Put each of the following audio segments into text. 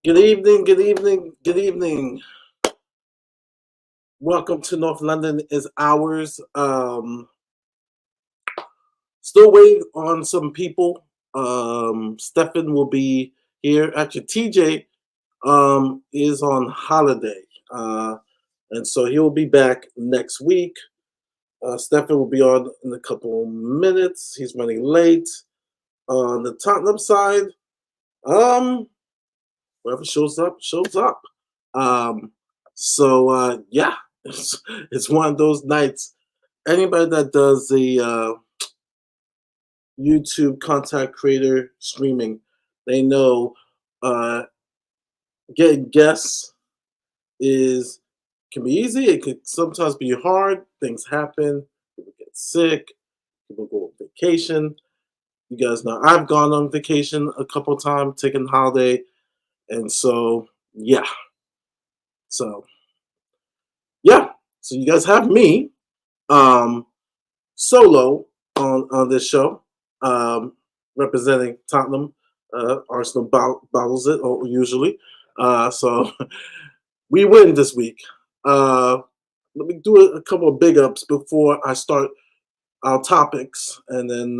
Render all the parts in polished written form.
Good evening, good evening, good evening. Welcome to North London is ours. Still waiting on some people. Stefan will be here. Actually, TJ is on holiday. And so he'll be back next week. Stefan will be on in a couple of minutes. He's running late. On the Tottenham side, um, whoever shows up, shows up. Um, yeah, it's one of those nights. Anybody that does the YouTube content creator streaming, they know uh, getting guests is can be easy. It could sometimes be hard. Things happen. People get sick. People go on vacation. You guys know I've gone on vacation a couple of times, taken holiday, and so yeah. So yeah. So you guys have me um, solo on this show, representing Tottenham. Arsenal bottles it usually. So we win this week. Let me do a couple of big ups before I start our topics, and then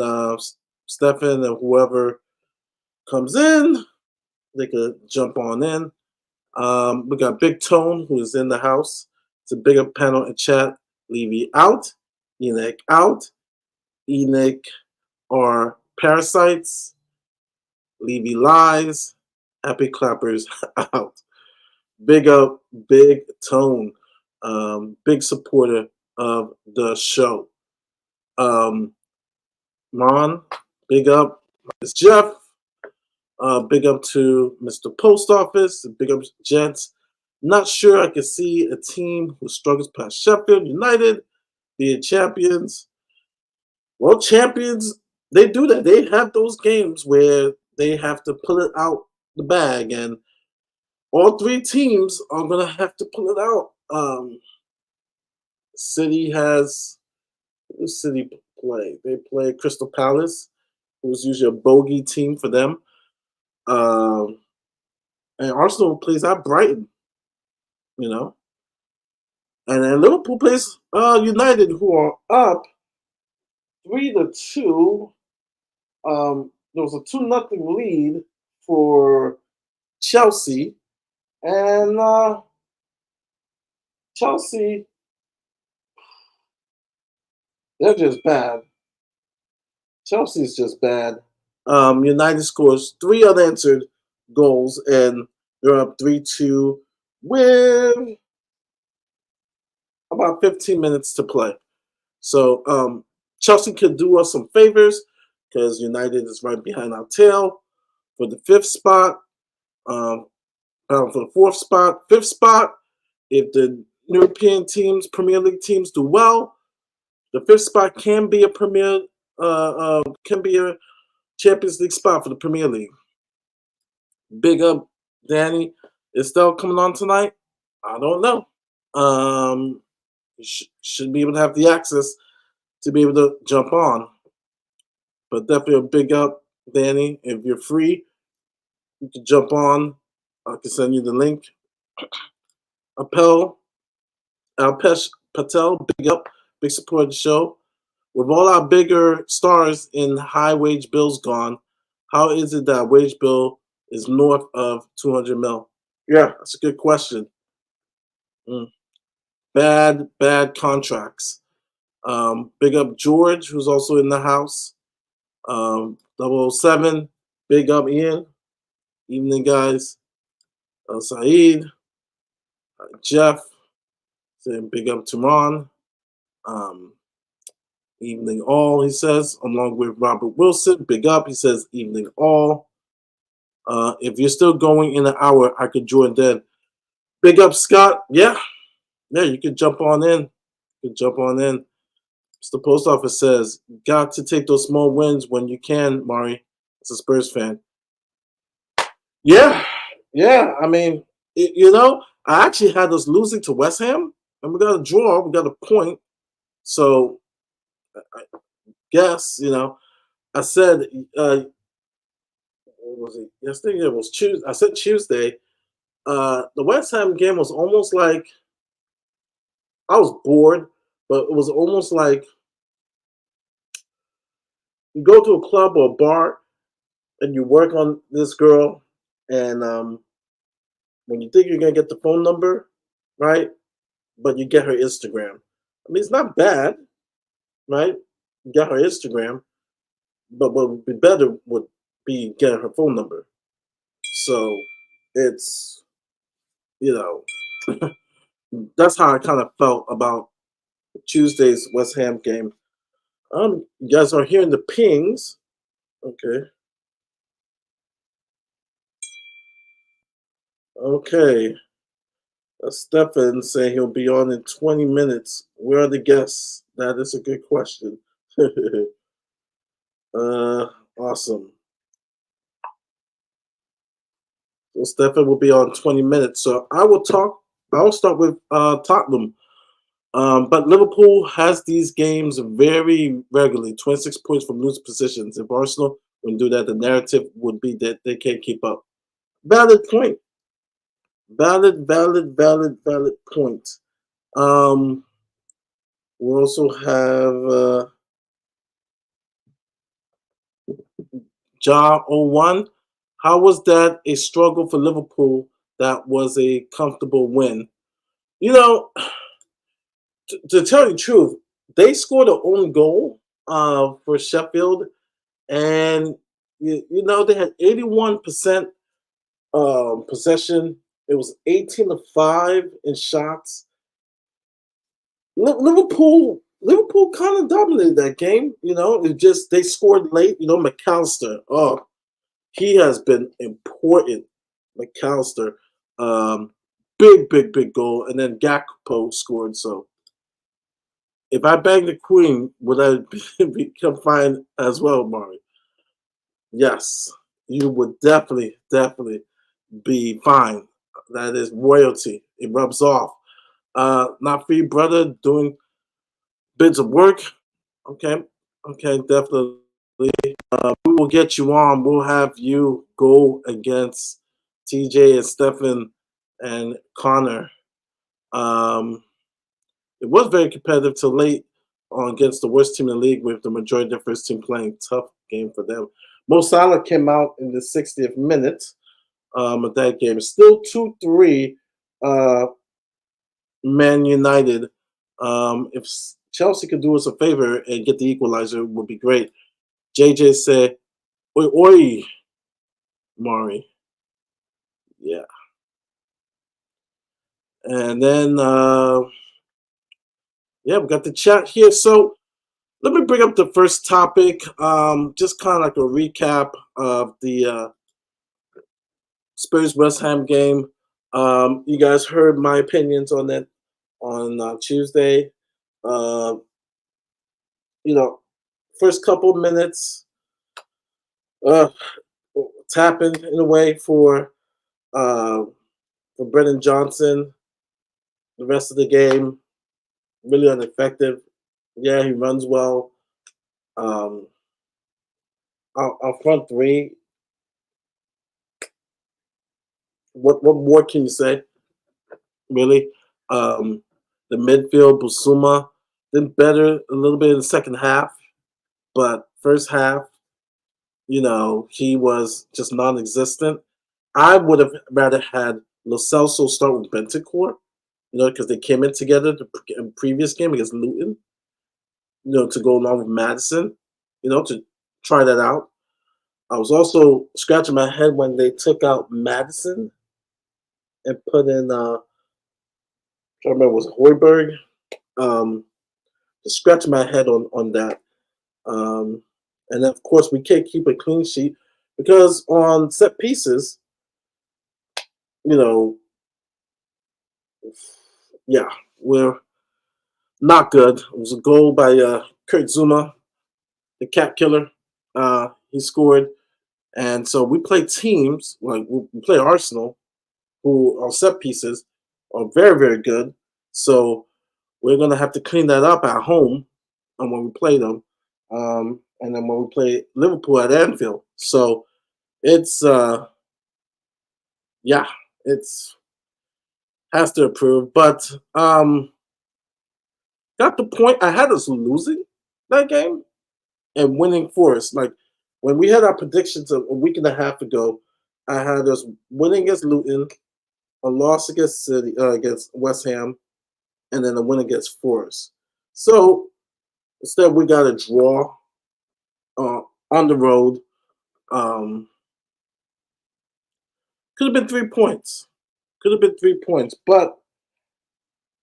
Stefan and whoever comes in, they could jump on in. We got Big Tone, who is in the house. It's a big up panel in chat. Levy out, Enoch out, Enoch are parasites, Levy lies, Happy Clappers out. Big up, Big Tone, big supporter of the show. Ron, big up. It's Jeff. Big up to Mr. Post Office. Big up, gents. Not sure I can see a team who struggles past Sheffield United being champions. Well, champions, they do that. They have those games where they have to pull it out the bag, and all three teams are going to have to pull it out. City has who does City play? They play Crystal Palace, who's usually a bogey team for them. Um, and Arsenal plays at Brighton, you know. And then Liverpool plays United, who are up 3-2. There was a 2-0 lead for Chelsea, and Chelsea, they're just bad. Chelsea's just bad. United scores three unanswered goals, and they're up 3-2 with about 15 minutes to play. So Chelsea could do us some favors because United is right behind our tail for the fifth spot. For the fourth spot, fifth spot. If the European teams, Premier League teams, do well, the fifth spot can be a Champions League spot for the Premier League. Big up, Danny. Is Estelle coming on tonight? I don't know. Should be able to have the access to be able to jump on. But definitely a big up, Danny. If you're free, you can jump on. I can send you the link. Alpesh Patel, big up, big support of the show. With all our bigger stars in high wage bills gone, how is it that wage bill is north of 200 mil? Yeah, that's a good question. Bad contracts. Big up George, who's also in the house. 007, big up Ian. Evening, guys. Saeed, Jeff, saying big up to Ron. Evening all, he says, along with Robert Wilson. Big up, he says, evening all. If you're still going in an hour, I could join then. Big up, Scott. Yeah, you could jump on in. Mr. Post Office says, got to take those small wins when you can, Mari, as a Spurs fan. Yeah. I mean, I actually had us losing to West Ham, and we got a draw. We got a point. So I guess, I said, what was it yesterday? It was Tuesday. I said Tuesday. The West Ham game was almost like I was bored, but it was almost like you go to a club or a bar and you work on this girl, and when you think you're gonna get the phone number, right? But you get her Instagram. I mean, it's not bad, right? You get her Instagram, but what would be better would be getting her phone number. So it's you know that's how I kind of felt about Tuesday's West Ham game. You guys are hearing the pings. Okay, okay. Stefan saying he'll be on in 20 minutes. Where are the guests? That is a good question. uh, awesome. So Stefan will be on 20 minutes. So I will talk. I'll start with Tottenham. But Liverpool has these games very regularly, 26 points from losing positions. If Arsenal wouldn't do that, the narrative would be that they can't keep up. Valid point. Valid point. Um, we also have Ja 01. How was that a struggle for Liverpool? That was a comfortable win. You know, to tell you the truth, they scored their own goal for Sheffield, and they had 81% possession. It was 18-5 in shots. Liverpool kind of dominated that game. It just they scored late. McAllister. Oh, he has been important. McAllister, um, big goal, and then Gakpo scored. So if I bang the queen, would I become fine as well, Mari? Yes, you would definitely be fine. That is royalty. It rubs off. Not for you, brother, doing bits of work. Okay, okay, definitely. We will get you on. We'll have you go against TJ and Stefan and Connor. Um, it was very competitive till late on against the worst team in the league with the majority of their first team playing. Tough game for them. Mo Salah came out in the 60th minute of that game. It's still 2-3 uh, Man United. If Chelsea could do us a favor and get the equalizer, it would be great. JJ said, oi, oi, Mari. Yeah. And then, yeah, we got the chat here. So let me bring up the first topic. Just kind of like a recap of the Spurs West Ham game. You guys heard my opinions on that on Tuesday. Uh, you know, first couple minutes, uh, tapping in a way for Brennan Johnson. The rest of the game, really ineffective. Yeah, he runs well. Um, our front three. What more can you say? Really, the midfield, Busuma did better a little bit in the second half, but first half, he was just non-existent. I would have rather had Lo Celso start with Bentancur, because they came in together the previous game against Luton, to go along with Madison, to try that out. I was also scratching my head when they took out Madison and put in, I remember it was Hoiberg. Um, just scratching my head on that. Um, and of course, we can't keep a clean sheet because on set pieces, you know, yeah, we're not good. It was a goal by Kurt Zuma, the cat killer. He scored. And so we play teams, like we play Arsenal, who on set pieces are very good. So we're going to have to clean that up at home and when we play them. And then when we play Liverpool at Anfield. So it's, yeah, it's has to improve. But got the point. I had us losing that game and winning for us. Like when we had our predictions a week and a half ago, I had us winning against Luton, a loss against City, against West Ham, and then a win against Forest. So instead, we got a draw uh, on the road. Um, could have been 3 points. Could have been 3 points, but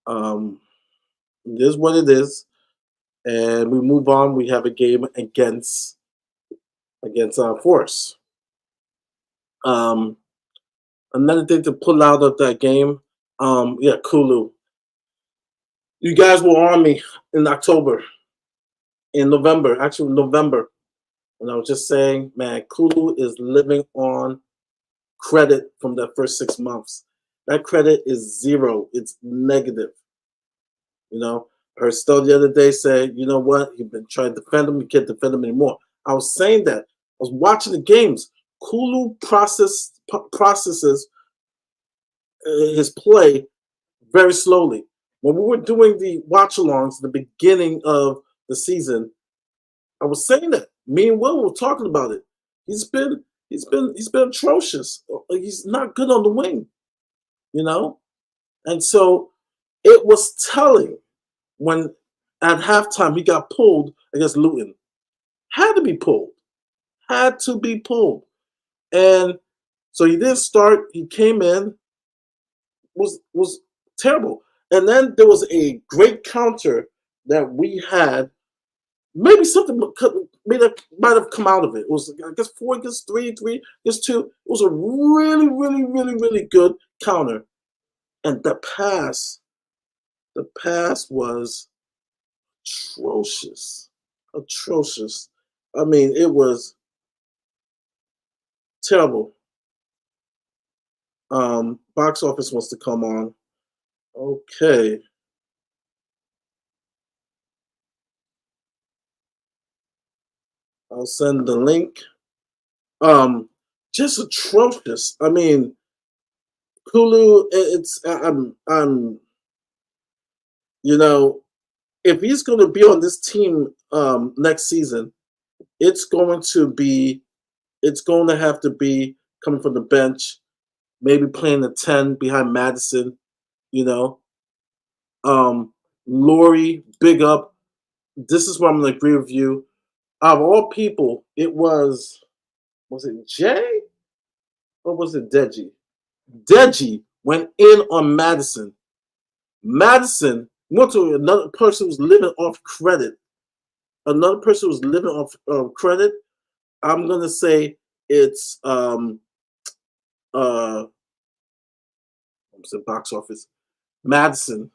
um, it is what it is, and we move on. We have a game against Forest. Um, Another thing to pull out of that game, yeah, Kulu. You guys were on me in October, in November, actually November, and I was just saying, man, Kulu is living on credit from that first 6 months. That credit is zero. It's negative. You know, I heard Stowe the other day say, you know what? You've been trying to defend him. You can't defend him anymore. I was saying that. I was watching the games. Kulu processes his play very slowly. When we were doing the watch-alongs at the beginning of the season, I was saying that. Me and Will were talking about it. He's been he's been atrocious. He's not good on the wing, you know? And so it was telling when at halftime he got pulled against Luton. Had to be pulled. Had to be pulled. And so he didn't start. He came in, was terrible. And then there was a great counter that we had. Maybe something might have come out of it. It was, I guess, 4 against 3, 3 against 2. It was a really, really, really, really good counter. And the pass was atrocious. Atrocious. I mean, it was terrible. Box office wants to come on. Okay. I'll send the link. Just atrocious. I mean, Hulu. It's you know, if he's going to be on this team next season, it's going to be it's going to have to be coming from the bench, maybe playing the 10 behind Madison. You know, Laurie, big up. This is where I'm going to agree with you. Out of all people, it was it Jay or was it Deji? Deji went in on Madison. Madison went to another person who's living off credit. Another person who's living off credit. I'm gonna say it's what's the box office? Madison.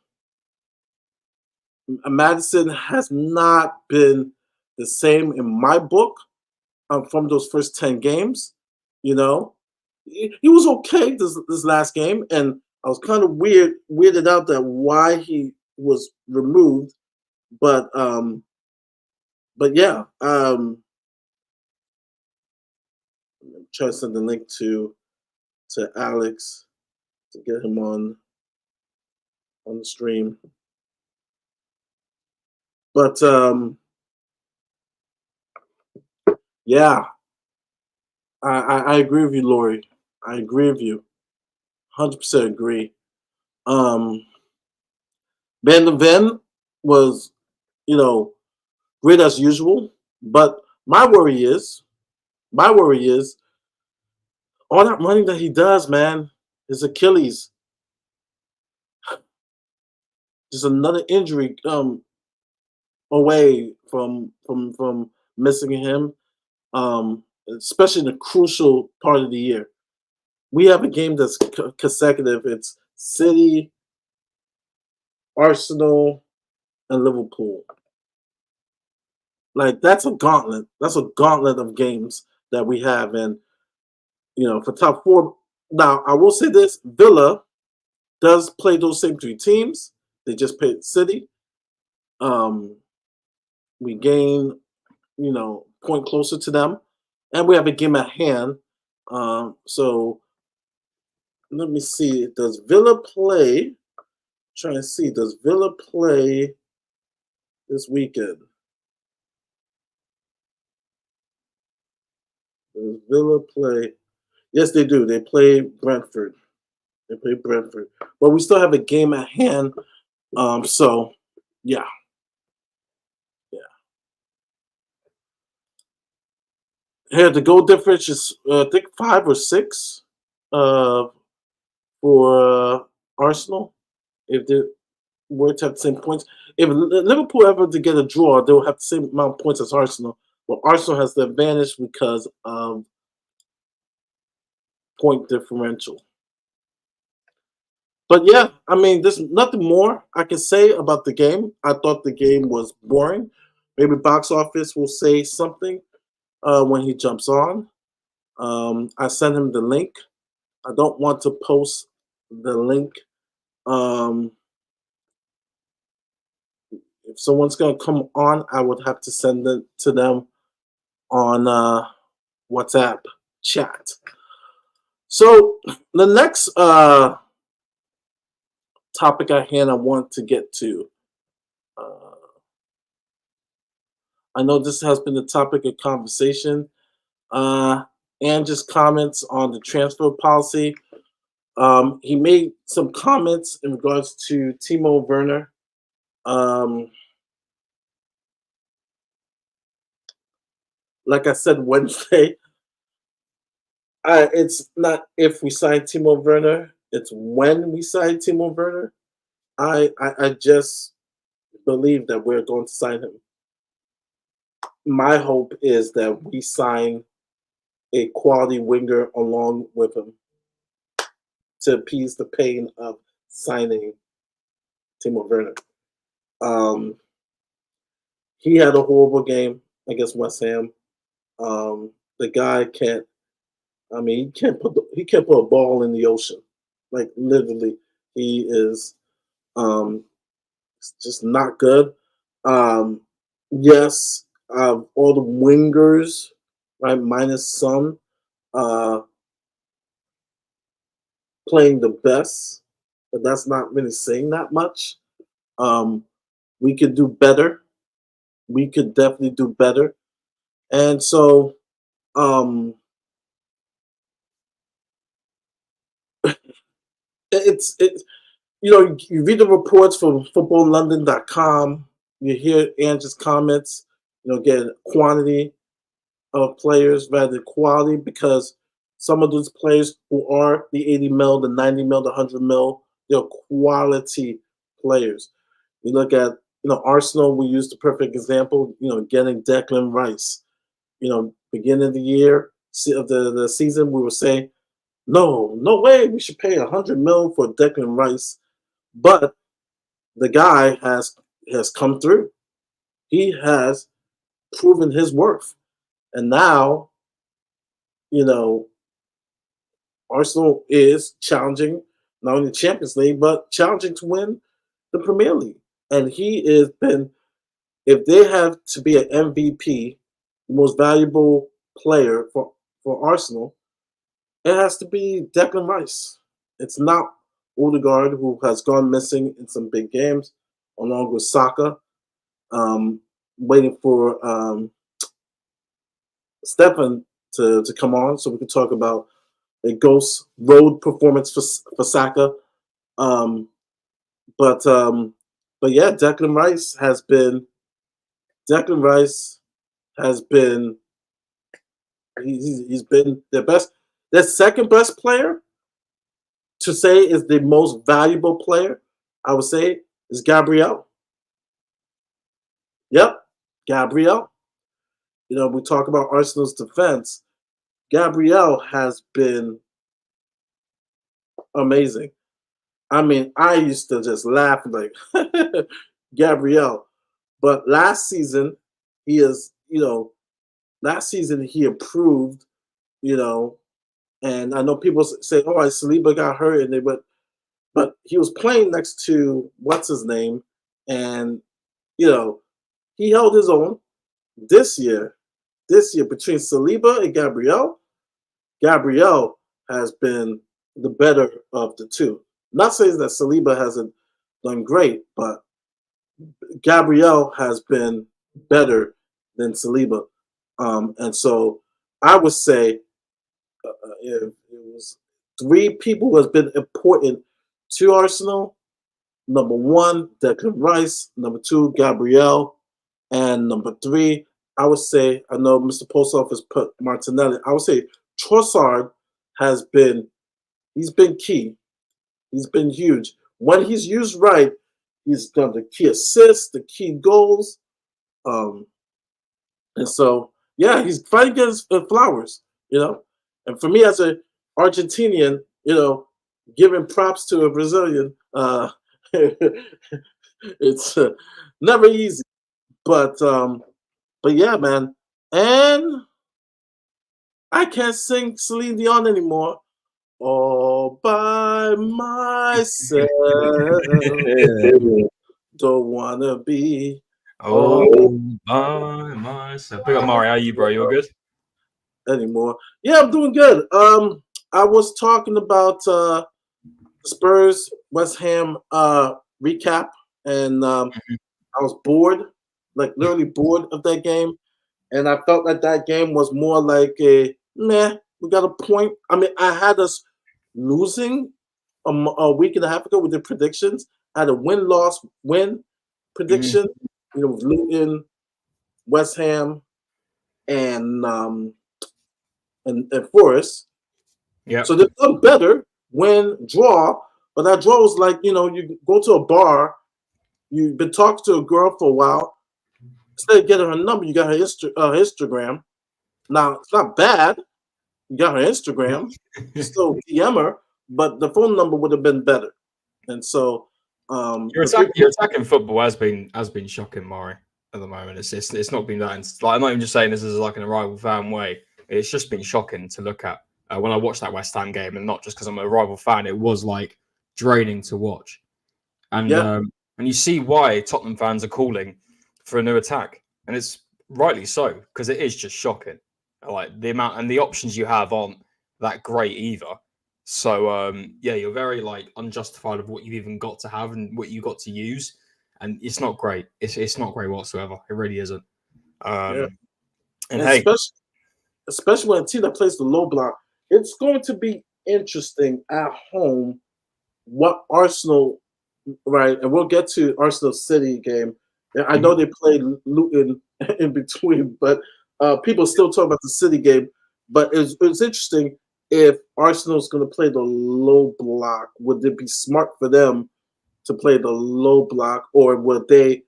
Madison has not been the same in my book from those first 10 games. You know, he was okay this last game, and I was kind of weirded out that why he was removed. But yeah, I'm trying to send the link to Alex to get him on the stream. But yeah, I agree with you, Lori. I agree with you. 100% agree. Van de Ven was, you know, great as usual. But my worry is all that money that he does, man, his Achilles, just another injury away from missing him, especially in the crucial part of the year. We have a game that's consecutive. It's City, Arsenal, and Liverpool. Like that's a gauntlet. That's a gauntlet of games that we have, and for top four. Now, I will say this: Villa does play those same three teams. They just played City. Um, we gain, point closer to them, and we have a game at hand. So Let me see. Does Villa play? Trying to see. Does Villa play this weekend? Does Villa play? Yes, they do. They play Brentford. They play Brentford. But we still have a game at hand. So yeah, yeah. Here the goal difference is I think 5 or 6 uh, for Arsenal. If they were to have the same points, if Liverpool ever to get a draw, they'll have the same amount of points as Arsenal. But Arsenal has the advantage because of point differential. But yeah, I mean, there's nothing more I can say about the game. I thought the game was boring. Maybe box office will say something when he jumps on. I sent him the link. I don't want to post the link. Um, if someone's gonna come on, I would have to send it to them on WhatsApp chat. So the next topic at hand, I want to get to. Uh, I know this has been the topic of conversation, uh, and just comments on the transfer policy. He made some comments in regards to Timo Werner. Um, like I said Wednesday, it's not if we sign Timo Werner, it's when we sign Timo Werner. I just believe that we're going to sign him. My hope is that we sign a quality winger along with him to appease the pain of signing Timo Werner. Um, he had a horrible game against West Ham. The guy can't. I mean, he can't put a ball in the ocean. Like literally, he is um, just not good. Um, yes, all the wingers, right, minus some, uh, playing the best, but that's not really saying that much. Um, we could do better. We could definitely do better. And so um, it's you read the reports from footballlondon.com, you hear Andrew's comments, get quantity of players rather than quality because some of those players who are the 80 mil, the 90 mil, the 100 mil, they're quality players. You look at, Arsenal, we use the perfect example, getting Declan Rice. Beginning of the year, of the season, we were saying, no way, we should pay 100 mil for Declan Rice. But the guy has come through. He has proven his worth. And now, you know, Arsenal is challenging not only the Champions League, but challenging to win the Premier League. And he has been, if they have to be an MVP, the most valuable player for Arsenal, it has to be Declan Rice. It's not Odegaard, who has gone missing in some big games, along with Saka. Um, Waiting for Stefan to come on so we can talk about a ghost road performance for Saka. Um, but um, but yeah, Declan Rice has been he's been the best. The second best player to say is the most valuable player, I would say, is Gabriel. Yep, Gabriel. We talk about Arsenal's defense. Gabriel has been amazing. I mean, I used to just laugh like Gabriel. But last season, he is, last season he improved, you know, and I know people say, "Oh, Saliba got hurt," and they went, but he was playing next to what's his name, and you know, he held his own this year. This year between Saliba and Gabriel has been. the better of the two. Not saying that Saliba hasn't done great, but Gabriel has been better than Saliba. And so I would say if it was three people who has been important to Arsenal. Number one, Declan Rice. Number two, Gabriel. And number three, I would say, I know Mr. Post Office put Martinelli. I would say Trossard has been, he's been key. He's been huge. When he's used right, he's done the key assists, the key goals. Um, and so, yeah, he's fighting against flowers, you know. And for me as a Argentinian, giving props to a Brazilian, it's never easy. But yeah, man. And I can't sing Celine Dion anymore. All by myself. Don't wanna be Oh, by myself. Big up, Mari. How are you, bro? You all good? anymore. Yeah, I'm doing good. I was talking about Spurs West Ham recap, and I was bored, like literally bored of that game, and I felt like that game was more like a meh. We got a point. I mean, I had us losing a week and a half ago with the predictions. I had a win prediction. With Luton, West Ham, and Forest. Yeah. So they've done better win draw, but that draw was like you go to a bar, you've been talking to a girl for a while. Instead of getting her number, you got her Instagram. Now it's not bad. You got her Instagram. You still DM her, but the phone number would have been better. And so Your attacking football has been shocking, Mari. At the moment, it's not been that. Like, I'm not even just saying this as like an rival fan way. It's just been shocking to look at when I watched that West Ham game, and not just because I'm a rival fan. It was like draining to watch, and and you see why Tottenham fans are calling for a new attack, and it's rightly so because it is just shocking. Like the amount and the options you have aren't that great either. So yeah, you're very like unjustified of what you've even got to have and what you got to use, and it's not great. It's not great whatsoever. It really isn't. yeah, And and hey, especially when a team that plays the low block, it's going to be interesting at home what Arsenal, right? And we'll get to Arsenal City game. And I know they played Luton in between, but people still talk about the City game. But it's interesting if Arsenal's going to play the low block. Would it be smart for them to play the low block, or will they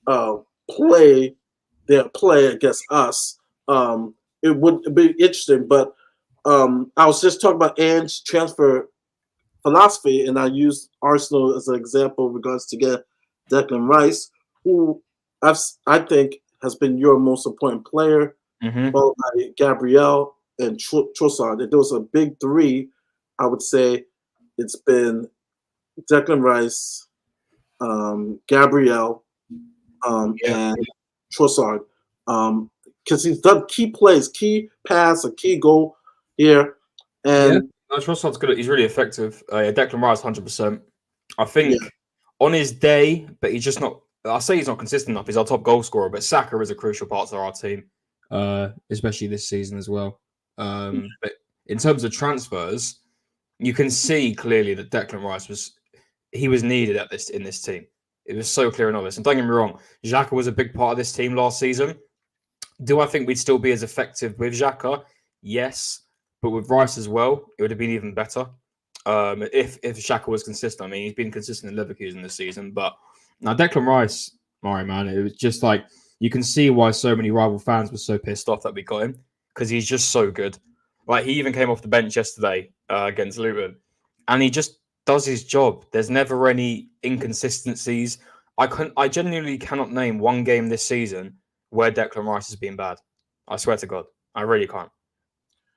uh, play their play against us? It would be interesting, but I was just talking about Ange's transfer philosophy, and I used Arsenal as an example in regards to get Declan Rice, who I think has been your most important player, followed by Gabriel and Trossard. If there was a big three, I would say it's been Declan Rice, Gabriel, and Trossard, because he's done key plays, key pass, a key goal here, and Trossard's good. He's really effective. Declan Rice, 100%. I think yeah. on his day, but he's just not. I say he's not consistent enough. He's our top goal scorer, but Saka is a crucial part of our team, especially this season as well. But in terms of transfers, you can see clearly that Declan Rice was needed in this team. It was so clear and obvious. And don't get me wrong, Xhaka was a big part of this team last season. Do I think we'd still be as effective with Xhaka? Yes, but with Rice as well, it would have been even better. If Xhaka was consistent. I mean, he's been consistent in Leverkusen this season, but now Declan Rice, Mari, man, it was just like you can see why so many rival fans were so pissed off that we got him because he's just so good. Like he even came off the bench yesterday against Luton, and he just does his job. There's never any inconsistencies. I genuinely cannot name one game this season where Declan Rice has been bad. I swear to God, I really can't.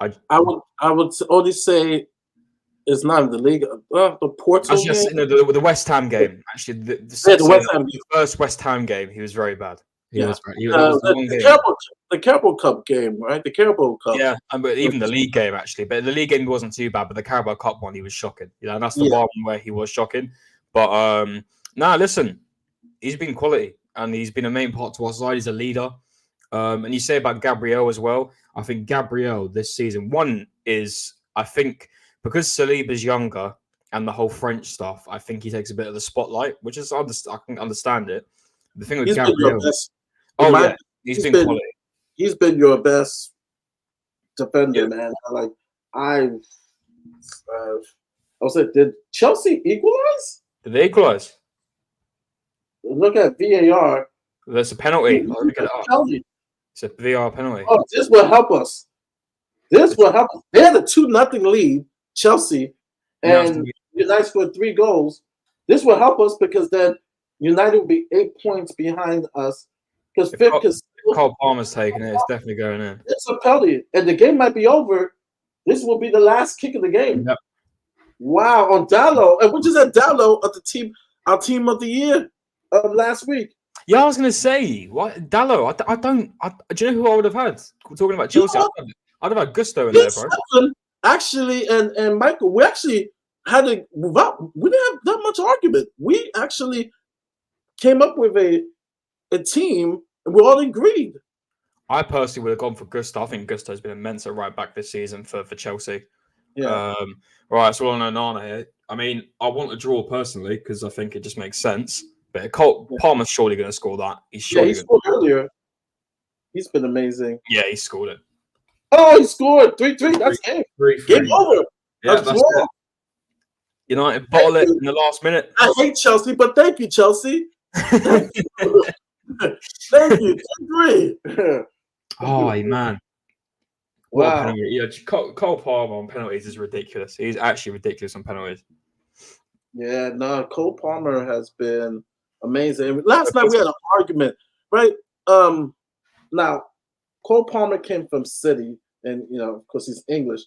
I would only say it's not in the league. The Porto game. The West Ham game. Actually, The West Ham game. the first West Ham game, he was very bad. He Yeah. was right. That was the one The game. Carabao Cup game, right? The Carabao Cup. Yeah, but even the league game actually. But the league game wasn't too bad. But the Carabao Cup one, he was shocking. And that's the Yeah. one where he was shocking. But listen, he's been quality and he's been a main part to our side. He's a leader. And you say about Gabriel as well. I think Gabriel this season, one is, I think, because Saliba's younger and the whole French stuff, I think he takes a bit of the spotlight, which is, I can understand it. The thing with He's been your Gabriel, best. he's been quality. He's been your best defender, Yeah. man. I was like, did Chelsea equalize? Did they equalize? Look at VAR. There's a penalty. Let me get it up. It's a VAR penalty. Oh, this will help us. This will help us. They had a 2-0 lead, Chelsea, and United scored 3 goals. This will help us because then United will be 8 points behind us. Because Cole Palmer's taking it, it's definitely going in. It's a penalty, and the game might be over. This will be the last kick of the game. Yep. Wow, on Dallo, and which is at Dallo of our team of the year last week. Yeah, I was going to say, what Dallo? Do you know who I would have had? We're talking about Chelsea. I'd have had Gusto in there, bro. Actually, and Michael, we actually we didn't have that much argument. We actually came up with a team, and we all agreed. I personally would have gone for Gusto. I think Gusto's been immense at right back this season for Chelsea. Yeah. Right, so we're on Onana here. I mean, I want a draw personally because I think it just makes sense. But Palmer's surely going to score that. He scored earlier. He's been amazing. Yeah, he scored it. Oh, he scored 3-3. That's game. 3-3. Game over. Yeah, that's it. United bottle it in the last minute. I hate Chelsea, but thank you, Chelsea. Thank you. 3-3. Oh, man. Wow. Yeah, Cole Palmer on penalties is ridiculous. He's actually ridiculous on penalties. Yeah, no, Cole Palmer has been amazing. Last night we had an argument, right? Now, Cole Palmer came from City, and, of course, he's English.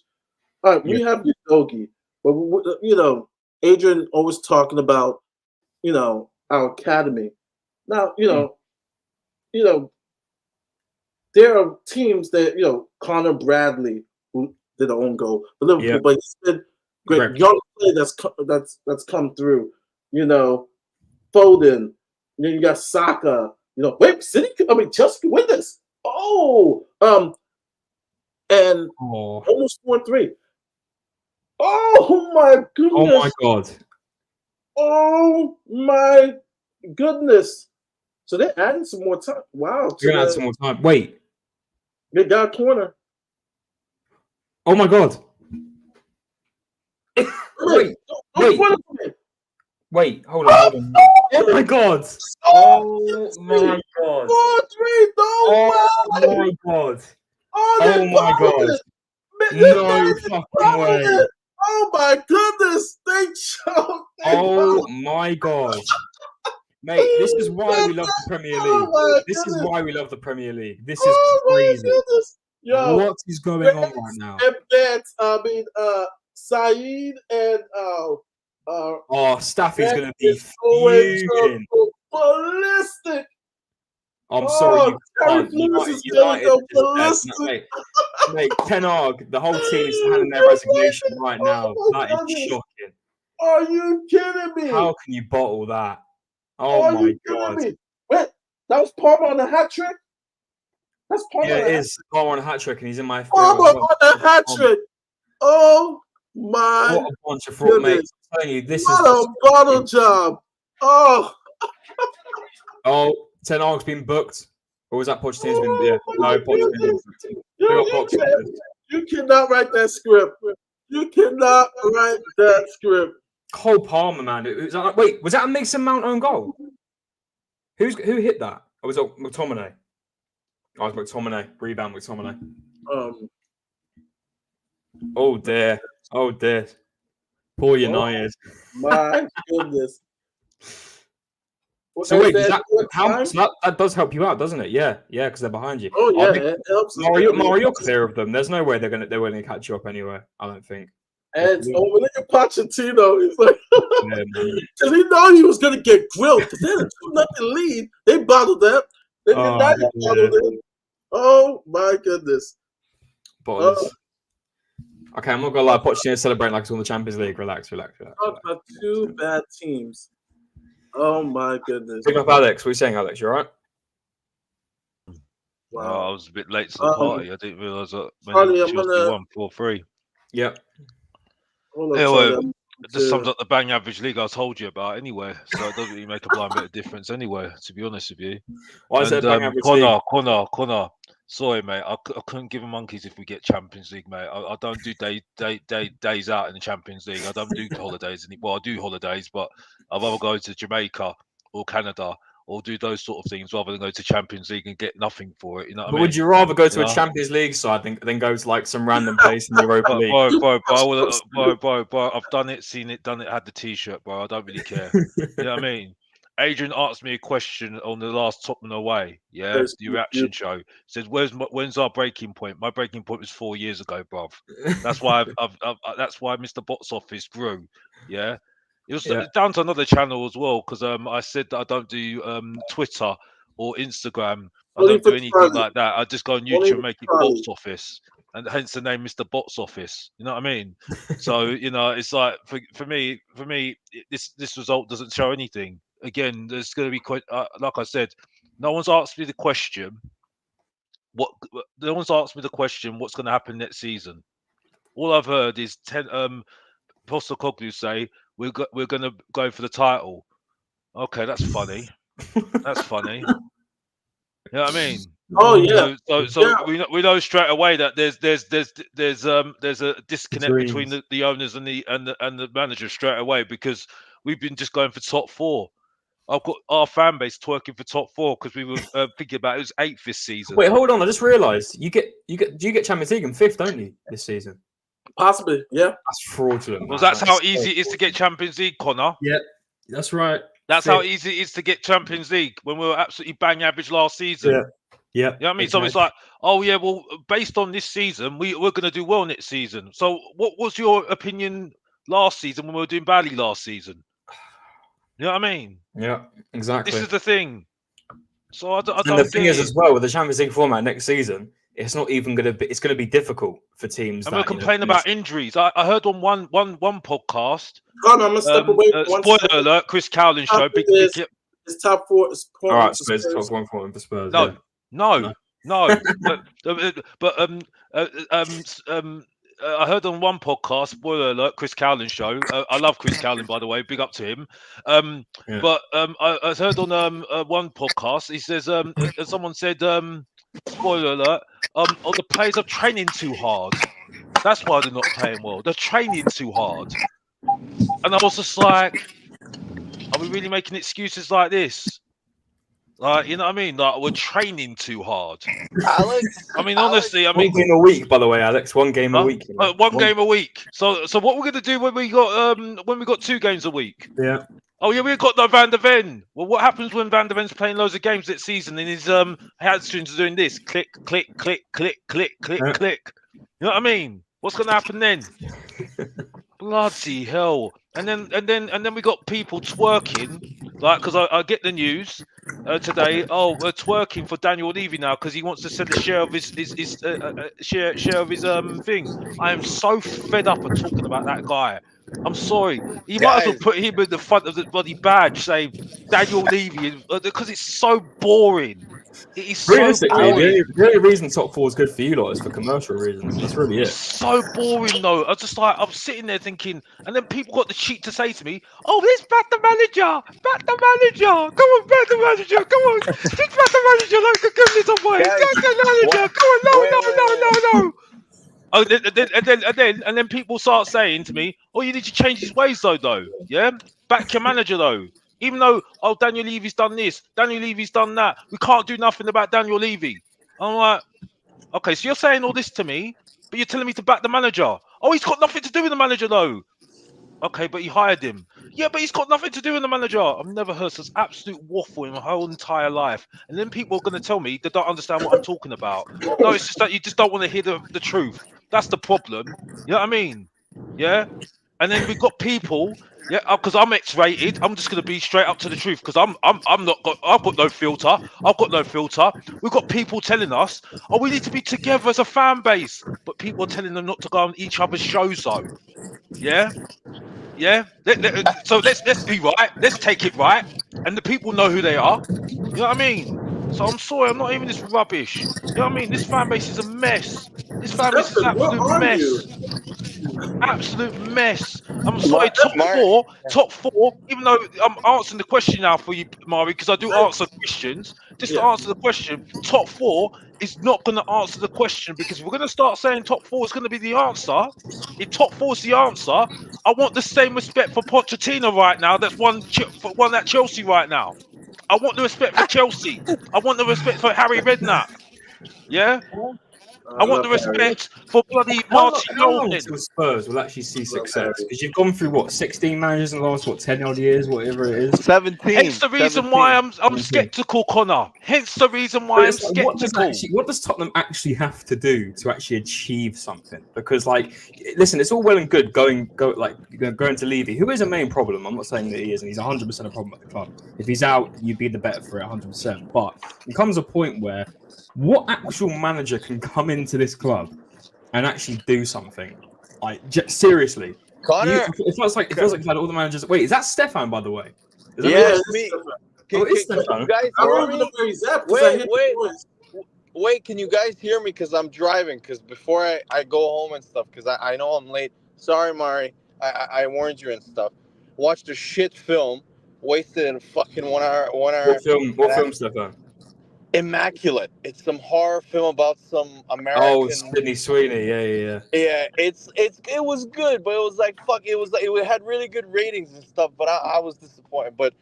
All right, we have Udogi, but, Adrian always talking about, our academy. Now, there are teams that, Connor Bradley, who did an own goal for Liverpool, but he's been great. Young play that's come through. Foden. You got Saka. Chelsea can win this. And almost 4-3. Oh my goodness! Oh my god! Oh my goodness! So they're adding some more time. Wow! You're gonna add some more time. Wait. They got a corner. Oh my god! Wait, hold on. Oh my god! Oh my god! 4-3! Oh my god! Oh my god! No fucking way! Oh my goodness! They choked! Oh my god! Mate, this is why we love the Premier League. This is why we love the Premier League. This is crazy. Yo, what is going on right now? Saeed and Staffy's gonna be fuming. Ballistic. I'm sorry, Mate, Ten Hag, the whole team is handing their resignation right now. That is shocking. Are you kidding me? How can you bottle that? Oh my god! Wait, that was Palmer on the hat trick. That's Palmer. Yeah, it is Palmer on a hat trick, and he's in my. Palmer on the hat trick. Oh my! What a bunch of fraud, mate! I'm telling you, this is a bottle job. Oh, Ten Hag's been booked. Or was that Pochettino's been? Yeah, no, Pochettino's been booked. You cannot write that script. You cannot write that script. Cole Palmer, man. Wait, was that a Mason Mount own goal? Who hit that? Or was it McTominay? Oh, it was McTominay. Rebound McTominay. Oh dear. Oh dear. Poor United. My goodness. So wait, that does help you out, doesn't it? Yeah, because they're behind you. Oh yeah, it helps. Mario clear of them. There's no way they're going to catch you up anyway. I don't think. And it's look at Pochettino. He's like, because he know he was going to get grilled. Because they had a 2-0 lead. They bottled that. They did not get bottled in. Oh my goodness. Bottlers. Okay, I'm not gonna lie. Pochettino celebrating like it's on the Champions League. Relax. Talk about two bad teams. Oh my goodness. Pick up Alex. What are you saying, Alex? You alright? Wow. I was a bit late to the party. I didn't realise that Charlie, I'm Chelsea gonna- won 4-3. Yep. Anyway, it just sums up the bang average league I told you about anyway. So it doesn't really make a blind bit of difference anyway, to be honest with you. Why is it bang average league? Connor. Sorry, mate. I couldn't give a monkeys if we get Champions League, mate. I don't do days out in the Champions League. I don't do holidays. Well, I do holidays, but I'd rather go to Jamaica or Canada or do those sort of things rather than go to Champions League and get nothing for it. You know what I mean? Would you rather go to a Champions League side than go to like some random place in the Europa League? Bro, I've done it, seen it, done it, had the T-shirt, bro. I don't really care. You know what I mean? Adrian asked me a question on the last Tottenham away, the reaction show. Said, "When's our breaking point?" My breaking point was 4 years ago, bruv. That's why that's why Mr. Box Office grew. Yeah, it was down to another channel as well because I said that I don't do Twitter or Instagram. I don't do anything like that. I just go on YouTube and make it Box Office, and hence the name Mr. Box Office. You know what I mean? So it's like for me, this result doesn't show anything. Again, there's going to be quite, like I said, no one's asked me the question. No one's asked me the question. What's going to happen next season? All I've heard is Postecoglou say we're going to go for the title. Okay, that's funny. That's funny. You know what I mean? Oh yeah. So we know straight away that there's a disconnect between the owners and the manager straight away because we've been just going for top four. I've got our fan base twerking for top four because we were thinking about it was 8th this season. Wait, hold on. I just realised do you get Champions League in 5th, don't you, this season? Possibly, yeah. That's fraudulent. Well, that's how easy it is to get Champions League, Connor. Yeah, that's right. That's how easy it is to get Champions League when we were absolutely bang average last season. Yeah. You know what I mean? So it's like, oh yeah, well, based on this season, we're going to do well next season. So what was your opinion last season when we were doing badly last season? You know what I mean? Yeah, exactly. This is the thing. So I don't and the thing is, as well, with the Champions League format next season, it's not even going to be. It's going to be difficult for teams. And we're complaining about injuries. I heard on one podcast. I'm gonna step away. Spoiler alert: Chris Cowlin show. It's top four. All right, Spurs top 1 for Spurs. No. but I heard on one podcast, spoiler alert, Chris Cowlin show. I love Chris Cowlin, by the way. Big up to him. But I heard on one podcast, he says, someone said, spoiler alert, the players are training too hard. That's why they're not playing well. They're training too hard. And I was just like, are we really making excuses like this? Like, you know what I mean? Like, we're training too hard. Alex, I mean, honestly, I mean, 1 game a week, by the way, Alex. 1 game a week. One game a week. So what we're gonna do when we got 2 games a week? Yeah. Oh yeah, we've got no Van der Ven. Well, what happens when Van der Ven's playing loads of games this season and his hamstrings are doing this? Click, click, click, click, click, click, click. You know what I mean? What's gonna happen then? Bloody hell! And then we got people twerking, like, because I get the news today. Oh, we're twerking for Daniel Levy now because he wants to sell a share of his share of his thing. I am so fed up of talking about that guy. I'm sorry. He might as well put him in the front of the bloody badge saying Daniel Levy because it's so boring. It is so boring. The only reason top 4 is good for you lot is for commercial reasons. That's really it. It's so boring though. I'm sitting there thinking, and then people got the cheek to say to me, "Oh, let's back the manager, back the manager. Come on, back the manager. Come on, just back the manager like the goodness of way. Back the manager. Come on, no." Oh, and then people start saying to me, "Oh, you need to change his ways, though. Yeah, back your manager, though. Even though, oh, Daniel Levy's done this, Daniel Levy's done that. We can't do nothing about Daniel Levy." I'm like, okay, so you're saying all this to me, but you're telling me to back the manager. Oh, he's got nothing to do with the manager, though. Okay, but he hired him. Yeah, but he's got nothing to do with the manager. I've never heard such absolute waffle in my whole entire life. And then people are going to tell me they don't understand what I'm talking about. No, it's just that you just don't want to hear the truth. That's the problem. You know what I mean? Yeah? And then we've got people, yeah, because I'm X-rated. I'm just gonna be straight up to the truth because I've got no filter. I've got no filter. We've got people telling us, oh, we need to be together as a fan base, but people are telling them not to go on each other's shows, though. Yeah, yeah. So let's be right. Let's take it right, and the people know who they are. You know what I mean? So I'm sorry, I'm not even this rubbish. You know what I mean? This fan base is a mess. This fan base is Stefan, where absolute are you? mess. Absolute mess. I'm sorry, Mark, top four. Even though I'm answering the question now for you, Mari, because I do answer questions. Just to Yeah. answer the question, top four is not going to answer the question because if we're going to start saying top four is going to be the answer. If top four is the answer, I want the same respect for Pochettino right now. That's one at Chelsea right now. I want the respect for Chelsea. I want the respect for Harry Redknapp. Yeah. I I want love the Harry. respect for bloody How, Martin how long Nolan. until Spurs will actually see Love success? Harry. Because you've gone through what 16 managers in the last 10 odd years, whatever it is. 17. Hence the reason why 17. I'm skeptical, Connor. Hence the reason But why I'm it's like, skeptical. what does Tottenham actually have to do to actually achieve something? Because, like, listen, it's all well and good going to Levy, who is a main problem. I'm not saying that he is, and he's 100% a problem at the club. If he's out, you'd be the better for it 100%. But it comes a point where what actual manager can come into this club and actually do something? Like, seriously. Connor, It feels like you've had all the managers. Wait, is that Stefan, by the way? Is that yeah, Yeah, it's it's me. Stefan. Oh, it is Can you Stefan. guys I hear don't even know me? where he's at because I hear the noise. Wait, can you guys hear me? Because I'm driving. Because before I go home and stuff, because I know I'm late. Sorry, Mari. I warned you and stuff. Watched a shit film, wasted a fucking 1 hour, 1 hour. What film, Stefan? Immaculate. It's some horror film about some Oh, American. Sydney Sweeney. Yeah. Yeah, it was good, but it was like fuck. It was like it had really good ratings and stuff, but I was disappointed. But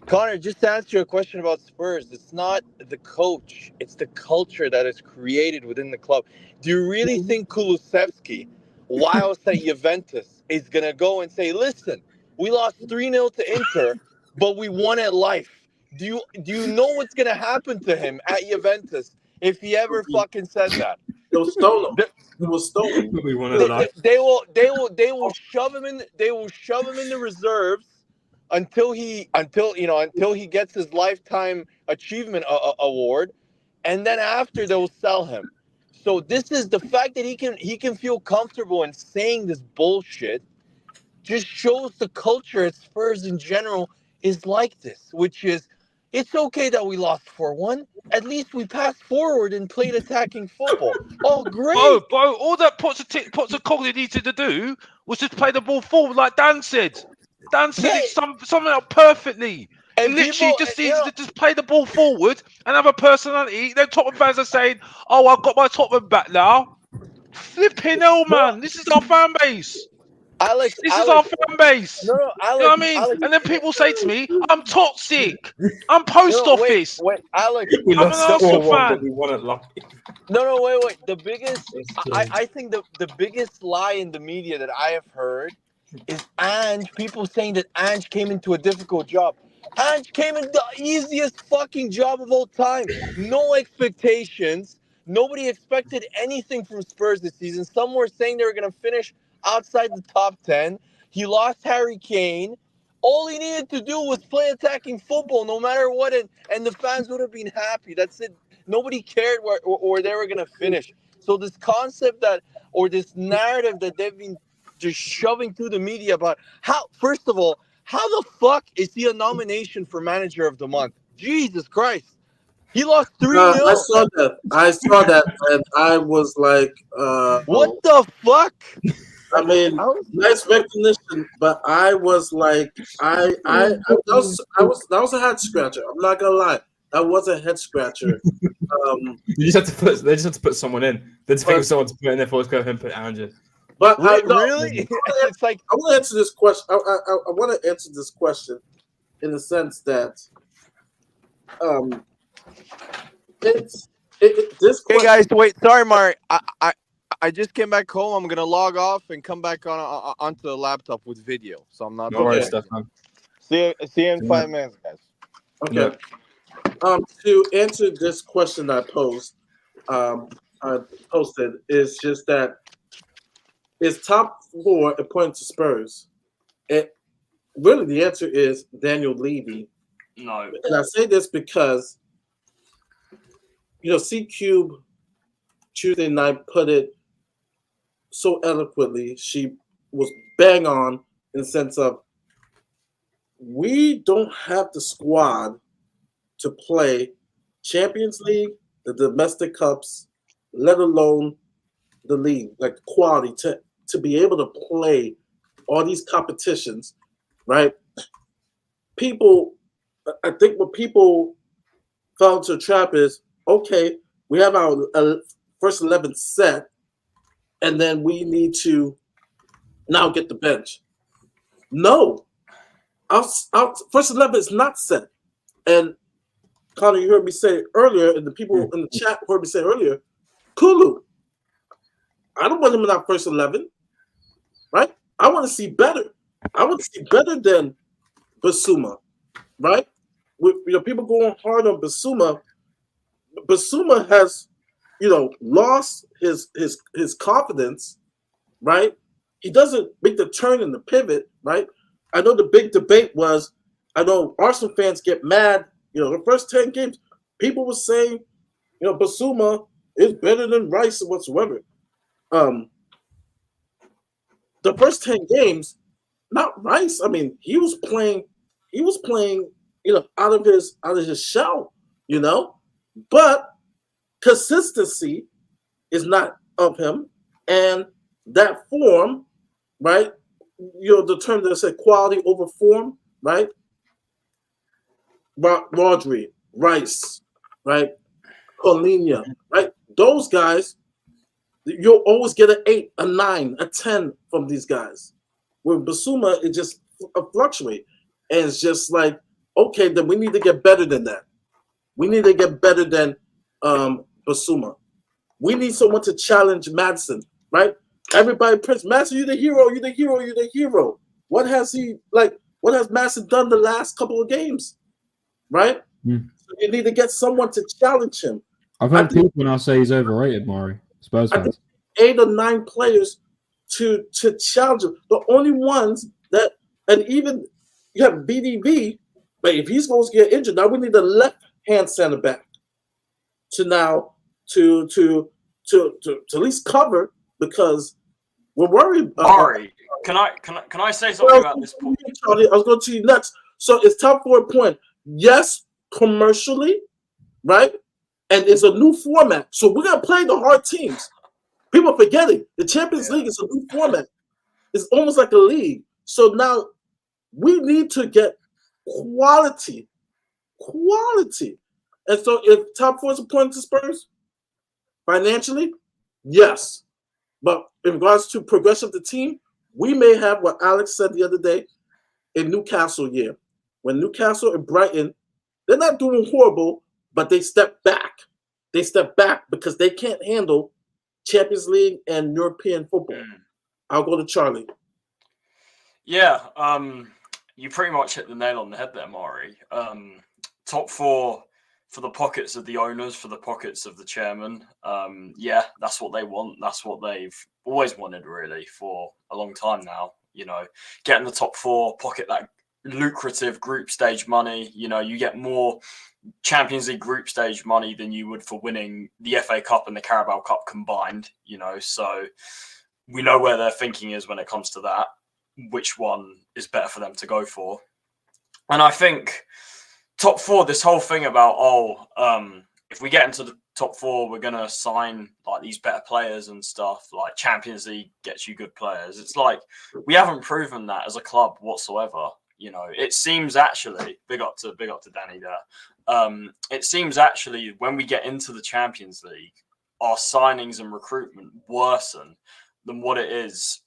Connor, just to answer your question about Spurs, it's not the coach, it's the culture that is created within the club. Do you really think Kulusevski, whilst at Juventus, is gonna go and say, "Listen, we lost 3-0 to Inter, but we won at life"? Do you know what's gonna happen to him at Juventus if he ever fucking said that? They'll stone him. They will stone him. We won They, it live. they will shove him in. They will shove him in the reserves until he gets his lifetime achievement award, and then after they'll sell him. So this is the fact that he can feel comfortable in saying this bullshit. Just shows the culture at Spurs in general is like this, which is it's okay that we lost 4-1. At least we passed forward and played attacking football. Oh, great. Bro, all that Pochettino needed to do was just play the ball forward, like Dan said. Dan said Yeah, it something out perfectly. He and literally people, just needs to just play the ball forward and have a personality. Then Tottenham fans are saying, "Oh, I've got my Tottenham back now." Flipping hell, no, man! This is our fan base. Alex, This is our Alex, fan base. no, You know Alex, what I mean? Alex, And then people say to me, "I'm toxic. I'm post no, wait, office. Alex, We I'm an lost Arsenal 4-1, but fan." we won it live. no, wait. The biggest, That's I, crazy. I think the biggest lie in the media that I have heard is Ange. People saying that Ange came into a difficult job. Ange came in the easiest fucking job of all time. No expectations. Nobody expected anything from Spurs this season. Some were saying they were going to finish outside the top 10. He lost Harry Kane. All he needed to do was play attacking football, no matter what, and the fans would have been happy. That's it. Nobody cared where they were going to finish. So this concept or this narrative that they've been just shoving through the media about first of all, how the fuck is he a nomination for manager of the month? Jesus Christ. He lost 3-0. I saw that. And I was like, What the fuck? I mean, I was, nice recognition, but I was like, that was a head scratcher. I'm not gonna lie, that was a head scratcher. They just had to put someone in. They just think of someone to put in there for us. Go ahead and put Ange in. But really? It's like I want to answer this question. I want to answer this question in the sense that this hey question. guys, wait. Sorry, Mari. I just came back home. I'm gonna log off and come back onto the laptop with video, so I'm not. No worries, Okay. Stefan. See you in 5 minutes, guys. Okay. To answer this question I posed is just that is top 4 according to Spurs? And really, the answer is Daniel Levy. No. And I say this because, C Cube Tuesday night put it so eloquently. She was bang on in the sense of we don't have the squad to play Champions League, the domestic cups, let alone the league, like quality to be able to play all these competitions, right? I think what people fell into a trap is, okay, we have our first 11 set, and then we need to now get the bench. No, our first 11 is not set. And Connor, you heard me say earlier, and the people in the chat heard me say earlier, Kulu, I don't want him in our first 11, right? I want to see better. I want to see better than Basuma, right? People going hard on Basuma. Basuma has, lost his confidence, right? He doesn't make the turn and the pivot, right? I know the big debate was, I know Arsenal fans get mad. The first 10 games, people were saying, Basuma is better than Rice whatsoever. The first 10 games, not Rice. I mean, he was playing, out of his shell, but consistency is not of him, and that form, right? The term that said quality over form, right? Rodri, Rice, right? Paulinho, right? Those guys, you'll always get an 8, a 9, a 10 from these guys. With Basuma, it just fluctuates. And it's just like, okay, then we need to get better than that. We need to get better than Basuma. We need someone to challenge Madsen, right? Everybody prays, Madsen, you're the hero, you're the hero, you're the hero. What has Madsen done the last couple of games? Right? Mm. So you need to get someone to challenge him. I've heard people now say he's overrated, Maury. Spurs fans. 8 or 9 players to challenge him. The only ones that, and even you have BDV, but if he's going to get injured, now we need a left-hand center back to at least cover, because we're worried. Maury, can I say something about this point? Charlie, I was going to you next. So it's top 4 point. Yes, commercially, right? And it's a new format. So we're going to play the hard teams. People are forgetting the Champions League is a new format. It's almost like a league. So now we need to get quality. And so if top 4 is a point to Spurs, financially, yes. But in regards to progression of the team, we may have what Alex said the other day in Newcastle year. When Newcastle and Brighton, they're not doing horrible, but they step back. They step back because they can't handle Champions League and European football. I'll go to Charlie. Yeah, you pretty much hit the nail on the head there, Maury. Top 4 for the pockets of the owners, for the pockets of the chairman. Yeah, that's what they want. That's what they've always wanted, really, for a long time now. Get in the top 4, pocket that lucrative group stage money. You get more Champions League group stage money than you would for winning the FA Cup and the Carabao Cup combined. So we know where their thinking is when it comes to that, which one is better for them to go for. And I think top 4, this whole thing about, if we get into the top 4, we're going to sign like these better players and stuff, like Champions League gets you good players. It's like, we haven't proven that as a club whatsoever. It seems actually, big up to Danny there. It seems actually when we get into the Champions League, our signings and recruitment worsen than what it is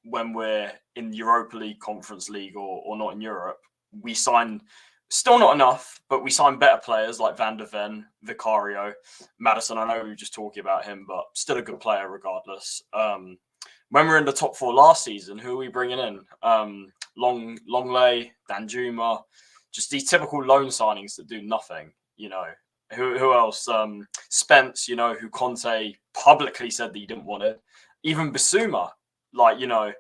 when we're in Europa League, Conference League, or not in Europe. We sign, still not enough, but we sign better players like Van der Ven, Vicario, Madison. I know we were just talking about him, but still a good player regardless. When we're in the top 4 last season, who are we bringing in? Longley, Danjuma, just these typical loan signings that do nothing. Who else? Spence, who Conte publicly said that he didn't want it. Even Basuma, Like, you know,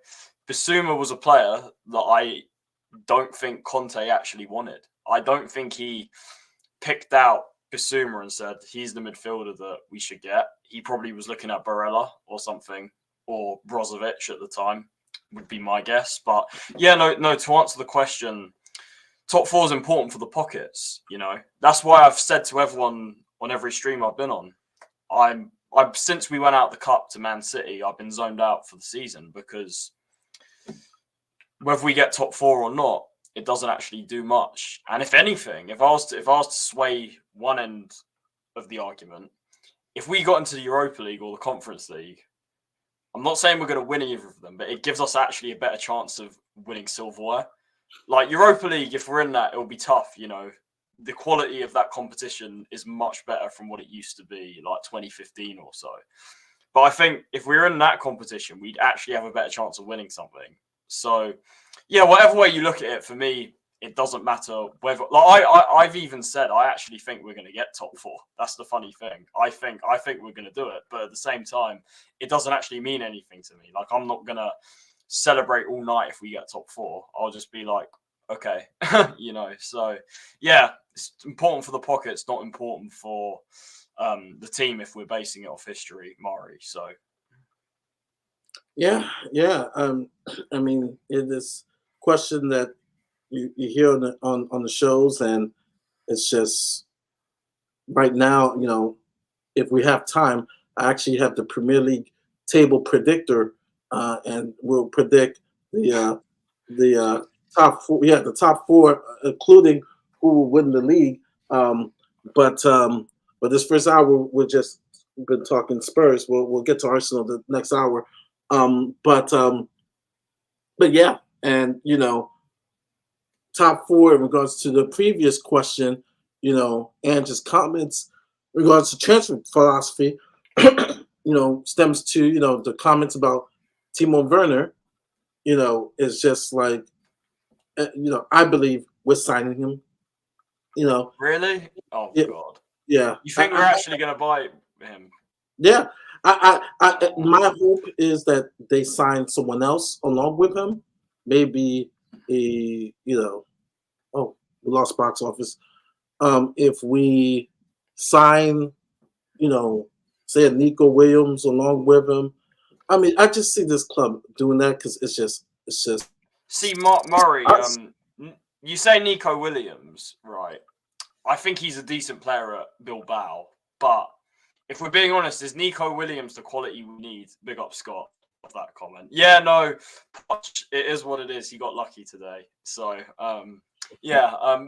Bissouma was a player that I don't think Conte actually wanted. I don't think he picked out Bissouma and said he's the midfielder that we should get. He probably was looking at Barella or something, or Brozovic at the time, would be my guess. But yeah, no. To answer the question, top four is important for the pockets. You know, that's why I've said to everyone on every stream I've been on, I've since we went out the cup to Man City, I've been zoned out for the season, because whether we get top four or not, it doesn't actually do much. And if anything, if I was to sway one end of the argument, if we got into the Europa League or the Conference League, I'm not saying we're going to win either of them, but it gives us actually a better chance of winning silverware. Like Europa League, if we're in that, it'll be tough. You know, the quality of that competition is much better from what it used to be, like 2015 or so. But I think if we're in that competition, we'd actually have a better chance of winning something. So, yeah, whatever way you look at it, for me, it doesn't matter whether. Like I've even said I actually think we're going to get top four. That's the funny thing. I think we're going to do it, but at the same time, it doesn't actually mean anything to me. Like, I'm not going to celebrate all night if we get top four. I'll just be like, okay, you know. So yeah, it's important for the pockets, not important for the team if we're basing it off history, Mari. So Yeah. I mean, it is question that you hear on the shows, and it's just right now. You know, if we have time, I actually have the Premier League table predictor, and we'll predict the top four. Yeah, the top four, including who will win the league. But this first hour, we're just been talking Spurs. We'll get to Arsenal the next hour. But yeah, and you know, top four in regards to the previous question, you know, and just comments in regards to transfer philosophy, you know, stems to, you know, the comments about Timo Werner, you know, is just like, you know, I believe we're signing him, you know. really, oh Yeah, god, yeah. you think we're actually going to buy him? Yeah. My hope is that they sign someone else along with him. Maybe you know, oh, we lost box office. If we sign, you know, say a Nico Williams along with him, I mean, I just see this club doing that because it's just. See, Murray, Us. you say Nico Williams, right? I think he's a decent player at Bilbao, but if we're being honest, is Nico Williams the quality we need? Big up Scott of that comment. Yeah, no, it is what it is. He got lucky today. So,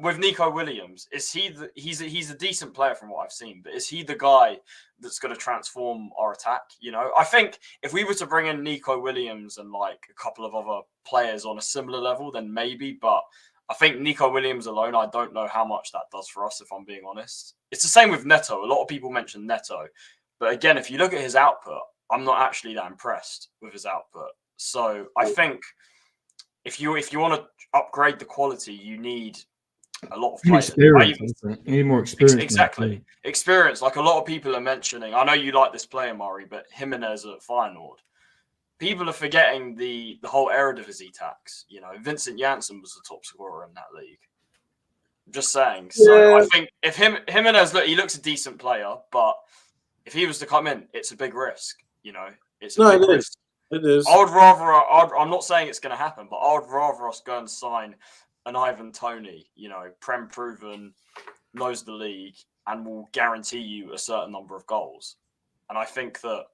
with Nico Williams, is he's a decent player from what I've seen, but is he the guy that's going to transform our attack? You know, I think if we were to bring in Nico Williams and like a couple of other players on a similar level, then maybe, but I think Nico Williams alone, I don't know how much that does for us, if I'm being honest. It's the same with Neto. A lot of people mention Neto. But again, if you look at his output, I'm not actually that impressed with his output. So I think if you want to upgrade the quality, you need a lot of players. Experience. You need more experience. Exactly. Experience. Like a lot of people are mentioning, I know you like this player, Mari, but Jimenez at Feyenoord. People are forgetting the whole Eredivisie tax. You know, Vincent Janssen was the top scorer in that league. Just saying. So I think if Jimenez, look, he looks a decent player, but if he was to come in, it's a big risk. You know, it's a big risk. It is. I'm not saying it's going to happen, but I would rather us go and sign an Ivan Toney, you know, Prem proven, knows the league, and will guarantee you a certain number of goals. And I think that,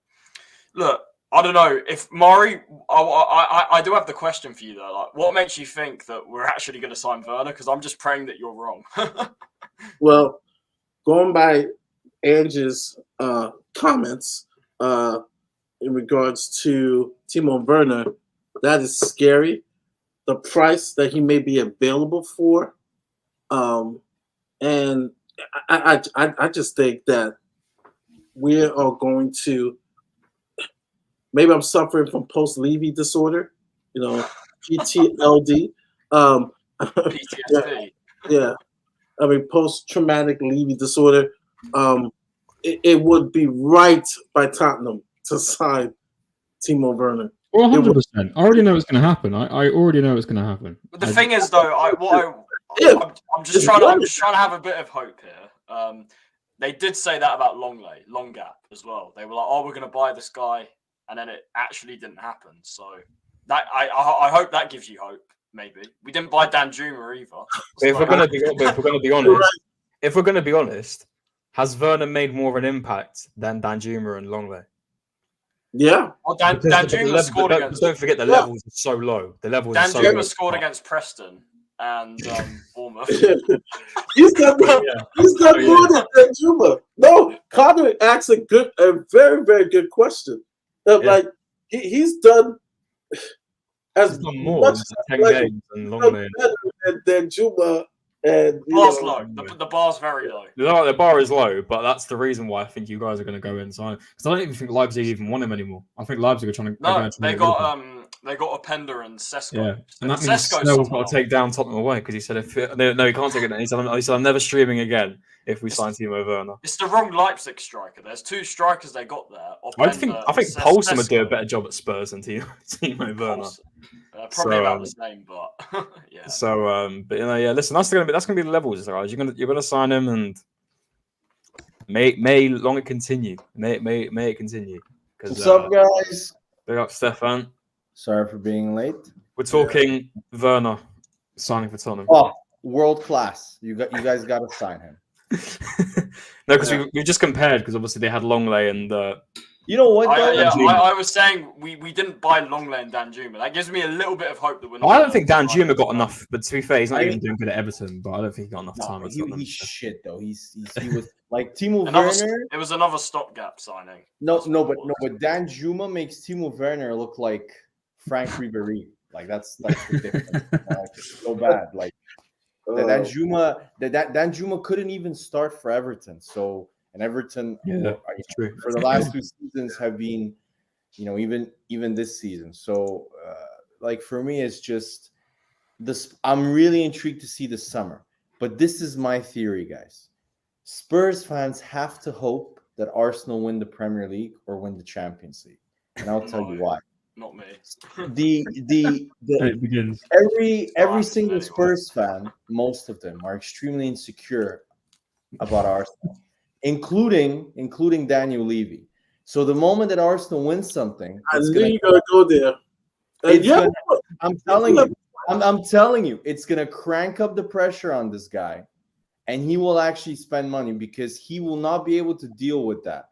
look, I don't know if Mari. I do have the question for you though. Like, what makes you think that we're actually going to sign Werner? Because I'm just praying that you're wrong. Well, going by Angie's comments in regards to Timo Werner, that is scary. The price that he may be available for, and I just think that we are going to. Maybe I'm suffering from post-Levy disorder, you know, PTLD. PTSD. Yeah. I mean, post-traumatic Levy disorder. It would be right by Tottenham to sign Timo Werner. Well, 100%. I already know it's going to happen. I already know it's going to happen. But the thing is, though, I'm just trying to have a bit of hope here. They did say that about Long Gap as well. They were like, "Oh, we're going to buy this guy," and then it actually didn't happen. So that I hope that gives you hope. Maybe we didn't buy Dan Juma either. If we're going to be honest, has Vernon made more of an impact than Dan Juma and Longley? Yeah. Oh, Dan Juma scored against. Don't forget the levels are so low. The levels. Dan are so Juma low. scored against Preston and Bournemouth. He's done more than Dan Juma. No, Connor asks a very, very good question. Like he's done as more much than 10 games and Longley than Juma. And bar's low. The bar's very low. The bar is low, but that's the reason why I think you guys are going to go inside. Because I don't even think Leipzig even want him anymore. I think Leipzig are trying to. No, they got Openda and Sesko. Yeah, and that means Snell's got to take down Tottenham away because he said he can't take it down. He said I'm never streaming again if we sign Timo Werner. It's the wrong Leipzig striker. There's two strikers they got there. Openda, I think Poulsen would do a better job at Spurs than Timo Werner. Probably about the same, but yeah. So, but listen, that's gonna be the levels, guys. You're gonna sign him, and may long it continue. May it continue. What's up, guys? Big up, Stefan. Sorry for being late. We're talking Werner signing for Tottenham. Oh, world class! You guys got to sign him. No, because we just compared because obviously they had Longley and. You know what? I was saying we didn't buy Longley and Dan Juma. That gives me a little bit of hope that we're not. I don't think Dan Juma got enough, but to be fair, he's not even doing good at Everton. But I don't think he got enough time. He's shit though. He was like Timo Werner. It was another stopgap signing. But Dan Juma makes Timo Werner look like Frank Rivalry. Like that's ridiculous. It's so bad. Like Dan Juma couldn't even start for Everton. So. And Everton, for the last 2 seasons, have been, even this season. So, like for me, it's just this. I'm really intrigued to see the summer. But this is my theory, guys. Spurs fans have to hope that Arsenal win the Premier League or win the Champions League, and I'll tell you why. Not me. It begins. Every single Spurs fan, most of them, are extremely insecure about Arsenal. Including Daniel Levy. So the moment that Arsenal wins something, I knew you gotta go there. I'm telling you, it's gonna crank up the pressure on this guy, and he will actually spend money because he will not be able to deal with that,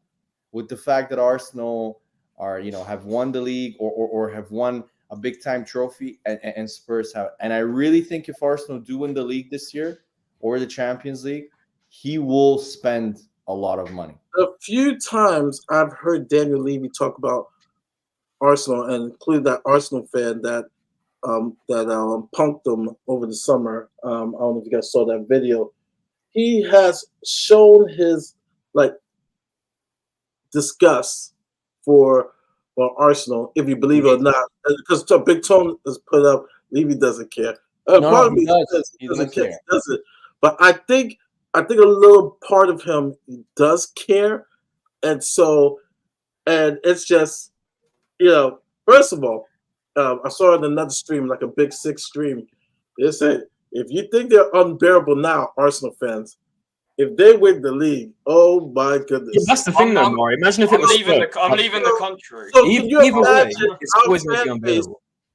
with the fact that Arsenal are have won the league or have won a big time trophy, and Spurs have. And I really think if Arsenal do win the league this year or the Champions League, he will spend a lot of money. A few times I've heard Daniel Levy talk about Arsenal, and including that Arsenal fan that punked them over the summer. I don't know if you guys saw that video. He has shown his disgust for Arsenal, if you believe it or not, because Big Tone has put up. Levy doesn't care. He doesn't care. But I think a little part of him does care, and it's just, first of all, I saw it in another stream, like a Big Six stream. They said, if you think they're unbearable now, Arsenal fans, if they win the league, oh my goodness. Yeah, that's the thing, though, Maury. Imagine if it was I'm leaving the country. So can you imagine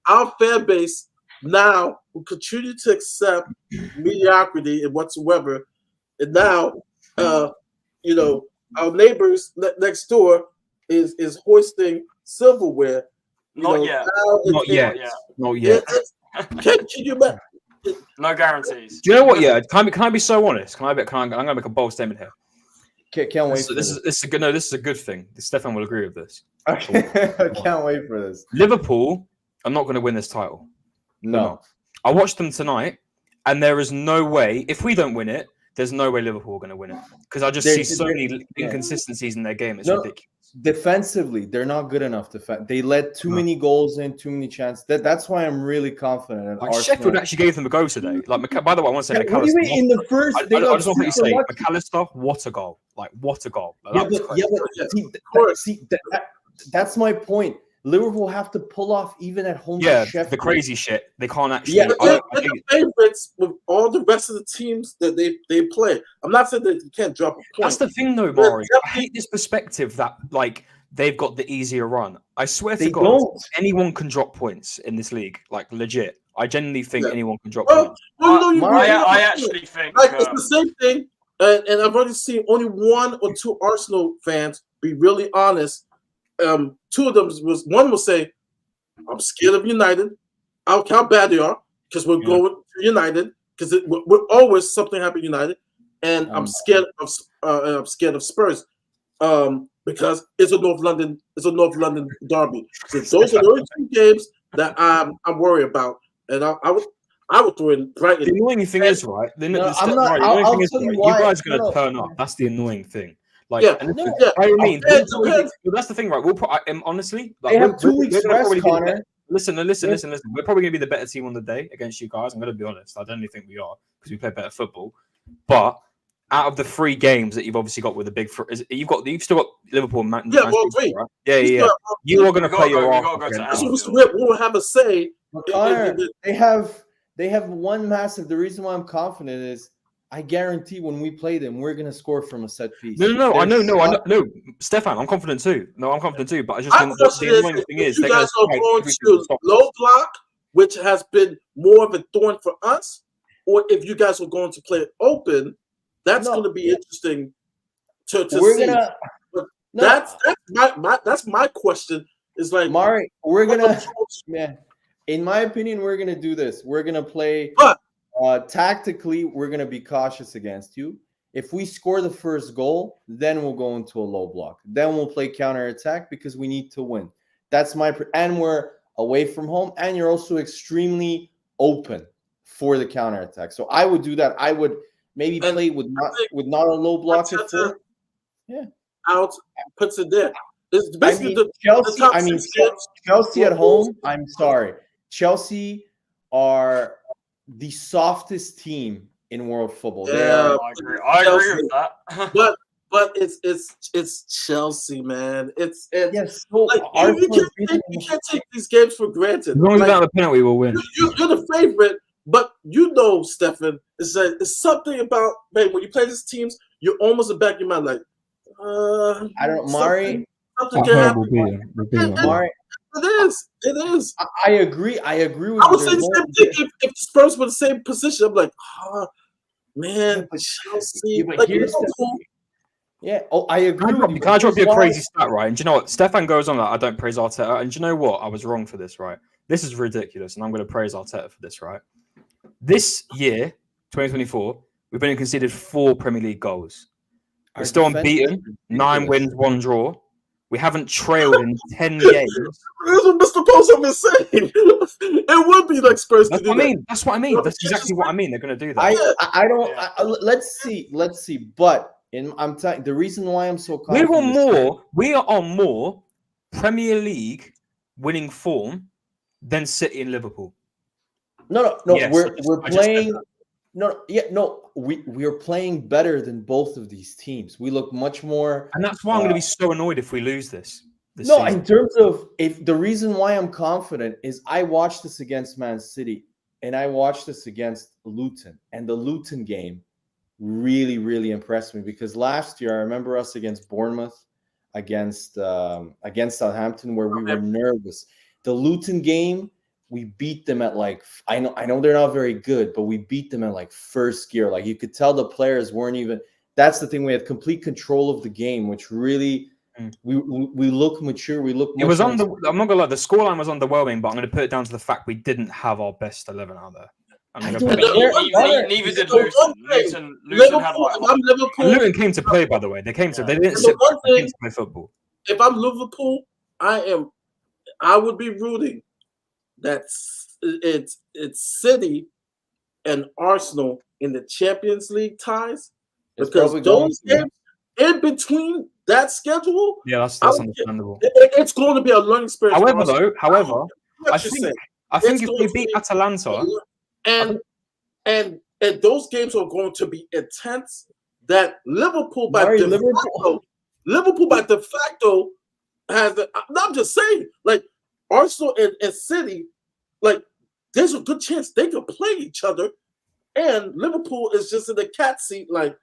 our fan base now will continue to accept mediocrity and whatsoever. And now, our neighbors next door is hoisting silverware. Not yet. Not yet. Can you imagine? No guarantees. Do you know what? Yeah, can I be so honest? I'm going to make a bold statement here. Can't wait. This is a good thing. Stefan will agree with this. Okay. I can't wait for this. Liverpool are not going to win this title. No. I watched them tonight, and there is no way, if we don't win it, there's no way Liverpool are going to win it. Because I just see so many inconsistencies in their game. It's ridiculous. Defensively, they're not good enough. They let too many goals in, too many chances. That's why I'm really confident. Arsenal. Sheffield actually gave them a go today. By the way, I want to say McAllister. In the first, I just want to say McAllister. What a goal! What a goal! That's my point. Liverpool have to pull off even at home. Yeah, to Sheffield. the crazy shit. They can't actually. Yeah, They're the favorites with all the rest of the teams that they play. I'm not saying that you can't drop a point. That's the thing, though, Maury. I hate this perspective that like they've got the easier run. I swear to God, anyone can drop points in this league. Like legit, I genuinely think anyone can drop points. I actually think like it's the same thing. And I've already seen only 1 or 2 Arsenal fans be really honest. 2 of them one will say, "I'm scared of United. I don't care how bad they are because we're going to United because we're always something happen United, and I'm scared of Spurs because it's a North London derby. So those are the only 2 games that I'm worried about, and I would throw in Brighton." The annoying thing is, right? You guys are going to turn up. That's the annoying thing. Like, I mean, that's the thing, right? We'll honestly, like, they have 2 weeks rest, Connor. Listen. We're probably going to be the better team on the day against you guys. I'm going to be honest. I don't think we are because we play better football. But out of the 3 games that you've obviously got with the big, you've still got Liverpool, Man City, right? Yeah. You are going to play your off. We'll have a say. Connor, they have one massive. The reason why I'm confident is, I guarantee when we play them, we're gonna score from a set piece. No. I know. Stefan, I'm confident too. But I just think the annoying thing is you guys are going to low block, which has been more of a thorn for us, or if you guys are going to play it open, that's going to be interesting to see. That's my question. Is like, Mari, in my opinion, we're gonna do this. We're gonna play. Tactically, we're going to be cautious against you. If we score the first goal, then we'll go into a low block. Then we'll play counterattack because we need to win. That's and we're away from home, and you're also extremely open for the counterattack. So I would do that. I would maybe play with not a low block at first. Out puts it there. It's basically Chelsea at home. I'm sorry, Chelsea are the softest team in world football. Yeah, I agree with that. but it's Chelsea, man. It's yes. Like, you can't take these games for granted. As long as we got the penalty, we'll win. You're the favorite, but Stefan, it's something about, man, when you play these teams, you're almost in the back of your mind like, I don't know, Mari. Something can happen. Mari. It is. I agree. I agree with you. I would say the same thing if the Spurs were the same position. I'm like, man, Chelsea. But here's I agree. Can I drop you a crazy stat, right? And do you know what? Stefan goes on that I don't praise Arteta. And do you know what? I was wrong for this, right? This is ridiculous, and I'm going to praise Arteta for this, right? This year, 2024, we've only conceded 4 Premier League goals. We're still unbeaten, 9 wins, 1 draw. We haven't trailed in 10 games. That's what Mr. Pozo is saying. It would be like Spurs to do that. That's what I mean. That's exactly what I mean. They're going to do that. I don't. Let's see. But I'm telling the reason why I'm so confident. We are on more Premier League winning form than City and Liverpool. No. Yes, we're playing. We are playing better than both of these teams. We look much more, and that's why I'm going to be so annoyed if we lose this season. In terms of the reason why I'm confident is I watched this against Man City and I watched this against Luton, and the Luton game really, really impressed me because last year I remember us against Bournemouth, against Southampton, where we were nervous. The Luton game, we beat them at I know they're not very good, but we beat them at first gear. Like you could tell the players weren't even. That's the thing. We had complete control of the game, which really we look mature. We look. It was I'm not gonna lie. The scoreline was underwhelming, but I'm going to put it down to the fact we didn't have our best 11 out there. Neither did Luton. Luton had Luton came to play, by the way. They came to. They didn't sit. They came to play football. If I'm Liverpool, I would be rooting. It's City and Arsenal in the Champions League ties because those games in between that schedule, that's understandable. It's going to be a learning experience. However, I think if we beat Atalanta, and those games are going to be intense. That Liverpool by de facto has. I'm just saying, like. Arsenal and City, like, there's a good chance they could play each other, and Liverpool is just in the cat seat, like,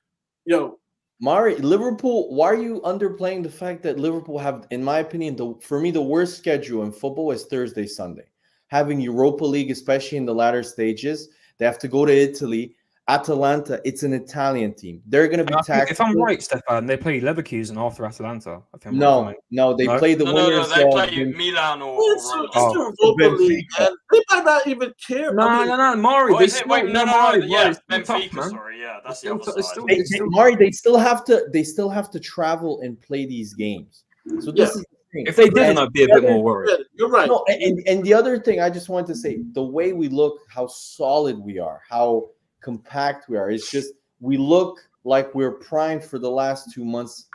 Mari, Liverpool, why are you underplaying the fact that Liverpool have, in my opinion, for me, the worst schedule in football is Thursday, Sunday. Having Europa League, especially in the latter stages, they have to go to Italy. Atalanta, it's an Italian team. They're going to be taxed. If I'm right, Stefan, they play Leverkusen after Atalanta. I think No, they play the winners. They play Milan or it's Roma. the Europa League, and they might not even care. No, Mari. Oh, yeah, Benfica. Tough, sorry, yeah, that's the other side. Mari, they still have to travel and play these games. So this is the thing. If they didn't, I'd be a bit more worried. You're right. No, and the other thing I just wanted to say, the way we look, how solid we are, how compact we are, it's just we look like we're primed for the last 2 months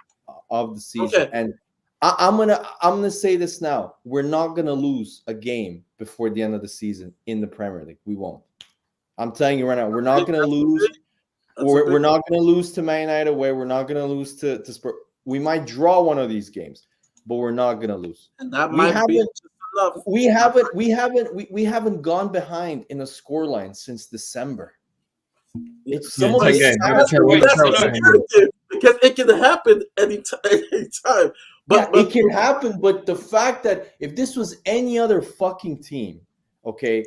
of the season. Okay. And I'm gonna say this now: we're not gonna lose a game before the end of the season in the Premier League. We won't. I'm telling you right now, we're not gonna lose. We're not gonna lose to Man United away. We're not gonna lose to Spurs. We might draw one of these games, but we're not gonna lose. And that might be enough. We haven't gone behind in a scoreline since December. It's some of the because it can happen anytime. But it can happen. But the fact that if this was any other fucking team, okay,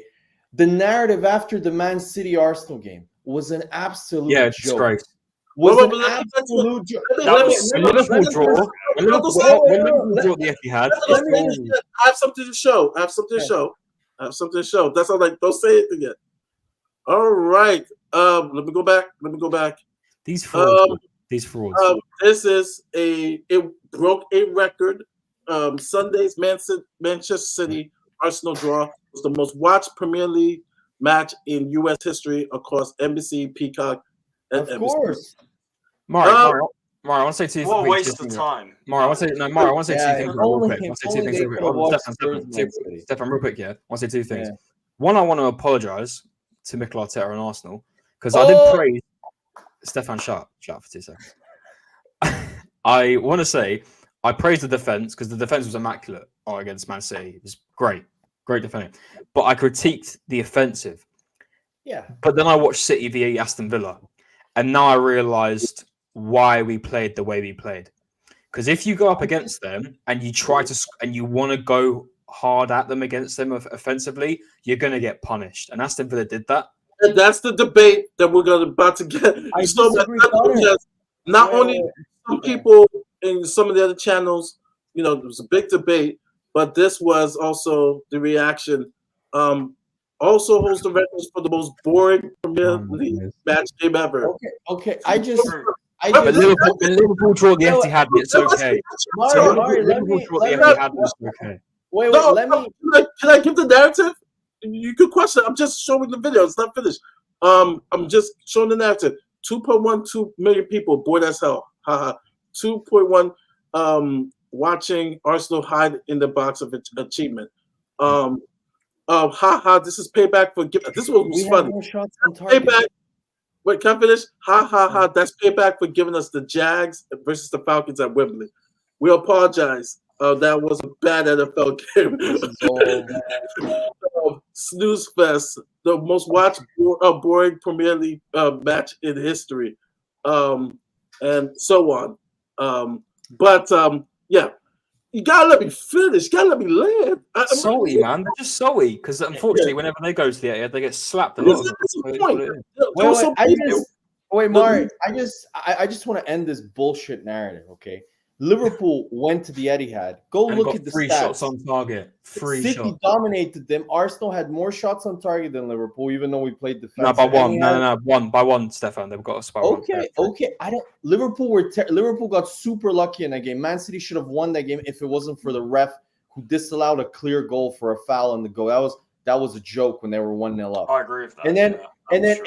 the narrative after the Man City Arsenal game was an absolute joke. Disgrace. Was an absolute joke. Liverpool draw. When Liverpool draw the Etihad. I have something to show. That's all. Like, don't say anything yet. All right. Let me go back. These frauds. This is it broke a record. Sunday's Manchester City Arsenal draw was the most watched Premier League match in U.S. history across NBC, Peacock, and of NBC. Course. Mari, I want to say two things. What a waste of time. Mari, I want to say two things real quick. Stefan, real quick, yeah. I want to say two things. Yeah. One, I want to apologise to Mikel Arteta and Arsenal because I did praise Stefan. Shut up for 2 seconds. I want to say I praised the defense because the defense was immaculate against Man City. It was great defending. But I critiqued the offensive. Yeah. But then I watched City v Aston Villa, and now I realised why we played the way we played. Because if you go up against them and you try to and you want to go hard at them against them offensively, you're going to get punished. And Aston Villa did that. And that's the debate that we're about to get. Not only some people in some of the other channels, there was a big debate, but this was also the reaction. Also holds the records for the most boring Premier League match game ever. Okay. Liverpool draw the Etihad, it's okay. Can I give the narrative? You could question. I'm just showing the video. It's not finished. I'm just showing the narrative. 2.12 million people, bored as hell. 2.1 watching Arsenal hide in the box of achievement. This is payback for giving. This was funny. Payback. Wait, can I finish? That's payback for giving us the Jags versus the Falcons at Wembley. We apologize. That was a bad NFL game. Snooze fest, the most watched boring Premier League match in history, and so on. Yeah, you gotta let me finish. You gotta let me land. Salty, man. They're just salty because unfortunately, whenever they go to the Etihad, they get slapped a lot. Wait, Mari. I just want to end this bullshit narrative. Okay. Liverpool went to the Etihad. Go look at the three stats. Shots on target. City dominated them. Arsenal had more shots on target than Liverpool, even though we played defense. No, by one. No, one by one. Stefan, they've got us by one. Okay. Liverpool got super lucky in that game. Man City should have won that game if it wasn't for the ref who disallowed a clear goal for a foul on the goal. That was a joke when they were 1-0 up. I agree with that. And then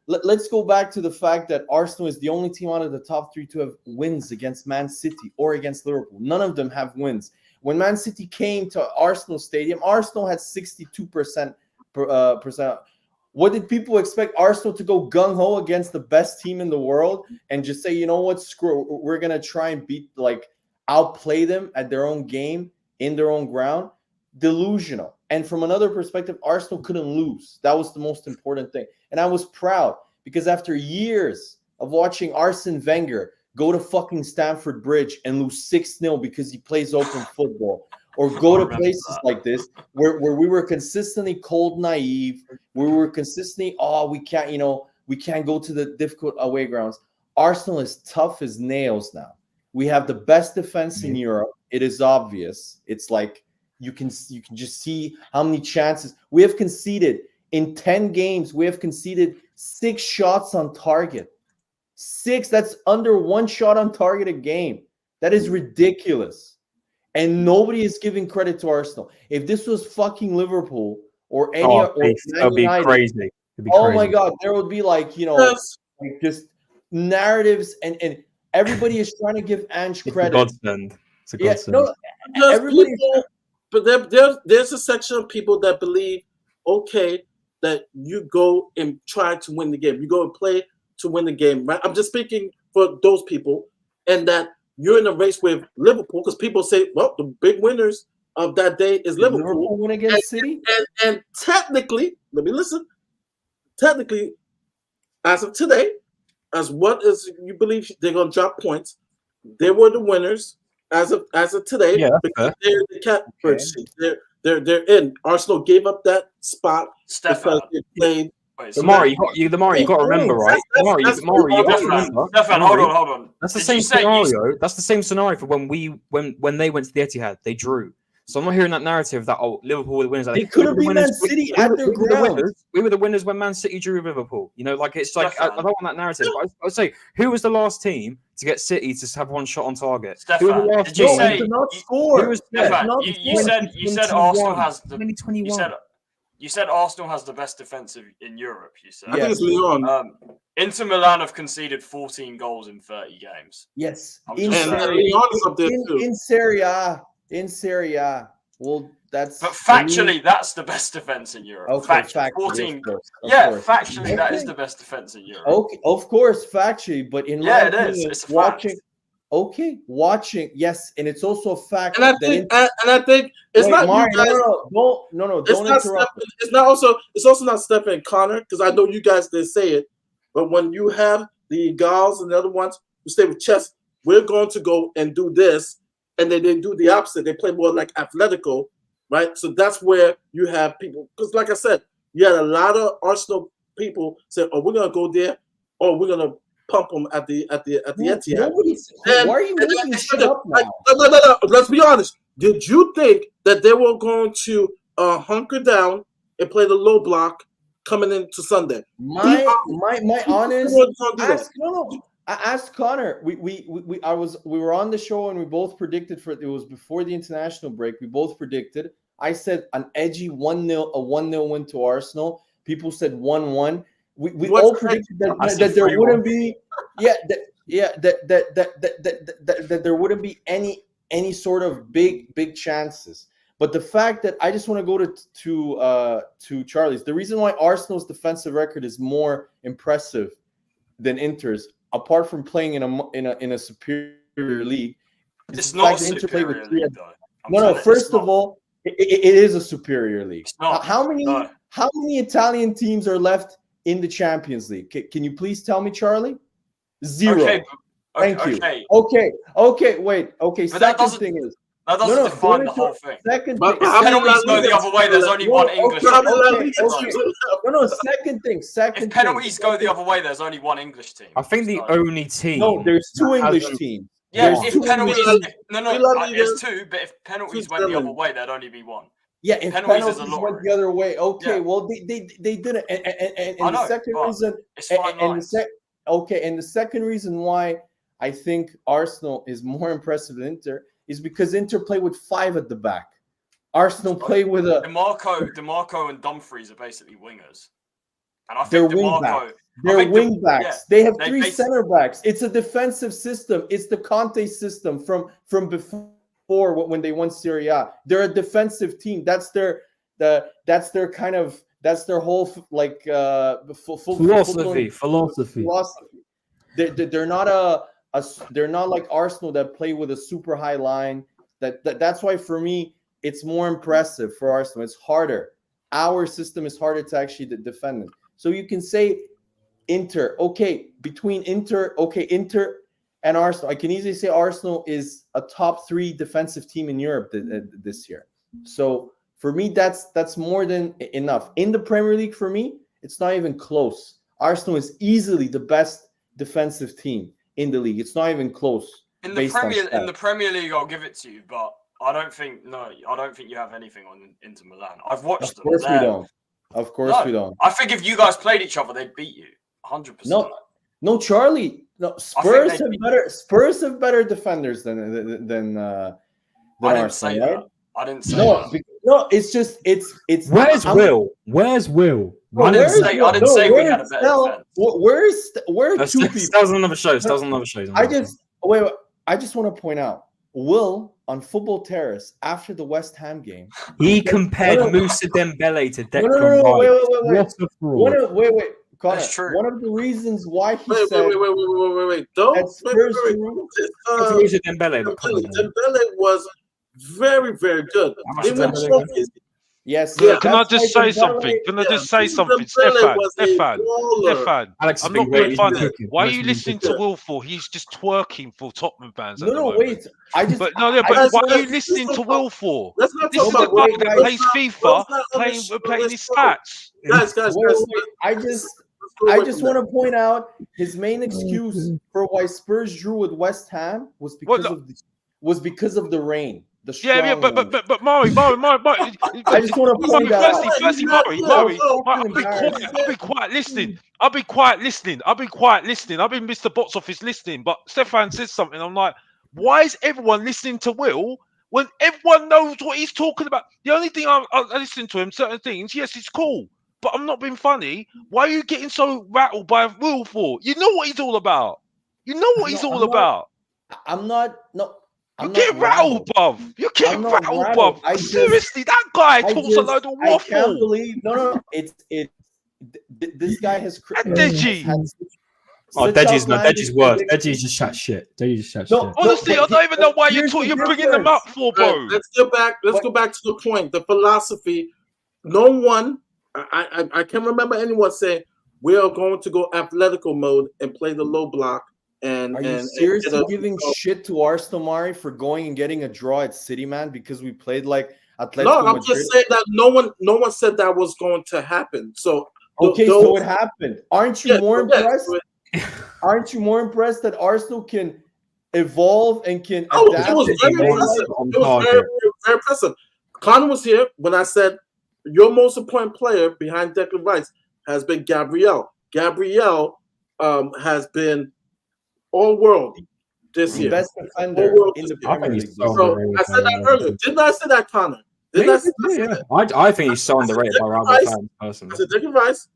let's go back to the fact that Arsenal is the only team out of the top 3 to have wins against Man City or against Liverpool. None of them have wins. When Man City came to Arsenal Stadium, Arsenal had 62%. What did people expect? Arsenal to go gung-ho against the best team in the world and just say, you know what, screw, we're going to try and outplay them at their own game, in their own ground? delusional. And from another perspective, Arsenal couldn't lose. That was the most important thing. And I was proud because after years of watching Arsene Wenger go to fucking Stamford Bridge and lose 6-0 because he plays open football, or go to places like this where we were consistently cold, naive, where we were consistently, we can't go to the difficult away grounds. Arsenal is tough as nails now. We have the best defense in Europe. It is obvious. It's like you can just see how many chances we have conceded in 10 games. We have conceded 6 shots on target. 6. That's under 1 shot on target a game. That is ridiculous. And nobody is giving credit to Arsenal. If this was fucking Liverpool or any it'd be crazy. My God, there would be like just narratives and everybody is trying to give Ange credit. It's a godsend. Everybody. But there's a section of people that believe, okay, that you go and try to win the game. You go and play to win the game, right? I'm just speaking for those people, and that you're in a race with Liverpool because people say, well, the big winners of that day is Liverpool. Liverpool win against City? And technically, let me listen. Technically, as of today, as what is you believe they're going to drop points, they were the winners as of today. Yeah, because they're the catbird seat. They're in. Arsenal gave up that spot because they played. Maury, you got to remember, right? Maury, you got to remember. Stefan, hold on. That's the same scenario. That's the same scenario for when they went to the Etihad, they drew. So I'm not hearing that narrative that Liverpool were the winners. They could have been Man City at their ground. We were the winners when Man City drew with Liverpool. You know, like it's like I don't want that narrative. But I would say, who was the last team to get City to have 1 shot on target? Stefan, did you say not score? Stefan, you said Arsenal has the 2021. You said Arsenal has the best defensive in Europe. You said. I think it's Milan. Inter Milan have conceded 14 goals in 30 games. Yes, in Serie A. In Serie A. Well, that's. But factually, that's the best defense in Europe. Okay, factually, 14. Of course. Factually, that is the best defense in Europe. Okay, of course, factually, but in my opinion, it's a watching. fact. Okay, watching, yes, and it's also a fact. And I think it's not Mario, you guys. No, it's don't not interrupt. It's also not Stephen and Connor because I know you guys didn't say it, but when you have the Gals and the other ones who stay with chess, we're going to go and do this, and then they do the opposite. They play more like Atletico, right? So that's where you have people because, like I said, you had a lot of Arsenal people say, "Oh, we're gonna go there, or we're gonna." Pump them at the Etihad. Why are you making shit up now? No. Let's be honest. Did you think that they were going to hunker down and play the low block coming into Sunday? My honest. I asked Connor. We were on the show and we both predicted it was before the international break. We both predicted. I said an edgy 1-0 win to Arsenal. People said 1-1. We all predicted that there wouldn't be, that there wouldn't be any sort of big chances. But the fact that I just want to go to Charlie's, the reason why Arsenal's defensive record is more impressive than Inter's, apart from playing in a superior league, it's not a superior league, though. No. First of all, it is a superior league. How many Italian teams are left in the Champions League? Can you please tell me, Charlie? 0. Thank you. Okay. Wait. Okay. But second thing is that doesn't define the whole thing. Second thing. If penalties go the other way, there's only one English team. No. Second thing. If penalties go the other way, there's only one English team. I think the only team. No, there's 2 English teams. Yeah, if penalties. There's 2, but if penalties went the other way, there'd only be 1. Yeah, if penalties went the other way, okay. Yeah. Well, they didn't, and the second reason, and the second reason why I think Arsenal is more impressive than Inter is because Inter play with 5 at the back. Arsenal play with a DeMarco and Dumfries are basically wingers, and I think they're wing backs. They're wing backs. Yeah, they have 3 center backs. It's a defensive system. It's the Conte system from before. When they won Serie A, they're a defensive team. That's their whole like philosophy. They're not like Arsenal that play with a super high line. That's why for me it's more impressive for Arsenal. It's harder. Our system is harder to actually defend it. So you can say Inter, okay, between Inter and Arsenal, I can easily say Arsenal is a top 3 defensive team in Europe this year. So for me, that's more than enough. In the Premier League, for me, it's not even close. Arsenal is easily the best defensive team in the league. It's not even close. In the Premier League, I'll give it to you, but I don't think you have anything on Inter Milan. I've watched them. Of course we don't. Of course we don't. I think if you guys played each other, they'd beat you 100%. No, Charlie. No, Spurs have better defenders than Arsenal, right? I didn't say that. No, it's just it's. Where's Will? Where's Will? I didn't say we had a better defense. Where's two people? That was another show. That was another show. I just want to point out Will on Football Terrace after the West Ham game. He compared Moussa Dembele to Declan Rice. Wait. Connor, that's true. One of the reasons why he wait. Don't Moussa Dembele. Dembele was very, very good. Yes. Can I just say something? Stefan. Alex, I'm not being funny. Why are you listening to Will for? He's just twerking for Tottenham fans. Wait. Why are you listening to Will for? Let's not This is talk the about guy that plays FIFA, playing his stats. Guys. I just want to point out his main excuse for why Spurs drew with West Ham was because of the rain. But Murray. I just want to point out. Firstly, Murray. I've been quiet listening. I've been Mr. Box Office listening. But Stefan says something. I'm like, why is everyone listening to Will when everyone knows what he's talking about? The only thing I listen to him, certain things, yes, it's cool. But I'm not being funny. Why are you getting so rattled by Will for? You know what he's all about. You get rattled, bruv. You get rattled, bruv. Seriously, that guy talks a load of waffle. I can't believe. No. This guy has. And Deji. Deji's worse. Deji's just chat shit. Honestly, I don't even know why you're bringing them up for, bro. Let's go back to the point. The philosophy. No one. I can't remember anyone saying we are going to go athletical mode and play the low block. Are you seriously giving shit to Arsenal, Mari, for going and getting a draw at City, man? Because we played like Atletico No, I'm Madrid? just saying that no one said that was going to happen. So so it happened. Aren't you more impressed? Aren't you more impressed that Arsenal can evolve and can adapt? It was very impressive. It was very impressive. Connor was here when I said your most important player behind Declan Rice has been Gabriel. Gabriel has been all world this year. Best defender in the Premier League. So I said that earlier. Didn't I say that, Connor? I think he's so underrated by Rivalry fans personally. I said Declan Rice,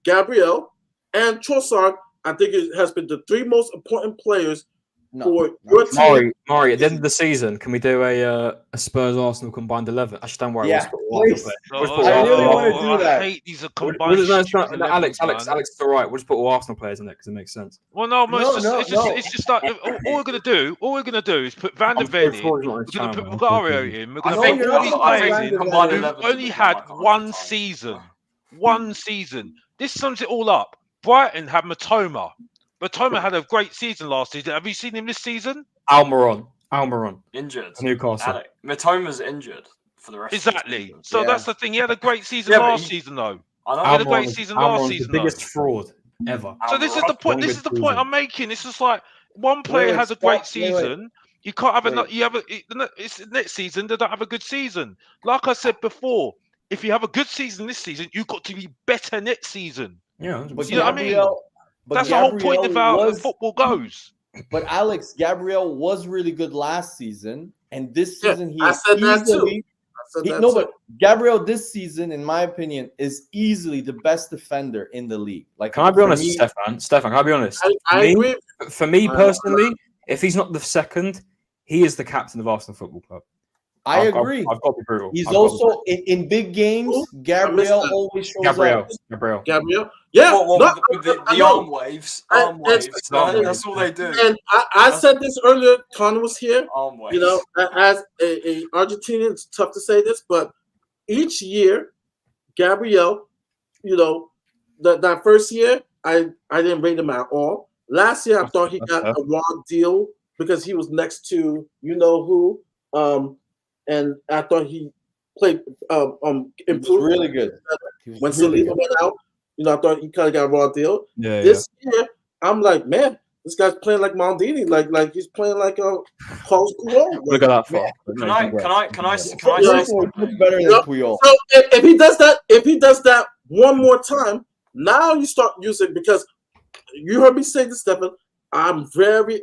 Gabriel, and Trossard. I think it has been the 3 most important players for your team. Maury, at the end of the season, can we do a Spurs Arsenal combined 11? Actually, don't worry. Yeah, please. I really want to do that. I hate these combined. Alex, it's all right. We'll just put all Arsenal players in it because it makes sense. Well, it's just like all we're gonna do is put Van der Ven in. We're gonna put Bulgario in. We're gonna put all these players in who've only had one season. This sums it all up. Brighton had Matoma. Matoma had a great season last season. Have you seen him this season? Almiron. Injured. Newcastle. Matoma's injured for the rest of the season. So that's the thing. He had a great season last season, though. He had a great season last season, the biggest fraud ever. So this is the point. This is the point I'm making. It's just like one player has a great season. You can't have another. It's the next season. They don't have a good season. Like I said before, if you have a good season this season, you've got to be better next season. Yeah, you know what I mean? That's the whole point of how football goes. But Alex, Gabriel was really good last season, and this season I said that too. But Gabriel this season, in my opinion, is easily the best defender in the league. Like, can I be honest, Stefan? Can I be honest? I agree. For me personally, if he's not the second, he is the captain of Arsenal Football Club. I agree. I've got to be brutal. He's also in big games. Gabriel always shows up. Gabriel. Yeah, What, no, with the I know. arm waves? And- Arm waves. and- That's all they do. And I said this earlier. Connor was here. Arm waves. You know, as a Argentinian, it's tough to say this, but each year, Gabriel, you know, that first year, I didn't rate him at all. Last year, I thought he got a raw deal because he was next to you know who, and I thought he played He was improved really good. when Saliba went out. You know, I thought he kind of got a raw deal. Yeah, This year, I'm like, man, this guy's playing like Maldini, like he's playing like a Carlos Puyol. We'll go that far. Can I say First of all, something? he's better than Puyol. So if he does that one more time, now you start using, because you heard me say this, Stefan. I'm very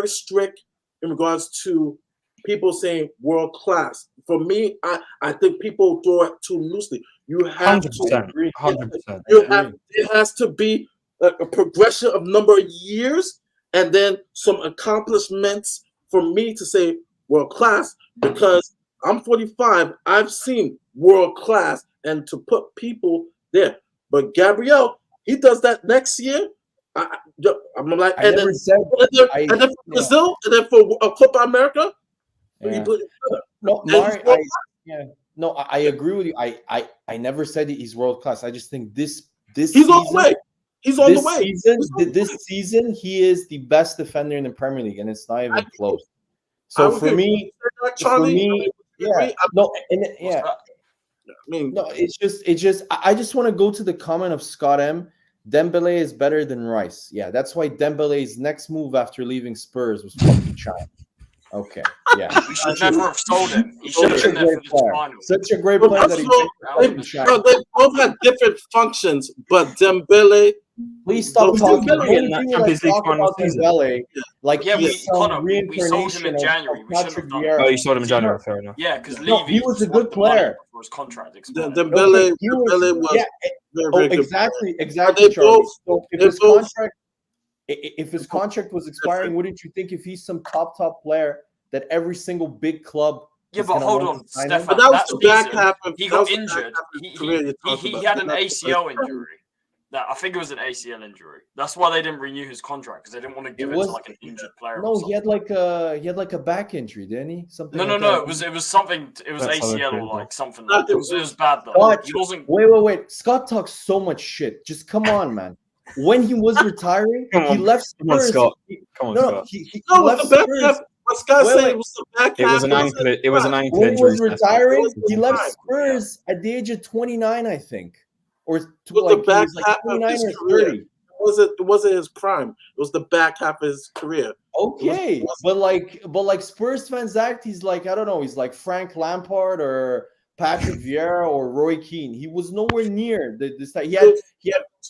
strict in regards to people saying world class. For me, I think people throw it too loosely. You have 100%. 100%. it has to be a progression of number of years and then some accomplishments for me to say world class, because I'm 45. I've seen world class and to put people there. But Gabriel, he does that next year. I'm like, and then for Brazil, and then for Copa America. Yeah. No, Mari, I agree with you. I never said he's world class. I just think this he's season, on the way. He's on the way. This season, he is the best defender in the Premier League, and it's not even close. So for me, yeah, no, and yeah. I mean, no, it's just. I just want to go to the comment of Scott M. Dembele is better than Rice. Yeah, that's why Dembele's next move after leaving Spurs was fucking China. Okay, yeah. We should never have sold him. He should have been there for the final. Such a great player that they both had different functions, but Dembele. Please stop talking about Dembele. Like yeah, we sold him in January. We should have done it. Oh, you sold him in January. Fair enough. Yeah, because he was a good player. For his contract expired. Dembele was very good. Exactly, Charlie. So if his contract was expiring, wouldn't you think if he's some top player that every single big club? Yeah, but hold on, Stefan. But that was the back half of he got injured. He had an ACL injury. I think it was an ACL injury. That's why they didn't renew his contract, because they didn't want to give it to like an injured player. No, he had like a back injury, didn't he? Something. No. It was something. It was That's ACL or like something. Like it was bad though. Scott, he wasn't. Wait. Scott talks so much shit. Just come on, man. When he was retiring, he left Spurs. Come on, Scott. Scott. He left Spurs. What Scott said it was the back half. It was an ankle when injury. He was retiring. He left Spurs at the age of 29, I think. Or the back half of his career. It wasn't his prime. It was the back half of his career. Okay, but like Spurs fans act, he's like, I don't know, he's like Frank Lampard or Patrick Vieira or Roy Keane. He was nowhere near this time. He had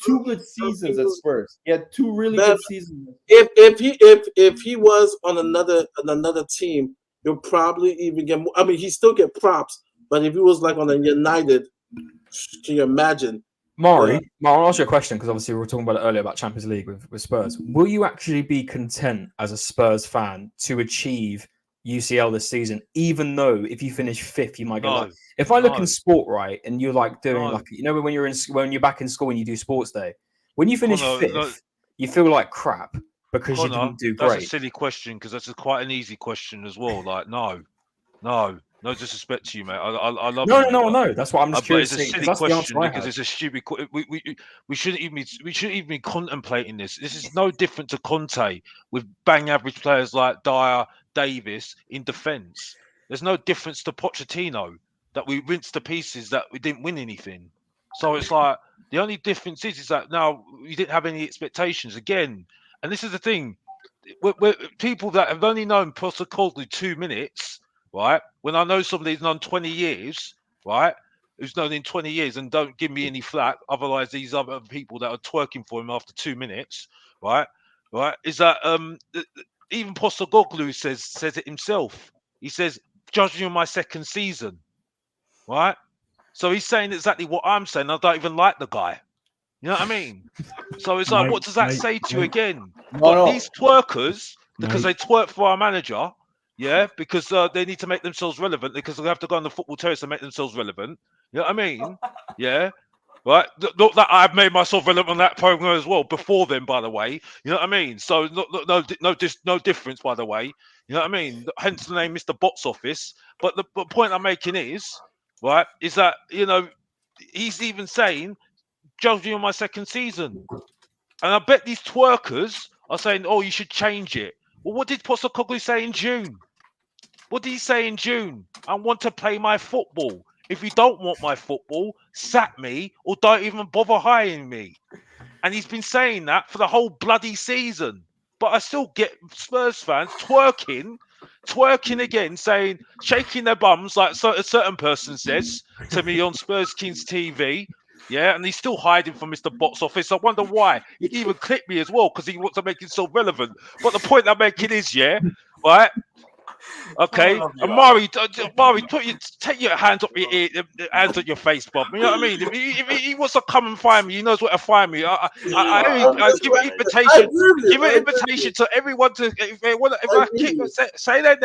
2 good seasons at Spurs. He had 2 really good seasons. If he was on another team, he'll probably even get more. I mean, he still get props, but if he was like on a United, can you imagine? Mari, I'll ask you a question, because obviously we were talking about it earlier about Champions League with Spurs. Will you actually be content as a Spurs fan to achieve UCL this season, even though if you finish 5th, you might get like, if I look in sport, right, and you're like doing like, you know, when you're back in school and you do sports day, when you finish 5th, you feel like crap because you didn't do great. That's a silly question, because that's quite an easy question as well. Like, no disrespect to you, mate. I love you. No. That's what I'm just curious. It's a silly question because it's a stupid. We shouldn't even be contemplating this. This is no different to Conte with bang average players like Dyer, Davis in defence. There's no difference to Pochettino that we rinsed to pieces that we didn't win anything. So it's like the only difference is that now we didn't have any expectations again. And this is the thing: we're people that have only known Postecoglou 2 minutes. Right, when I know somebody who's known 20 years, right, who's known in 20 years, and don't give me any flack, otherwise these other people that are twerking for him after 2 minutes, right, is that even Postecoglou says it himself. He says, judging on my second season, right? So he's saying exactly what I'm saying. I don't even like the guy. You know what I mean? So it's like, what does that say to you again? These twerkers, because they twerk for our manager. Yeah, because they need to make themselves relevant, because they have to go on the football terrace and make themselves relevant. You know what I mean? Yeah. right? Not that I've made myself relevant on that program as well before then, by the way. You know what I mean? So no difference, by the way. You know what I mean? Hence the name Mr. Box Office. But the point I'm making is, right, is that he's even saying, judge me on my second season, and I bet these twerkers are saying, oh, you should change it. Well, what did Postecoglou say in June? What did he say in June? I want to play my football. If you don't want my football, sack me or don't even bother hiring me. And he's been saying that for the whole bloody season. But I still get Spurs fans twerking again, saying, shaking their bums like a certain person says to me on Spurs Kings TV. Yeah, and he's still hiding from Mr. Box Office. I wonder why. He can even clip me as well because he wants to make himself relevant. But the point I'm making is, right? Okay, and Mari, take your hands up your ear, hands on your face, Bob. You know what I mean? If he wants to come and find me, he knows where to find me. I give an invitation. Give an invitation to everyone to if I say their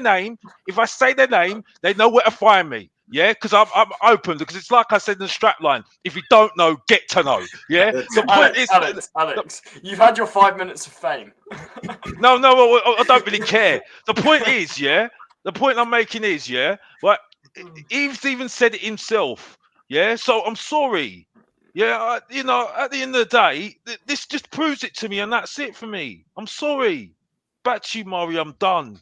name, if I say their name, they know where to find me. Yeah, because I'm open. Because it's like I said in the strap line: if you don't know, get to know. Yeah. The point is, Alex, you've had your 5 minutes of fame. No, I don't really care. The point is, the point I'm making is, but he's even said it himself. Yeah. So I'm sorry. Yeah. At the end of the day, this just proves it to me, and that's it for me. I'm sorry. Back to you, Mari. I'm done.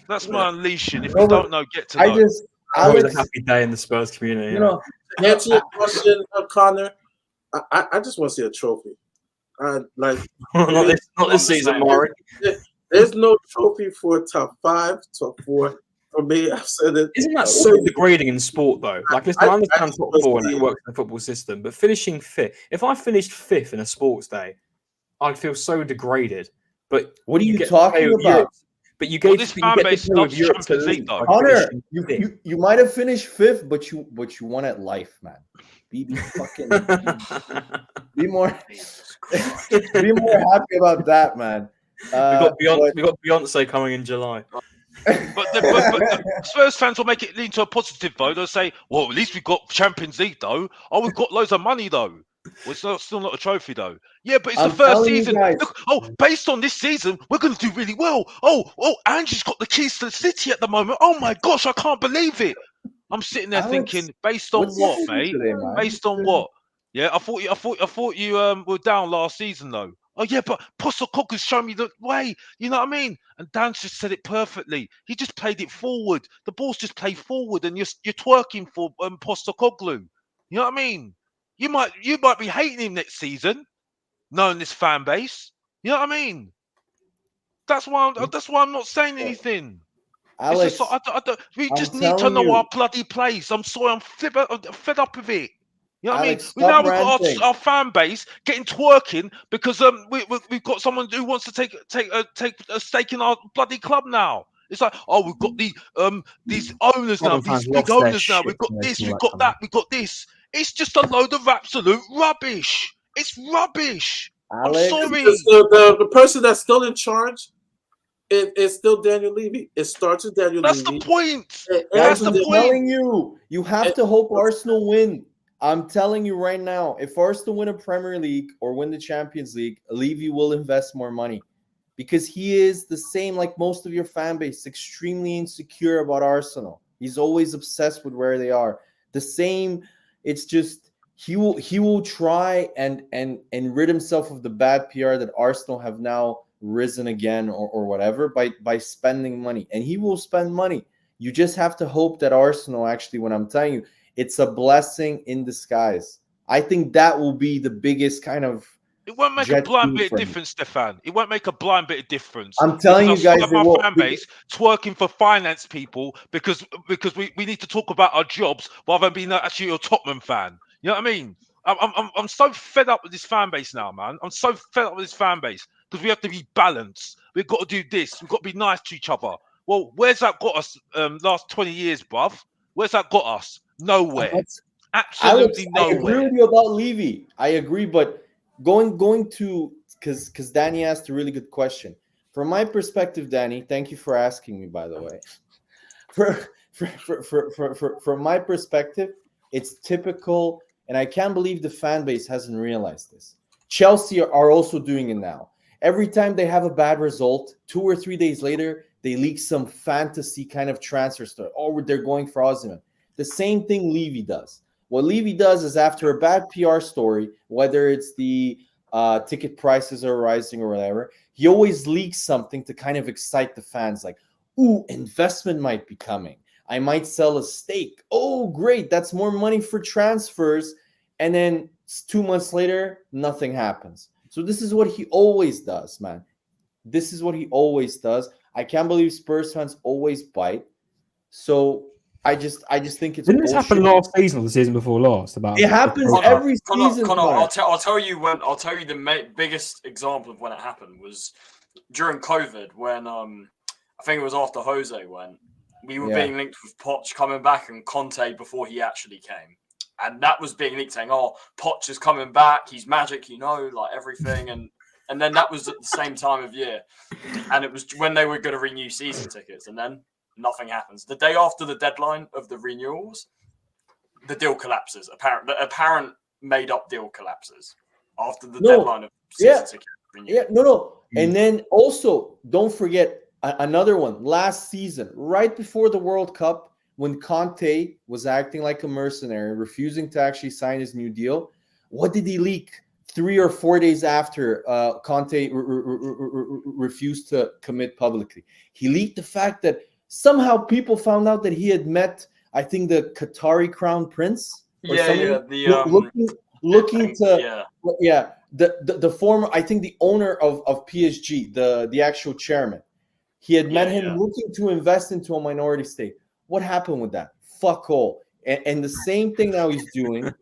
That's my unleashing. If you don't know, get to know. Always a happy day in the Spurs community. To answer your question, Connor, I just want to see a trophy. Not this season, Mari. There's no trophy for top 5, top 4. For me, I've said it. Isn't that so degrading in sport, though? Like, listen, I understand top 4 and it works in the football system, but finishing 5th, if I finished 5th in a sports day, I'd feel so degraded. But what are you talking about? But you gave this fan base loves Champions League, though. Connor, you might have finished 5th, but you won at life, man. Be fucking be more happy about that, man. We got Beyonce coming in July. But Spurs fans will make it lean to a positive though. They'll say, well, at least we got Champions League though. Oh, we've got loads of money though. Well, it's still not a trophy though. Yeah, but it's the first season. Look, based on this season, we're going to do really well. Oh, Angie's got the keys to the city at the moment. Oh my gosh, I can't believe it. I'm sitting there thinking, based on what, mate? Based on what? Yeah, I thought you were down last season though. Oh yeah, but Postecoglou's shown me the way. You know what I mean? And Dan just said it perfectly. He just played it forward. The ball's just played forward, and you're twerking for Postecoglou. You know what I mean? You might be hating him next season, knowing this fan base. You know what I mean? That's why I'm not saying anything. Alex, we just need to know our bloody place. I'm sorry, I'm fed up with it. You know what Alex, I mean? We've got our fan base getting twerking because we've got someone who wants to take a stake in our bloody club now. It's like, oh, we've got these owners now, these big owners now. We've got this, we've got that, we've got this. It's just a load of absolute rubbish. It's rubbish. Alex, I'm sorry. The person that's still in charge, it's still Daniel Levy. It starts with Daniel Levy. That's the point. That's the point. I'm telling you have to hope Arsenal win. I'm telling you right now, if Arsenal win a Premier League or win the Champions League, Levy will invest more money because he is the same like most of your fan base, extremely insecure about Arsenal. He's always obsessed with where they are. The same, it's just he will try and rid himself of the bad PR that Arsenal have now risen again or whatever by spending money. And he will spend money. You just have to hope that Arsenal actually, when I'm telling you, it's a blessing in disguise. I think that will be the biggest kind of. It won't make a blind bit of difference, Stefan. It won't make a blind bit of difference. I'm telling you guys, my fan base twerking for finance people because we need to talk about our jobs rather than being actually a Tottenham fan. You know what I mean? I'm so fed up with this fan base now, man. I'm so fed up with this fan base because we have to be balanced. We've got to do this. We've got to be nice to each other. Well, where's that got us? Last 20 years, bruv. Where's that got us? Nowhere. Absolutely nowhere. I agree with you about Levy. I agree, but going to because Danny asked a really good question. From my perspective, Danny, thank you for asking me, by the way. From my perspective, It's typical, and I can't believe the fan base hasn't realized this. Chelsea are also doing it now. Every time they have a bad result, 2 or 3 days later, they leak some fantasy kind of transfer story. Oh, they're going for Osimhen. The same thing Levy does. What Levy does is after a bad PR story, whether it's the ticket prices are rising or whatever, he always leaks something to kind of excite the fans. Like, ooh, investment might be coming. I might sell a stake. Oh, great. That's more money for transfers. And then 2 months later, nothing happens. So this is what he always does, man. This is what he always does. I can't believe Spurs fans always bite. So I just think it's Didn't this bullshit. happen last season or the season before last? About It happens every season. Connor, I'll tell you the biggest example of when it happened was during COVID when I think it was after Jose went. We were being linked with Poch coming back and Conte before he actually came. And that was being leaked saying, oh, Poch is coming back. He's magic, like everything. And then that was at the same time of year. And it was when they were going to renew season tickets. And then nothing happens. The day after the deadline of the renewals, the deal collapses. The apparent made-up deal collapses after the deadline of season ticket renewal. Yeah, no. And then also, don't forget another one. Last season, right before the World Cup, when Conte was acting like a mercenary, refusing to actually sign his new deal, what did he leak 3 or 4 days after Conte refused to commit publicly? He leaked the fact that somehow people found out that he had met, I think, the Qatari crown prince. The former, I think, the owner of PSG, the actual chairman. He had met him looking to invest into a minority stake. What happened with that? Fuck all. And the same thing now he's doing.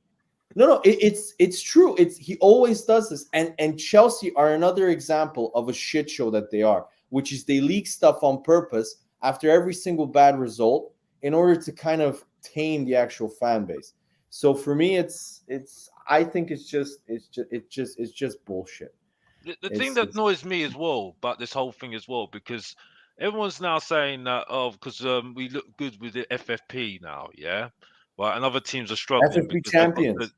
It's true. He always does this. And Chelsea are another example of a shit show that they are, which is they leak stuff on purpose after every single bad result in order to kind of tame the actual fan base. So for me, I think it's just bullshit. The thing that annoys me as well about this whole thing as well, because everyone's now saying that because we look good with the FFP now, yeah, right, and other teams are struggling FFP because champions.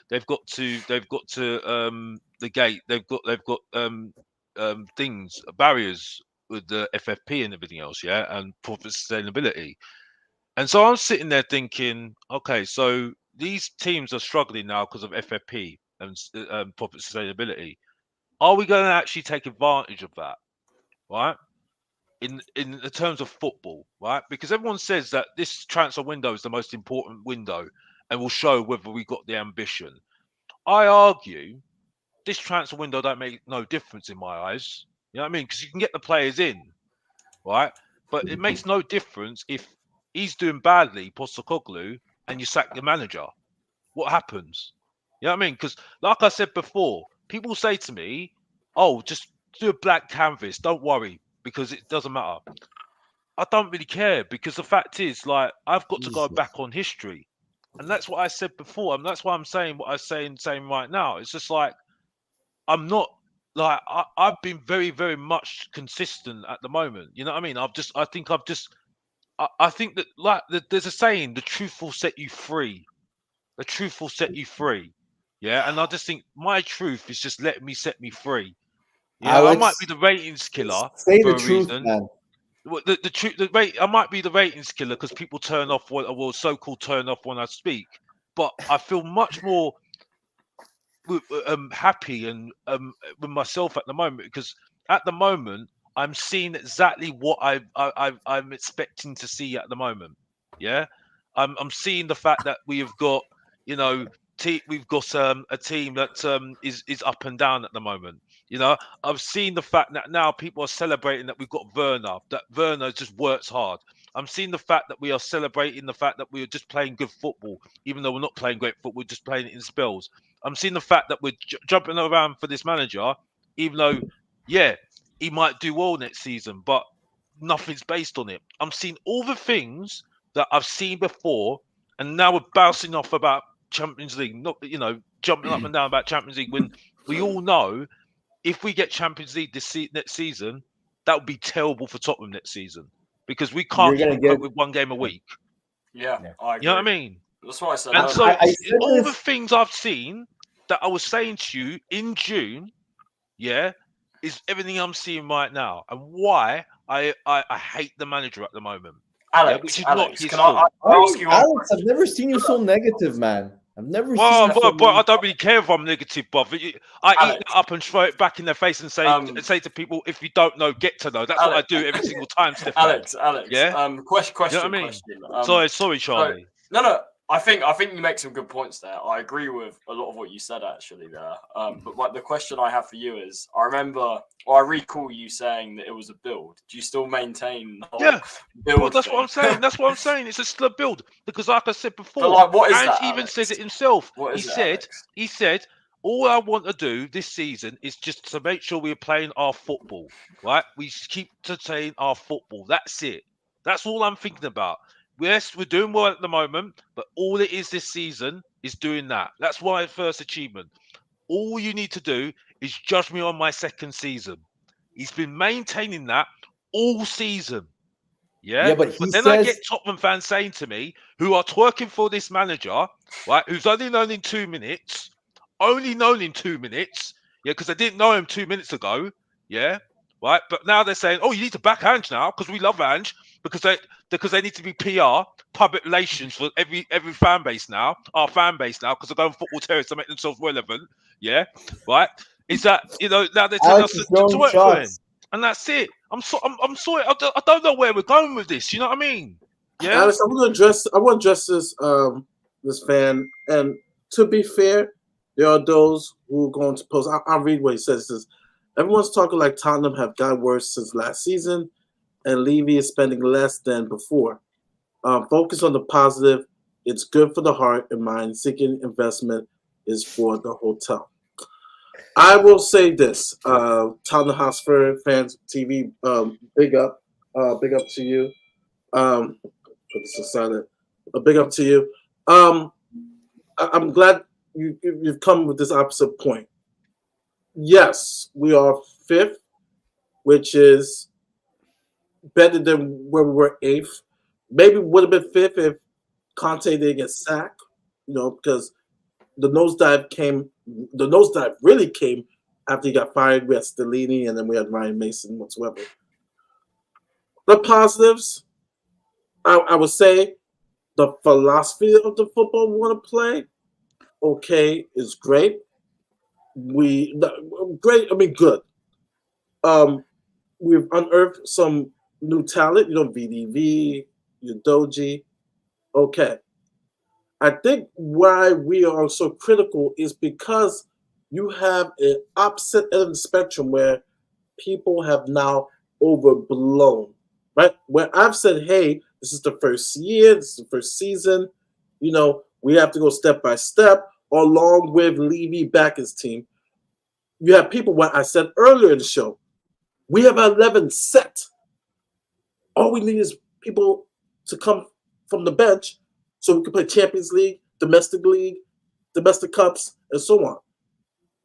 they've got to negate. They've got things, barriers with the FFP and everything else, yeah, and profit sustainability. And so I'm sitting there thinking, okay, so these teams are struggling now because of FFP and profit sustainability. Are we going to actually take advantage of that, right? In the terms of football, right? Because everyone says that this transfer window is the most important window and will show whether we got the ambition. I argue this transfer window don't make no difference in my eyes. You know what I mean? Because you can get the players in, right? But it makes no difference if he's doing badly, Postecoglou, and you sack the manager. What happens? You know what I mean? Because like I said before, people say to me, oh, just do a blank canvas. Don't worry, because it doesn't matter. I don't really care, because the fact is, like, I've got to go back on history. And that's what I said before. And that's why I'm saying what I'm saying right now. It's just like, I'm not, like, I've been very, very much consistent at the moment. You know what I mean? I think that, like, there's a saying, the truth will set you free. The truth will set you free. Yeah. And I just think my truth is just letting me set me free. Yeah. Alex, I might be the ratings killer for a reason. Man. The truth, I might be the ratings killer because people turn off so-called turn off when I speak. But I feel much more happy and with myself at the moment, because at the moment I'm seeing exactly what I'm expecting to see at the moment. Yeah, I'm seeing the fact that we have got, we've got a team that is up and down at the moment. I've seen the fact that now people are celebrating that we've got Werner, that Werner just works hard. I'm seeing the fact that we are celebrating the fact that we are just playing good football, even though we're not playing great football, we're just playing it in spells. I'm seeing the fact that we're jumping around for this manager, even though, yeah, he might do well next season, but nothing's based on it. I'm seeing all the things that I've seen before, and now we're bouncing off about Champions League, not jumping up and down about Champions League, when we all know if we get Champions League next season, that would be terrible for Tottenham next season, because we can't even cope with one game a week. Yeah, I agree. You know what I mean? That's what I said. And earlier. so I said all the this- things I've seen that I was saying to you in June, yeah, is everything I'm seeing right now, and why I hate the manager at the moment. Alex, which is Alex, not his can fault. I ask you one Alex, I've never seen you so negative, man. I've never Well, seen you so but I don't really care if I'm negative, but I eat Alex. that up and throw it back in their face and say to people, if you don't know, get to know. That's what I Alex. do every single time, Stefan. Alex. Yeah? Question. You know what I mean? Question. Sorry, Charlie. No. I think you make some good points there. I agree with a lot of what you said actually there. But the question I have for you is, I recall you saying that it was a build. Do you still maintain the whole build? Well, that's what I'm saying. That's what I'm saying. It's still a build because, like I said before, But what is Ange that? even Alex? said it himself. What He is it, said, Alex? he said, all I want to do this season is just to make sure we're playing our football, right? We keep playing our football. That's it. That's all I'm thinking about. Yes, we're doing well at the moment, but all it is this season is doing that. That's my first achievement. All you need to do is judge me on my second season. He's been maintaining that all season. Yeah, but he then I get says Tottenham fans saying to me, who are twerking for this manager, right, who's only known in 2 minutes, yeah, because I didn't know him 2 minutes ago, yeah, right, but now they're saying, oh, you need to back Ange now because we love Ange because they need to be PR, public relations for every fan base now, our fan base now, because they're going football terrorists to make themselves relevant, yeah, right? Is that now they're telling Alex us is to throwing work for him. shots. And that's it. I'm sorry. I don't know where we're going with this. You know what I mean? Yeah. Alex, I want to address this fan. And to be fair, there are those who are going to post. I'll read what he says. He says, everyone's talking like Tottenham have got worse since last season, and Levy is spending less than before. Focus on the positive. It's good for the heart and mind. Seeking investment is for the hotel. I will say this, Tottenham Hotspur fans, TV, big up to you. Put this aside. A big up to you. I'm glad you've come with this opposite point. Yes, we are fifth, which is better than where we were eighth. Maybe would have been fifth if Conte didn't get sacked, because the nosedive really came after he got fired. We had Stellini and then we had Ryan Mason whatsoever. The positives, I would say the philosophy of the football we want to play, okay, is great. Good. We've unearthed some new talent, VDV, Udoji. Okay. I think why we are so critical is because you have an opposite end of the spectrum where people have now overblown, right? Where I've said, hey, this is the first year, this is the first season, we have to go step by step, along with Levy back his team. You have people, what I said earlier in the show, we have 11 set. All we need is people to come from the bench so we can play Champions League, domestic cups, and so on.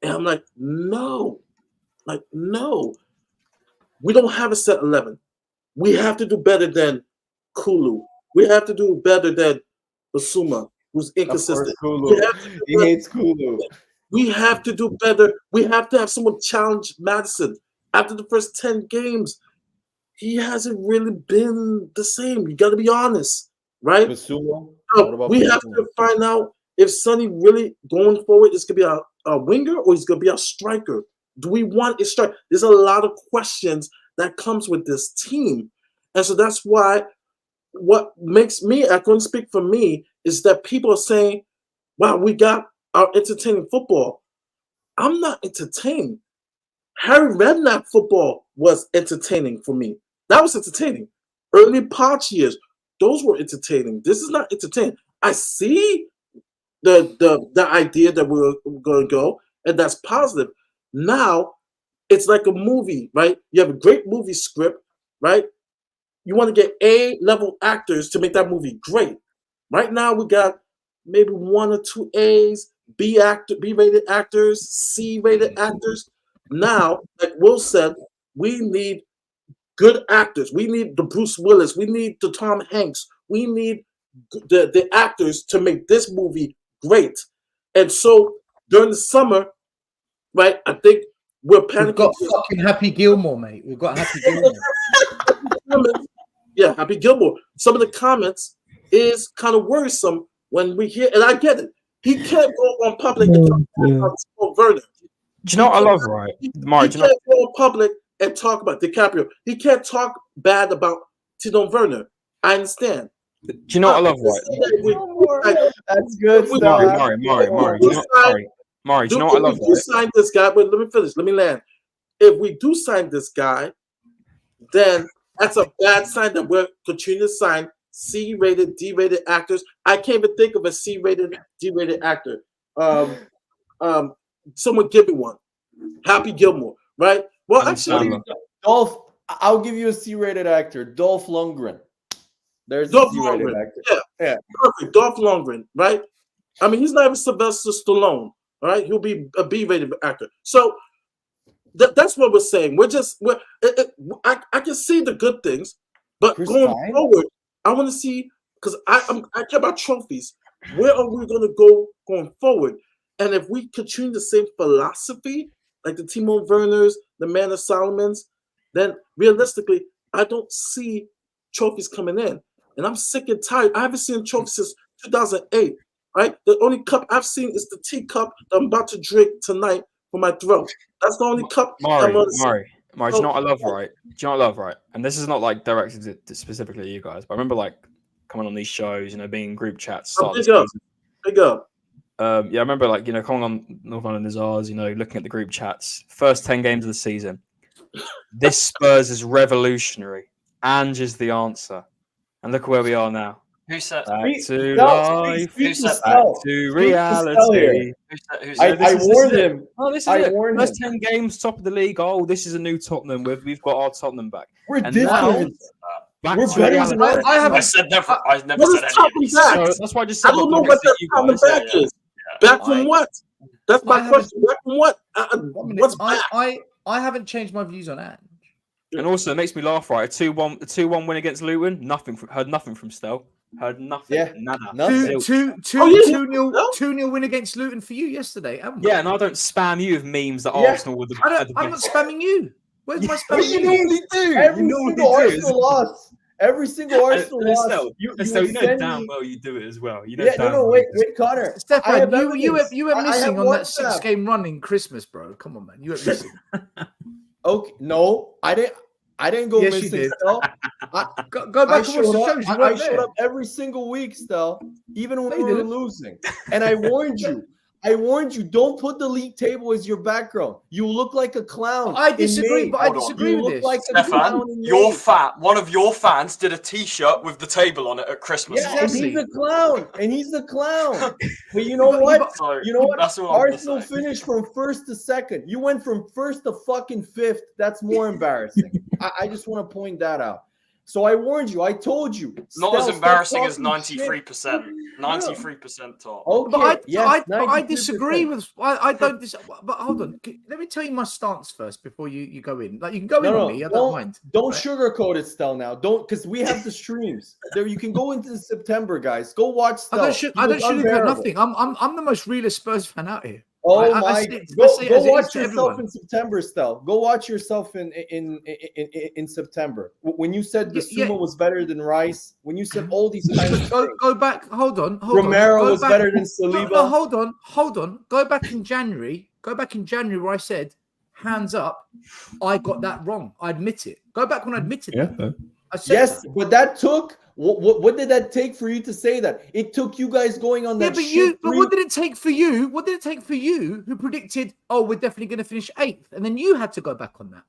And I'm like, no. We don't have a set 11. We have to do better than Kulu. We have to do better than Basuma, who's inconsistent. Of course, Kulu. He hates Kulu. We have to do better. We have to have someone challenge Madison. After the first 10 games, he hasn't really been the same. You got to be honest, right? Basuma? We have to find out if Sonny really going forward is going to be a winger or he's going to be a striker. Do we want a striker? There's a lot of questions that comes with this team. And so that's why what makes me, I couldn't speak for me, is that people are saying, wow, we got our entertaining football. I'm not entertained. Harry Redknapp football was entertaining for me. That was entertaining. Early Poch years, those were entertaining. This is not entertaining. I see the idea that we're going to go, and that's positive. Now, it's like a movie, right? You have a great movie script, right? You want to get A-level actors to make that movie great. Right now, we got maybe 1 or 2 A's, B-rated actors, C-rated actors. Now, like Will said, we need good actors. We need the Bruce Willis. We need the Tom Hanks. We need the actors to make this movie great. And so during the summer, right, I think we're panicking. We've got fucking Happy Gilmore, mate. We've got Happy Gilmore. Yeah, Happy Gilmore. Some of the comments is kind of worrisome when we hear, and I get it. He can't go on public and talk about Werner. Do you know what I love, right? Mari, He can't go on public and talk about DiCaprio. He can't talk bad about Tito Werner. I understand. Do you know what I love, right? That's good stuff. Mari, do you know what I love? If we sign this guy, but let me finish. Let me land. If we do sign this guy, then that's a bad sign that we're continuing to sign C-rated, D-rated actors. I can't even think of a C-rated, D-rated actor. Someone give me one. Happy Gilmore, right? Well, actually, Dolph. I'll give you a C-rated actor, Dolph Lundgren. There's a C-rated actor. Yeah, perfect. Dolph Lundgren, right? I mean, he's not even Sylvester Stallone, all right? He'll be a B-rated actor. So that's what we're saying. I can see the good things, but going forward, I want to see, because I care about trophies. Where are we going to go going forward? And if we continue the same philosophy, like the Timo Werners, the Man of Solomon's, then realistically, I don't see trophies coming in. And I'm sick and tired. I haven't seen trophies since 2008, right? The only cup I've seen is the teacup that I'm about to drink tonight for my throat. That's the only cup. Mari, do you know what I love, right? Do you know what I love, right? And this is not like directed to specifically to you guys, but I remember like coming on these shows, you know, being in group chats. Big up. Yeah, I remember like, you know, coming on North Island is ours, you know, looking at the group chats. First 10 games of the season. This Spurs is revolutionary. Ange is the answer. And look where we are now. Who said back to life? Who said back to reality? I warned him. Oh, this is I it. warned First him. 10 games, top of the league. Oh, this is a new Tottenham. We've got our Tottenham back. We're And different. Back We're to better reality. than I said never. I never What said is any of Tottenham these. back? So that's why I just said I don't know what that Tottenham back is. Back from what? That's my question. Back from what? What's back? I haven't changed my views on Ange. And also, it makes me laugh, right? A 2-1 win against Luton. Heard nothing from Stel. Heard nothing. Yeah, Nada. nothing. Zilch. 2-0 win against Luton for you yesterday. Yeah, and I don't spam you with memes that Arsenal were the I'm not spamming you. Where's my But spamming you you? normally do. Every single Arsenal loss. Every single Arsenal loss. You know damn well you do it as well. You know wait, Connor. Stefan, you were missing on that 6-game run in Christmas, bro. Come on, man. You were missing. Okay, no, I didn't go Yes, missing. you did. Stel. Go back and watch the shows. I showed up every single week, Stel, even when we were losing. And I warned you. Don't put the league table as your background. You look like a clown. I disagree, but I disagree with this. Like Stefan, one of your fans did a T-shirt with the table on it at Christmas. Yeah, and he's a clown. But you know what? That's what Arsenal finished from first to second. You went from first to fucking fifth. That's more embarrassing. I just want to point that out. So I warned you. I told you. Not as embarrassing as 93%. 93% top. Okay. But I disagree with. I don't. But hold on. Let me tell you my stance first before you go in. Like you can go in on me. I don't mind. Don't sugarcoat it, Stel. Now, don't, because we have the streams. There, you can go into September, guys. Go watch Stel. I don't sugarcoat nothing. I'm the most realist Spurs fan out here. Oh my! Go watch yourself in September, Stel. Go watch yourself in September. When you said Bissouma was better than Rice, when you said all these kinds of things. Go back. Hold on. Romero was better than Saliba. No, hold on. Go back in January where I said, hands up, I got that wrong. I admit it. Go back when I admitted that. I said that. But that took. What did that take for you to say that? It took you guys going on that. But what did it take for you? What did it take for you who predicted, we're definitely going to finish 8th, and then you had to go back on that?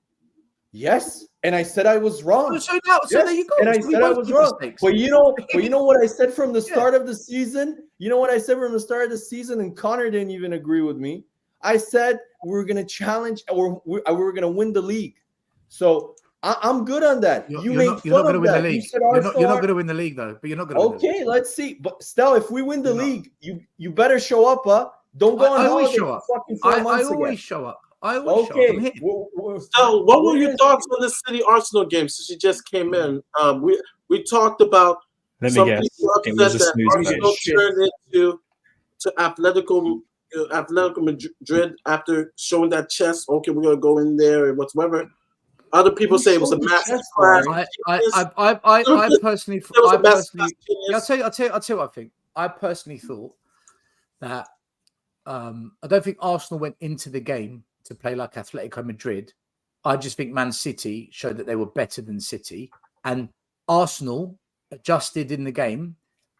Yes, and I said I was wrong. So there you go. And I said I was wrong. But you know what I said from the start of the season? You know what I said from the start of the season? And Connor didn't even agree with me. I said we were going to challenge, or we were going to win the league. So I'm good on that. You're not going to win the league. You're not going to win the league, though. But you're not going to win the league. Okay, let's see. But Stel, if we win the league, you better show up, huh? Don't go on holiday. I always show up. I always show up. I'm here. So, what were your thoughts on the City Arsenal game since you just came in? We talked about Let me Some guess. people It was a upset that snooze Arsenal finish. turned into Atletico Madrid after showing that chest. Okay, we're gonna go in there and whatsoever. Other people say it was a massive crash. I personally, yeah, I'll tell you what I think. I personally thought that I don't think Arsenal went into the game to play like Atletico Madrid. I just think Man City showed that they were better than City, and Arsenal adjusted in the game,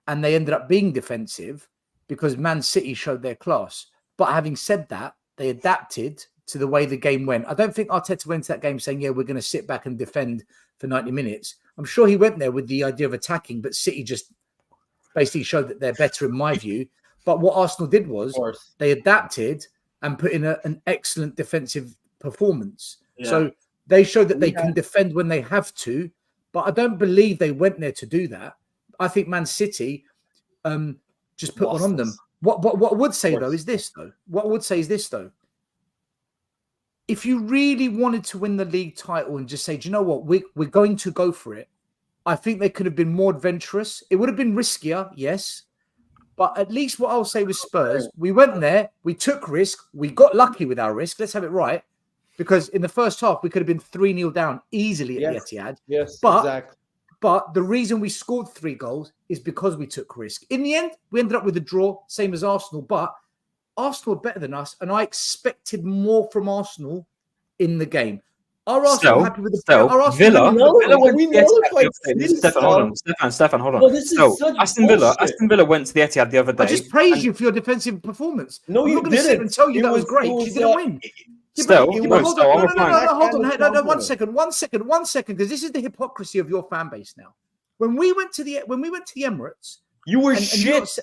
and they ended up being defensive because Man City showed their class. But having said that, they adapted to the way the game went. I don't think Arteta went to that game saying, yeah, we're going to sit back and defend for 90 minutes. I'm sure he went there with the idea of attacking, but City just basically showed that they're better in my view. But what Arsenal did was they adapted and put in an excellent defensive performance. Yeah. So they showed that they can defend when they have to, but I don't believe they went there to do that. I think Man City just put one on them. What I would say, though, is this, though. What I would say is this, though. If you really wanted to win the league title and just say, do you know what, we're going to go for it, I think they could have been more adventurous. It would have been riskier, yes. But at least what I'll say with Spurs, we went there, we took risk, we got lucky with our risk. Let's have it right. Because in the first half, we could have been 3-0 down easily at the Etihad. Yes, exactly. But the reason we scored 3 goals is because we took risk. In the end, we ended up with a draw, same as Arsenal. But Arsenal are better than us, and I expected more from Arsenal in the game. Are Arsenal happy with the Villa? Stefan, hold on. No, this is Aston Villa went to the Etihad the other day. I just praised you for your defensive performance. No, you didn't. Sit and tell you that was great. You didn't win. Hold on. One second, because this is the hypocrisy of your fan base now. When we went to the Emirates, you were shit.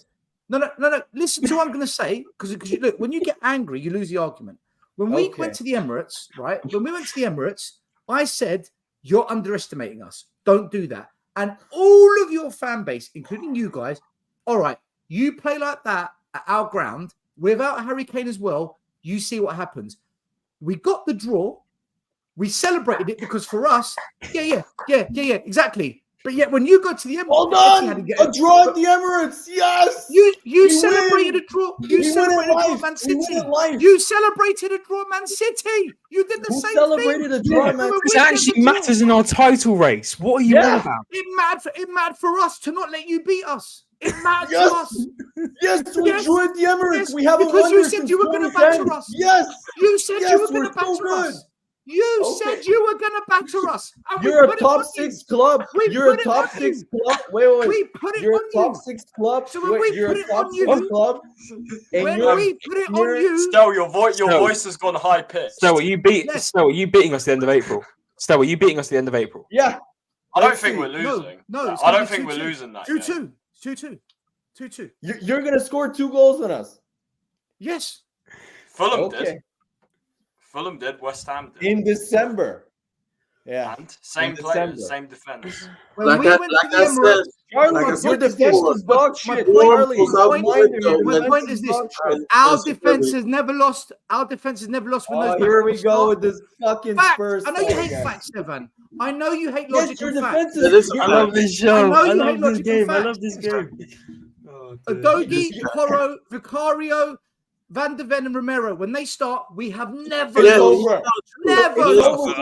No. Listen to what I'm going to say, because look, when you get angry, you lose the argument. When we went to the Emirates, right? When we went to the Emirates, I said, you're underestimating us. Don't do that. And all of your fan base, including you guys, all right, you play like that at our ground without Harry Kane as well, you see what happens. We got the draw. We celebrated it because for us, yeah, exactly. But yet, when you go to the Emirates, hold on, a draw at the Emirates, yes. You celebrated a draw. You celebrated a draw, Man City. You celebrated a draw, Man City. You did the same thing. Celebrated a draw, Man City. It actually matters in our title race. What are you on about? It mattered for us to not let you beat us. It mattered to us. Yes, we joined the Emirates. Yes, we haven't because won you said you were going to batter us. Yes, you said you were going to batter us. You said you were going to batter us. You're a top 6 club. You're a top 6 club. Wait. We put it you're on a top 6 club. So when we put it on you, we put it on you. Stel, your voice has gone high pitched. Stel, are you beating us at the end of April? Stel, are you beating us at the end of April? Yeah. I don't think we're losing. No, I don't think we're losing that. 2-2. 2-2. You're going to score 2 goals on us. Yes. Fulham did. Fulham did. West Ham did. In December. Yeah. And same players, same defense. When we went to the Emirates, Charlie, your defense was dog shit. My point is this: our defense has never lost. Our defense has never lost. Here we go with this fucking Spurs. I know you hate facts, Evan. I know you hate logic and facts. I love this show. I love this game. I love this game. Adogi, Porro, Vicario, Van de Ven and Romero, when they start, we have never lost. Never lost.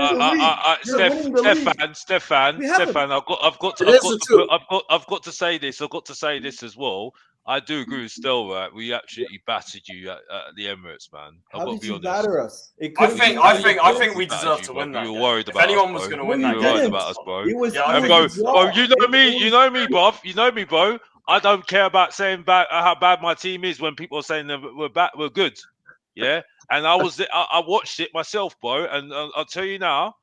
Stefan, I've got to say this. I've got to say this as well. I do agree with Stel, right? We absolutely battered you at the Emirates, man. I've got to be honest. Batter us? I think we deserve to win that. You were worried about if anyone was going to win that game. You were worried about us, bro. You know me, bruv. You know me, bro. I don't care about saying how bad my team is when people are saying that we're good, yeah. And I watched it myself, bro. And I'll tell you now,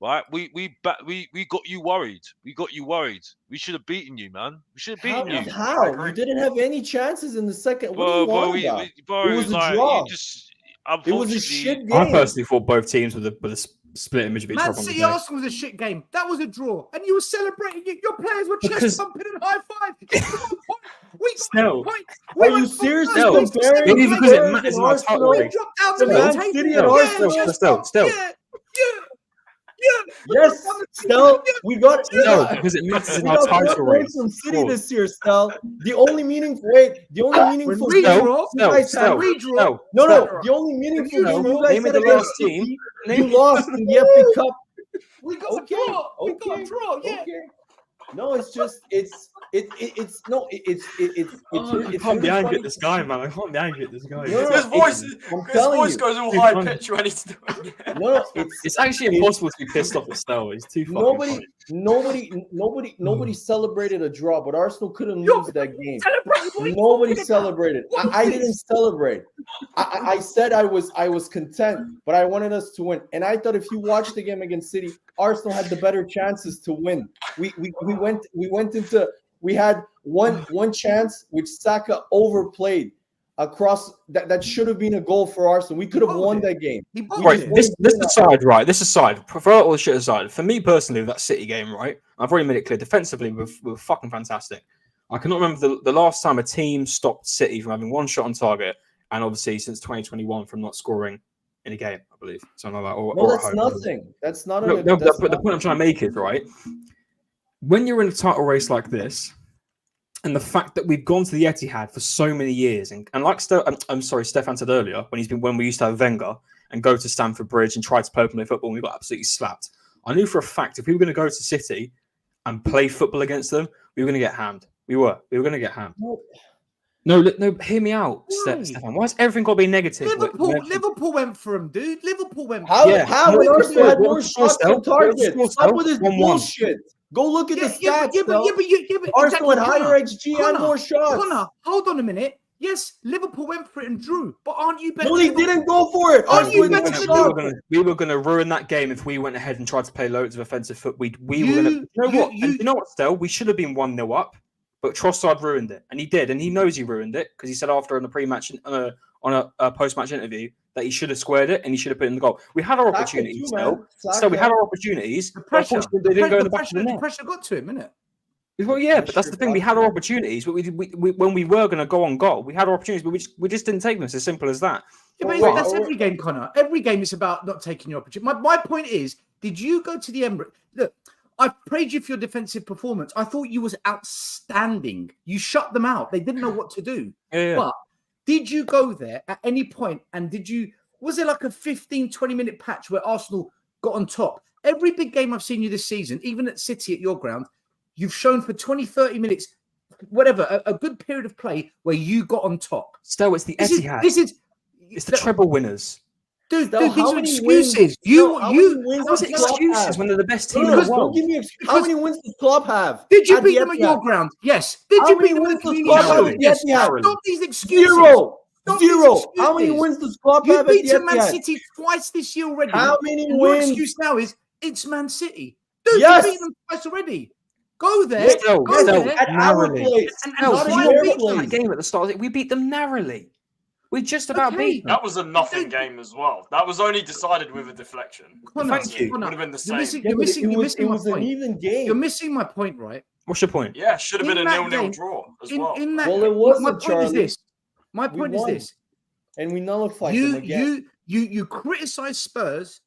right? We got you worried. We should have beaten you, man. We should have beaten you. How? You didn't have any chances in the second. What are you on about? It was a draw. It was a shit game. I personally thought both teams with a split image of each other. Man City Arsenal was a shit game. That was a draw, and you were celebrating. Your players were chest pumping and high five. Still, are you seriously comparing? Maybe because it matters in our title race. We dropped down the Man City and Arsenal. Still. Yes, Stel, we got No, because it matters in we our got 4 title points race. from City this year, Stel. The only meaningful we game draw, you guys had. redraw. No, the only meaningful game you guys Name had the against last team. City, Name- you lost in the FA Cup. We got Okay, a draw. We got okay, a draw. Yeah. Okay. No, it's just it's I can't be angry at this guy, man. I can't be angry at this guy. No, His voice, I'm his telling voice you. goes all Too high funny. pitch when he's doing it. No, It's actually impossible to be pissed off at Stel. He's too fucking funny. nobody celebrated a draw, but Arsenal couldn't lose that game. Nobody celebrated. I didn't celebrate. I said I was content, but I wanted us to win. And I thought if you watched the game against City, Arsenal had the better chances to win. We had one chance which Saka overplayed across that should have been a goal for Arsenal. We could have won that game. Right, this aside, right? This aside, for all the shit aside, for me personally, that City game, right? I've already made it clear. Defensively, we were fucking fantastic. I cannot remember the last time a team stopped City from having one shot on target, and obviously since 2021 from not scoring in a game, I believe, something like that. Or that's nothing. That's not. But the point I'm trying to make is right. When you're in a title race like this, and the fact that we've gone to the Etihad for so many years, and like Stefan said earlier, when we used to have Wenger and go to Stamford Bridge and try to play open football, and we got absolutely slapped. I knew for a fact if we were going to go to City and play football against them, we were going to get hammed. We were going to get hammed. No, hear me out, Stefan. Why has everything got to be negative? Liverpool went for him, dude. Liverpool went for him. How? Arsenal had more shots on target. Stop with this bullshit. Go look at the stats. But Arsenal had higher XG and more shots. Connor, hold on a minute. Yes, Liverpool went for it and drew, but aren't you better? No, they didn't go for it. We were going to ruin that game if we went ahead and tried to play loads of offensive foot. We were going to. You know what, Stel? We should have been 1-0 up, but Trossard ruined it, and he did, and he knows he ruined it because he said after on the pre-match on a post-match interview that he should have squared it and he should have put in the goal. We had our opportunities, so we had our opportunities. The pressure, they didn't go in the back of the net. The pressure got to him, innit? Well, yeah, but that's the thing. We had our opportunities, but we when we were going to go on goal, we had our opportunities, but we just didn't take them. It's as simple as that. Yeah, but that's every game, Connor. Every game is about not taking your opportunity. My point is, did you go to the Emirates? Look, I praised you for your defensive performance. I thought you was outstanding. You shut them out. They didn't know what to do. Yeah. But did you go there at any point and was there like a 15, 20-minute patch where Arsenal got on top? Every big game I've seen you this season, even at City at your ground, you've shown for 20, 30 minutes, whatever, a good period of play where you got on top. Still, it's the Etihad. It's the treble winners. Dude, these are excuses. How's it excuses when they're the best team in the world? How many wins does Klopp have? Did you beat them at your ground? Yes. Did you beat them at the community? Yes. Stop these excuses. Zero. How many wins does Klopp have at the Etihad? You beat Man City twice this year already. How many wins? Your excuse now is it's Man City. Dude, you beat them twice already. Go there. Go there. At our place. That game at the start, we beat them narrowly. We just about beat them. That was a nothing game as well. That was only decided with a deflection. Thank you. Would have been the same. You're missing my point. An even game. You're missing my point, right? What's your point? Yeah, should have been a 0-0 draw as well. Well, it wasn't, Charlie. My point is this. And we nullified them again. You criticize Spurs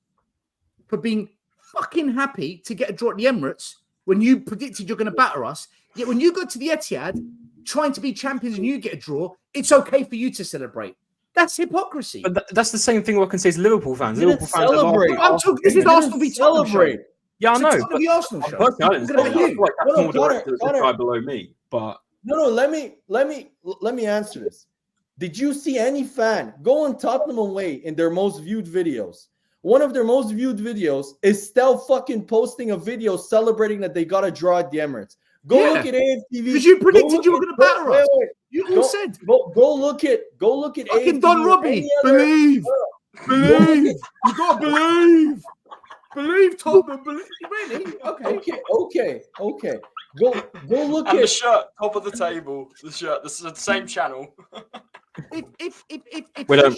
for being fucking happy to get a draw at the Emirates when you predicted you're going to batter us. Yet when you go to the Etihad trying to be champions and you get a draw, it's okay for you to celebrate. That's hypocrisy. But that's the same thing what I can say to Liverpool fans. Liverpool fans celebrate. I'm talking. This is Arsenal v Tottenham show. Yeah, I know. It's the Arsenal show. Personally, I didn't feel like that's more directed the guy below me. But no. Let me answer this. Did you see any fan go on Tottenham away in their most viewed videos? One of their most viewed videos is Stel fucking posting a video celebrating that they got a draw at the Emirates. Go look at AFTV. Because you predicted you were going to batter us. You all said. Go look at fucking Don Robbie. Believe. You got to believe. Believe, Tottenham. Believe. Really? Okay. Go look and at the shirt, top of the table. The shirt, the same channel. We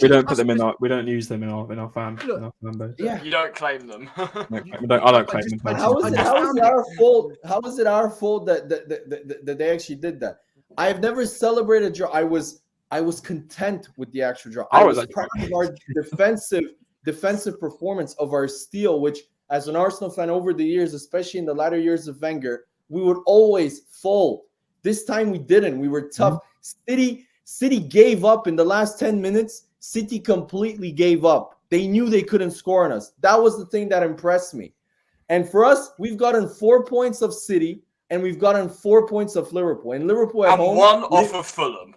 don't put them in our. We don't use them in our fan members. Yeah, you don't claim them. I don't claim them. How is it our fault? How is it our fault that they actually did that? I have never celebrated a draw. I was content with the actual draw. I was proud of our defensive performance of our steal, which as an Arsenal fan over the years, especially in the latter years of Wenger, we would always fold. This time we didn't. We were tough. City gave up in the last 10 minutes. City completely gave up. They knew they couldn't score on us. That was the thing that impressed me. And for us, we've gotten 4 points of City and we've gotten 4 points of Liverpool. And Liverpool at home. One off of Fulham.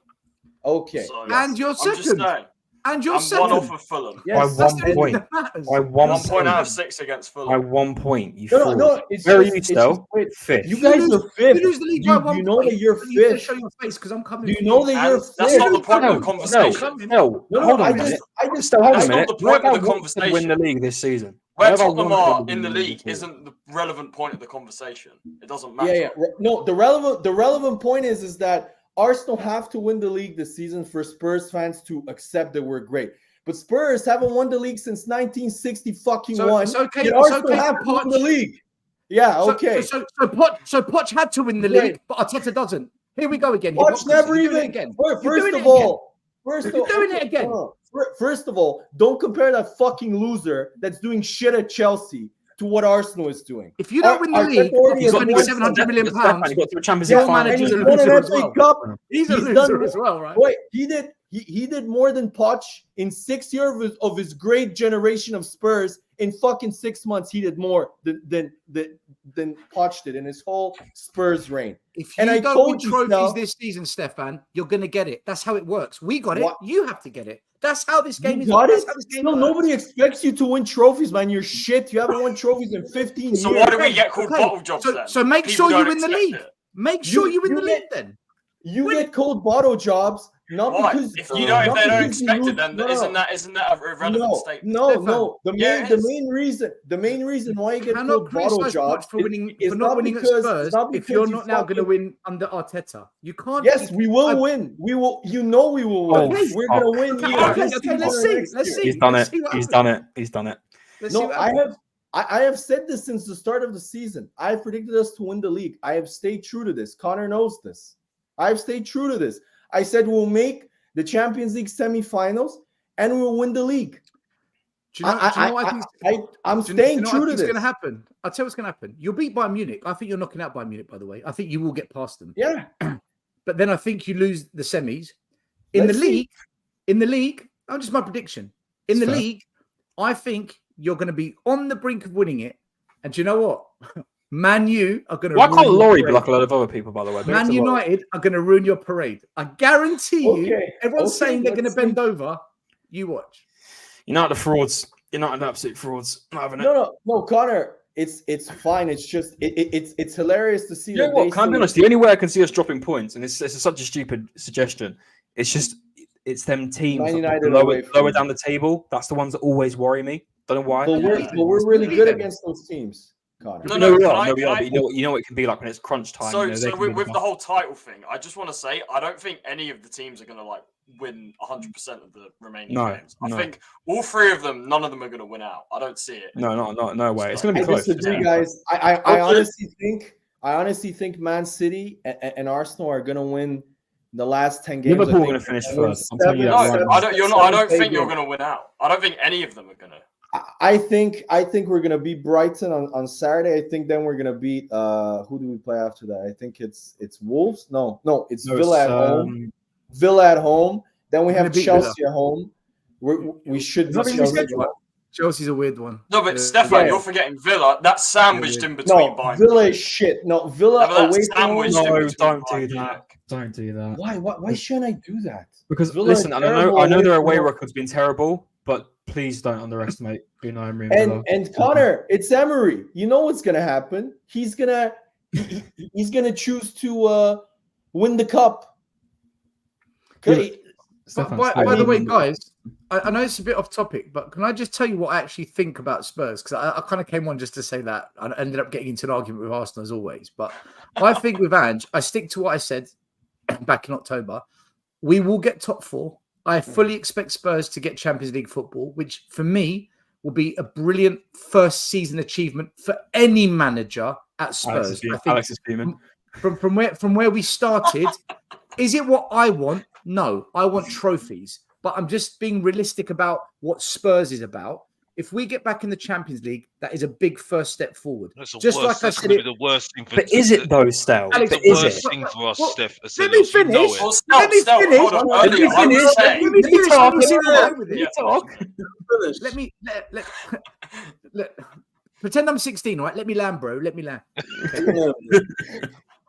Okay. So, And you're I'm just second. saying. And you're I'm second. one off of Fulham. Yes, By That's 1 the only point. thing that matters. By 1 1 point out of point. 6 against By Fulham. 1 point. You No, fraud. it's Where are just, you it's still? just, wait, Fifth. you guys are fifth. You lose the league by 1 You know point. that you're You need to fifth. show your face because I'm coming. Do you for know that you're And that's fifth? not the point of the No, conversation. No, No, hold on I a minute. just Hold That's on a not minute. the point Where of the about Watford win the conversation. league this season? Where about Tottenham Watford are win in the league league this season? isn't the relevant point of the conversation. It doesn't matter. Yeah. No, the relevant point is that Arsenal have to win the league this season for Spurs fans to accept that we're great. But Spurs haven't won the league since 1960 fucking So one. it's okay. Yet It's Arsenal okay have for to win Poch. the league. Yeah, okay. So Poch had to win the Great. league, but Arteta doesn't. Here we go again. Poch Hypocrisy. never You're doing even. it again. First You're doing of it again. all, You're doing it again. First of all, don't compare that fucking loser that's doing shit at Chelsea to what Arsenal is doing. If you don't win the league, you're spending £700 million. You got to a Champions Your League final. manager's a and he's won an loser as FA well. Cup. He's a He's loser done- as well, right? Wait, he did more than Poch in 6 years of his great generation of Spurs. In fucking 6 months, he did more than Poch did in his whole Spurs reign. If you And I don't told win you, trophies Sal- this season, Stefan, you're going to get it. That's how it works. We got it. What? You have to get it. That's how this game You is. got That's it? how this game No, works. nobody expects you to win trophies, man. You're shit. You haven't won trophies in 15 So years. why do we get called Okay, bottle jobs then? So make People sure you don't win the expect league. it. Make sure you win you the get- league then. You Win get cold bottle jobs, not Why? because If they don't because you expect lose- it, then no. isn't that a irrelevant statement? No. Stefan. Yeah, The main reason why you get Cannot cold bottle criticize jobs Poch for winning is for not not winning at because- Spurs it's not if because you're you not now going to fucking- win under Arteta. You can't. Yes, we will win. We will. You know we will win. Oh, We're gonna win. Okay, either okay, this okay, season let's or see, next let's year. see. He's done Let's it. see what He's happens. done it. He's done it. Let's see No, what I happens. have said this since the start of the season. I have predicted us to win the league. I have stayed true to this. Connor knows this. I've stayed true to this. I said we'll make the Champions League semifinals and we'll win the league. Do you know what I think? I'm Do you know staying what I true to think's this. going to happen? I'll tell you what's going to happen. You'll beat Bayern Munich. I think you're knocking out Bayern Munich, by the way. I think you will get past them. Yeah. But then I think you lose the semis. In Let's see. the league, I'm just my prediction. In It's the fair. league, I think you're going to be on the brink of winning it. And do you know what? Man U are going to Why can't ruin your Laurie be parade. like a lot of other people, by the way? Big up Man to Laurie. United are going to ruin your parade. I guarantee you. Okay, Everyone's okay, saying they're going to let's bend see. over. You watch. United are frauds. United are absolute frauds. Not having it. No, Connor. It's fine. It's just it's hilarious to see. You know that what? they Can I be say- honest? The only way I can see us dropping points, and it's such a stupid suggestion, it's them teams Man that United lower, away from lower you. down the table. That's the ones that always worry me. Don't know why. But we're really good against those teams, Connor. No, No, we can are. I- No, we can are. I- But you know what it can be like when it's crunch time. So, you know, they so can with, be with the the whole title thing, I just want to say I don't think any of the teams are going to like win 100% of the remaining games. I no. think all three of them, none of them are going to win out. I don't see it. no way. It's going to I be close. disagree, guys. I honestly think Man City and Arsenal are gonna win the last 10 games. Liverpool I are think going to finish they're gonna win first. I'm telling you No, that seven- right I now. don't. You're not. I don't seven, think you're eight going to win out. I don't think any of them are going to. I think we're gonna beat Brighton on Saturday. I think then we're gonna beat who do we play after that? I think it's Wolves. No, it's Villa at home. Villa at home. Then we We're gonna have beat Chelsea at home. We should Not beat in the Chelsea. schedule. Chelsea's a weird one. No, but Uh, Stefan, yeah. you're forgetting Villa. That's sandwiched in between No, Bayern. Villa is shit. No, Villa No, but away that's from home. sandwiched in No, between don't do Bayern that. Munich. Don't do that. Why shouldn't I do that? Because Villa listen, are and I terrible know their away away from home. record's been terrible, but please don't underestimate Unai Emery and Villa. And Connor, it's Emery. You know what's gonna happen? He's gonna choose to win the cup. Okay. Stefan, By stay the way, on. guys, I know it's a bit off topic, but can I just tell you what I actually think about Spurs? Because I kind of came on just to say that. I ended up getting into an argument with Arsenal as always. But I think with Ange, I stick to what I said back in October. We will get top four. I fully expect Spurs to get Champions League football, which for me will be a brilliant first season achievement for any manager at Spurs. Alex is fuming. From where we started, is it what I want? No, I want trophies. But I'm just being realistic about what Spurs is about. if we get back in the Champions League, that is a big first step forward. That's the Just worst. like I That's said, going to be the worst thing for. But is it though, Stel? Alex, It's But the is worst it? thing for us, Well, Steph. let me You know finish. it. Well, Let me Stel, finish. hold on. Let me Earlier, I finish. was saying. Let me finish. talk. I'm gonna Let go me with it. Yeah. talk. Finish. Let me pretend I'm 16, right? Let me land, bro. Let me land.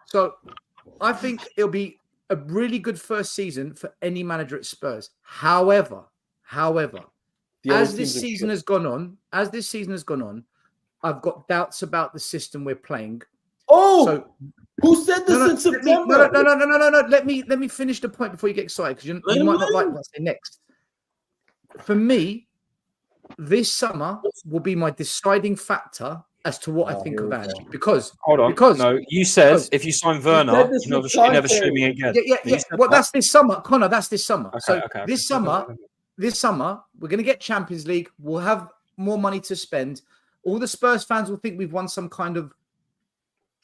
So I think it'll be a really good first season for any manager at Spurs. However, as this season has gone on, I've got doubts about the system we're playing. Oh, So who said this in September? No. Let me finish the point before you get excited, because you might not like what I say next. For me, this summer will be my deciding factor as to what I think of Ange. Because Hold on. because No, you said if you sign Werner, this you with never show me again. yeah. Well, that's this summer, Connor. That's this summer. Okay, This summer, we're going to get Champions League. We'll have more money to spend. All the Spurs fans will think we've won some kind of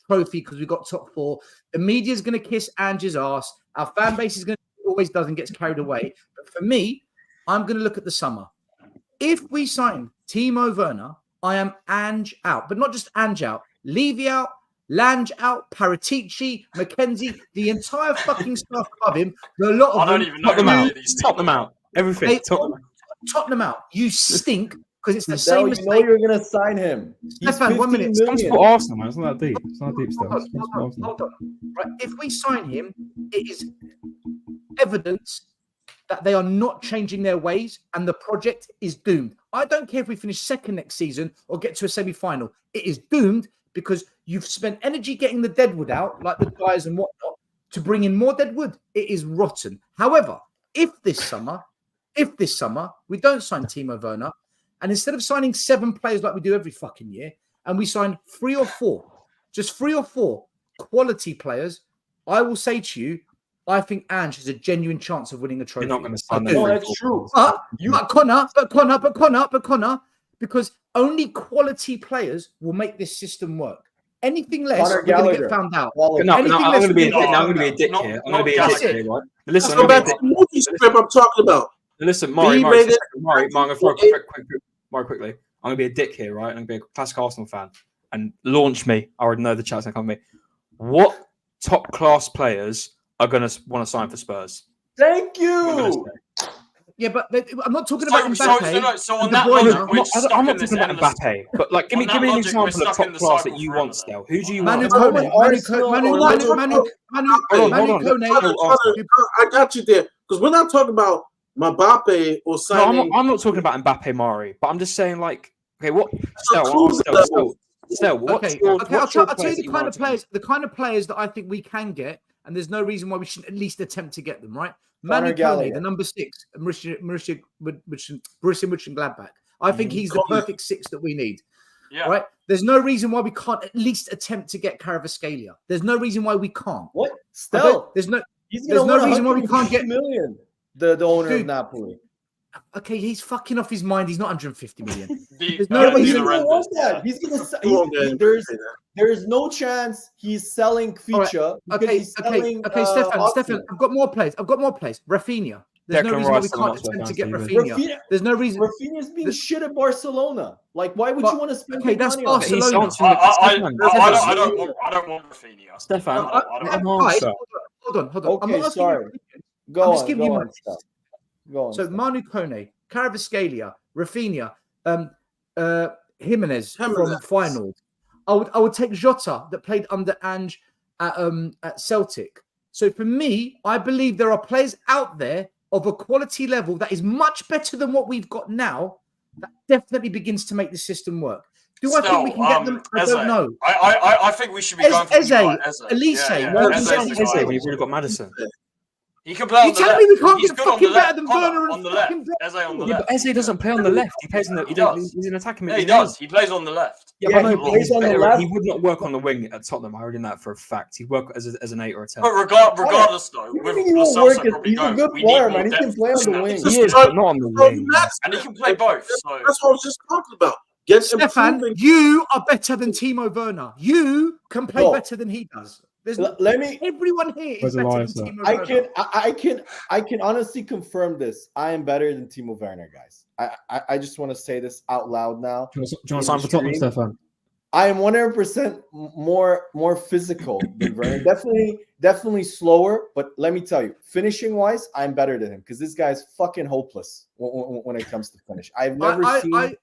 trophy because we got top 4. The media's going to kiss Ange's ass. Our fan base is going to always does and gets carried away. But for me, I'm going to look at the summer. If we sign Timo Werner, I am Ange out, but not just Ange out. Levy out, Lange out, Paratici, McKenzie, the entire fucking staff above him. A lot of I don't them, even know Top them who out. it is. Top them out. Everything. Hey, Top them out. Tottenham out. You stink because it's the Stel, same you mistake. know you're gonna sign him. He's Stefan, 1 minute. $15 It's million. for Arsenal, man. It's not that deep. It's not deep stuff. Hold on. Right. If we sign him, it is evidence that they are not changing their ways and the project is doomed. I don't care if we finish second next season or get to a semi-final. It is doomed because you've spent energy getting the deadwood out, like the guys and whatnot, to bring in more deadwood. It is rotten. However, if this summer we don't sign Timo Werner, and instead of signing 7 players like we do every fucking year, and we sign 3 or 4, just 3 or 4 quality players, I will say to you, I think Ange has a genuine chance of winning a trophy. You're not going to sign No, that's true. But Connor, because only quality players will make this system work. Anything less, Connor we're going to Gallagher. get found out. No, I'm Anything going less to be a will dick. get I'm going to be a found dick Not- here. I'm not going to be a dick Gallagher. here, right? Let's Listen, go back to the movie script I'm talking about. Listen, Mari, Be Mari, rated- I'm going to throw quickly. I'm going to be a dick here, right? I'm going to be a classic Arsenal fan and launch me. I already know the chat's going to come to me. What top class players are going to want to sign for Spurs? Thank I'm gonna you. say. Yeah, but I'm not talking about Mbappe. So on and De that Bruyne. logic, we're stuck I'm in not this talking about endless. Mbappe, but like, give me On that an logic, example we're of stuck top in the class cycle that you forever, want, though. Stel. Who do you Manu want? Arsenal or Kone, I got you there because we're not talking about Mbappe or No, signing. I'm not talking about Mbappe, Mari, but I'm just saying, like, okay, what? Stel, what's your I'll tell you players the kind of players that I think we can get, and there's no reason why we shouldn't at least attempt to get them, right? Manu Kone, Gallagher. the number 6, Borussia Mönchengladbach. I think he's the perfect 6 that we need. Yeah. Right? There's no reason why we can't at least attempt to get Kvaratskhelia. There's no reason why we can't. What? Stel, There's no he's no reason why we can't get million. The owner Dude. of Napoli. Okay, he's fucking off his mind. He's not 150 million. There's no He's reason- gonna want that. He's gonna. There's no chance he's selling Ficha. Okay, Stefan. I've got more players. Rafinha. There's no Declan reason why we Rice can't and attempt to get Rafinha. Rafinha. There's no reason. Rafinha's being shit at Barcelona. Like, why would you want to spend okay, big that's money on him? He's Barcelona. answering I don't want Rafinha. Stefan, Guys, hold on. I'm Okay, not asking sorry. you. Go I'm on. just giving you Go my on, Stel. Go on. So Stel. Manu Kone, Kvaratskhelia, Rafinha, Jimenez from Feyenoord. I would take Jota that played under Ange at Celtic. So for me, I believe there are players out there of a quality level that is much better than what we've got now. That definitely begins to make the system work. Do I think we can get them? I don't know. I think we should be going for Eze, people like Elise. Why Eze. would you Eze's say fine. we've already got Madison? He can play on You the tell left. me we can't He's get good on fucking the better left. than Connor, Werner and on the left. fucking Eze on the Yeah, left. but Eze doesn't play on the left. He plays in the. He's an attacking. Yeah, he does. He plays on the left. Yeah, Yeah, but he no, plays on the better. left. He would not work on the wing at Tottenham. I already know that for a fact. He'd work as an 8 or a 10. But regardless, though, What do with you mean he Lo won't Celso work it? probably He's a going, good we player, need more man. He can depth play on the in that wing. position. He is, but not on the wing. And he can play both. So That's what I was just talking about. Get Stefan, improving. you are better than Timo Werner. You can play No. better than he does. Let me. Everyone here is Where's better than Elias at? Timo Werner. I can honestly confirm this. I am better than Timo Werner, guys. I just want to say this out loud now. Do you want to in sign the for Tottenham, stream. Stefan? I am 100% more physical than Vernon. Definitely slower, but let me tell you, finishing wise, I'm better than him because this guy's fucking hopeless when it comes to finish. I've never seen.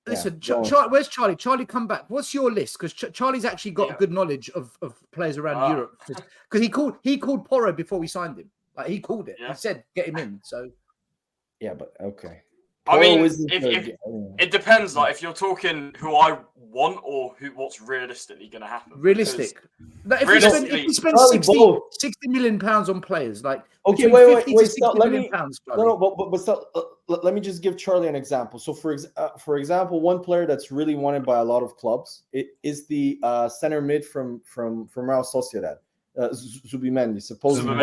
Listen, Yeah, where's Charlie? Charlie, come back. What's your list? Because Charlie's actually got good knowledge of players around Europe. Because he called Porro before we signed him. Like he called it. Yeah. He said get him in. So yeah, but okay. I mean, Porro it depends. Like, if you're talking who I want or what's realistically going to happen. Realistic. If you spend 60 million pounds on players, like okay, wait. Stop, let me. Pounds, but stop, let me just give Charlie an example. So for example, one player that's really wanted by a lot of clubs is the center mid from Real Sociedad, Zubimendi. Supposedly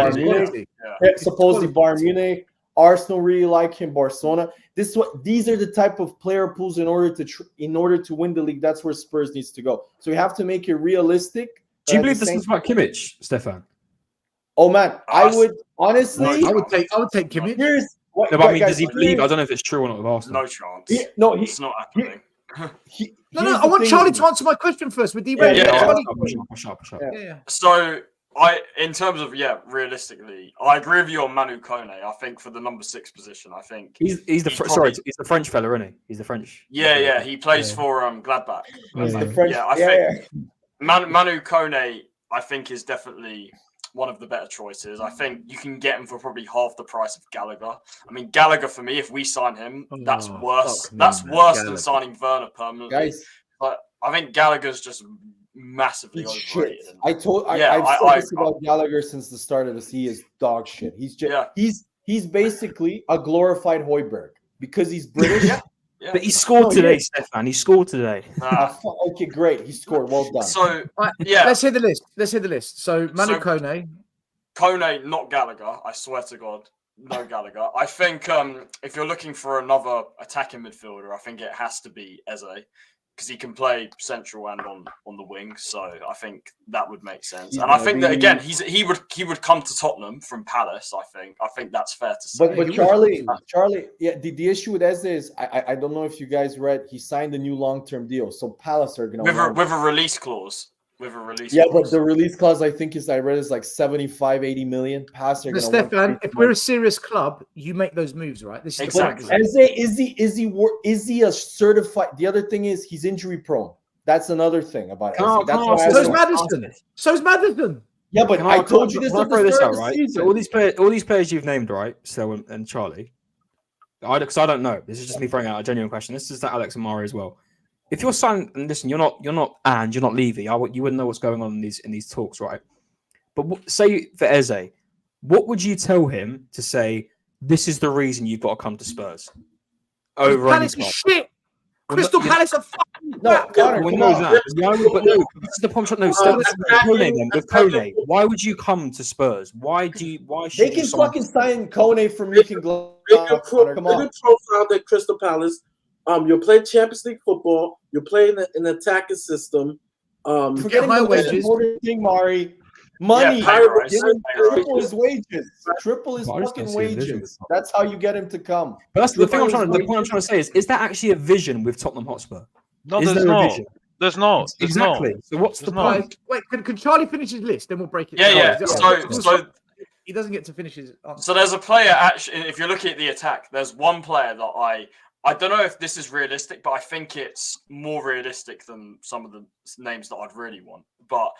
Bayern Munich. Arsenal really like him. Barcelona. These are the type of player pools in order to win the league. That's where Spurs needs to go. So we have to make it realistic. Do you believe this is about Kimmich, Stefan? Oh man, I would honestly. I would take Kimmich. Does he believe? I don't know if it's true or not with Arsenal. No chance. It's not happening. I want Charlie to answer my question first. With Push up. So in terms of realistically, I agree with you on Manu Kone. I think for the number 6 position, I think he's the French fella, isn't he? He's the French. Yeah. He plays for Gladbach. I think Manu Kone, I think, is definitely one of the better choices. I think you can get him for probably half the price of Gallagher. I mean, Gallagher, for me, if we sign him, that's worse. That's worse than signing Werner permanently. Guys, but I think Gallagher's just massively overrated. I've said this about Gallagher since the start of this. He is dog shit. He's basically a glorified Højbjerg because he's British. Yeah. But he scored today, Stefan. He scored today. Okay, great. He scored. Well done. So let's hear the list. So Manu Kone, not Gallagher. I swear to God, no Gallagher. I think if you're looking for another attacking midfielder, I think it has to be Eze, because he can play central and on the wing. So I think that would make sense. And I think that again, he would come to Tottenham from Palace. I think that's fair to say. But Charlie, yeah, the issue with Eze is I don't know if you guys read, he signed a new long-term deal. So Palace are gonna with a release clause. But the release clause I read is like 75-80 million. Stefan, if we're a serious club, you make those moves, right? This is exactly. Is he a certified? The other thing is he's injury prone. That's another thing about it. So's Maddison. Yeah, but I told you this at the start of the season. So all these players you've named, right? So and Charlie, because I don't know. This is just me throwing out a genuine question. This is to Alex and Mari as well. If you're signing, and listen, you're not and you're not Levy. You wouldn't know what's going on in these talks, right? But say for Eze, what would you tell him to say? This is the reason you've got to come to Spurs. Over Palace is shit. Crystal Palace are fucking but no, this is the point. No, with Kone. Why would you come to Spurs? Why should they can fucking sign Kone from Lincoln Come on, profile at Crystal Palace. You'll play Champions League football. You'll play in an attacking system. Forgetting high wages. Thing, Mari. Money. Triple his wages. Triple his fucking wages. That's how you get him to come. But that's the point I'm trying to say is that actually a vision with Tottenham Hotspur? No, there's not. There's not. Exactly. So what's the point? Wait, can Charlie finish his list? Then we'll break it. Yeah. So he doesn't get to finish his answer. So there's a player, actually, if you're looking at the attack, there's one player that I don't know if this is realistic, but I think it's more realistic than some of the names that I'd really want. But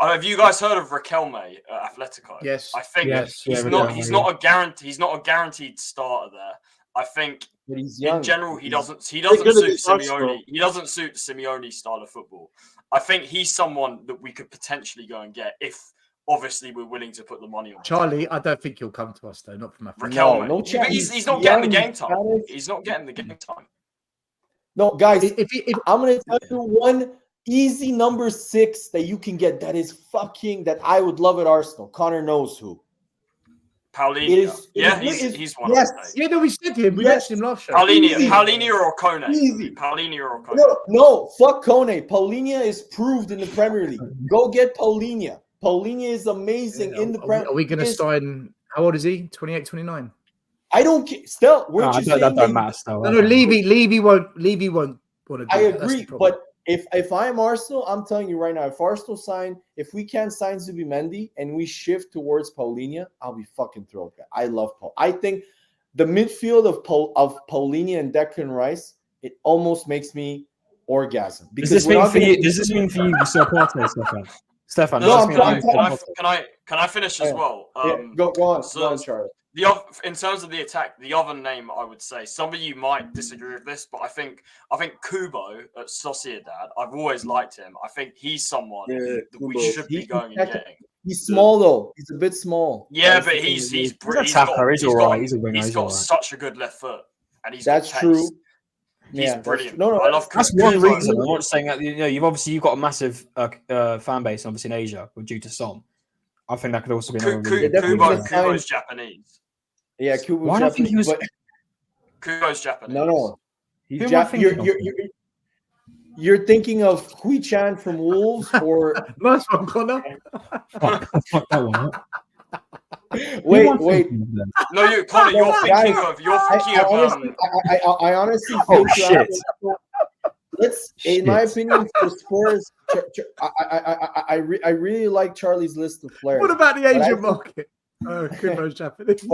have you guys heard of Riquelme at Atletico? Yes. I think he's not a guaranteed starter there. I think in general he doesn't suit Simeone. He doesn't suit Simeone's style of football. I think he's someone that we could potentially go and get if obviously we're willing to put the money on. Charlie, I don't think he'll come to us though, not from Africa. No chance. But he's not getting the game time. He's not getting the game time. No, guys, if I'm gonna tell you one easy number 6 that you can get that is that I would love at Arsenal. Connor knows who. Paulinho. He's one. Yes. Yeah, no, we said him. We mentioned him last show. Paulinho or Kone. Easy. Paulinho or Kone. No, fuck Kone. Paulinho is proved in the Premier League. Go get Paulinho. Paulinho is amazing in the Premier League. Are we going to sign, how old is he? 28, 29? I don't care. Still, we're No, just that saying don't matter. Still, No, Levy won't want to do I that. That's the agree, problem. but if I'm Arsenal, I'm telling you right now, if we can't sign Zubimendi and we shift towards Paulinho, I'll be fucking thrilled. I love Paul. I think the midfield of Paulinho and Declan Rice, it almost makes me orgasm. Does this mean for you? Does this mean for you, Partey, Stefan? Stefan, No, can I finish as well? Go on, Charlie. In terms of the attack, the other name I would say, some of you might disagree with this, but I think Kubo at Sociedad, I've always liked him. I think he's someone that we should be going and getting. He's small though. He's a bit small. Yeah, but he's He's all right. He's a winger. He's got such a good left foot, and he's that's got true. He's brilliant. No, I love that's Kubo. one reason. I'm not saying that. You've got a massive fan base, obviously in Asia, due to Son. I think that could also be another reason. Kubo's Japanese. Yeah, Kubo's Japanese. Kubo's Japanese. No. He's Japanese. You're thinking of Hui-chan from Wolves or nice one, Connor. Fuck that one. Wait. No, Connor, you're thinking of. I honestly think. Oh shit! In my opinion, for Spurs, I really like Charlie's list of players. What about the Asian market? Kubo's Japanese.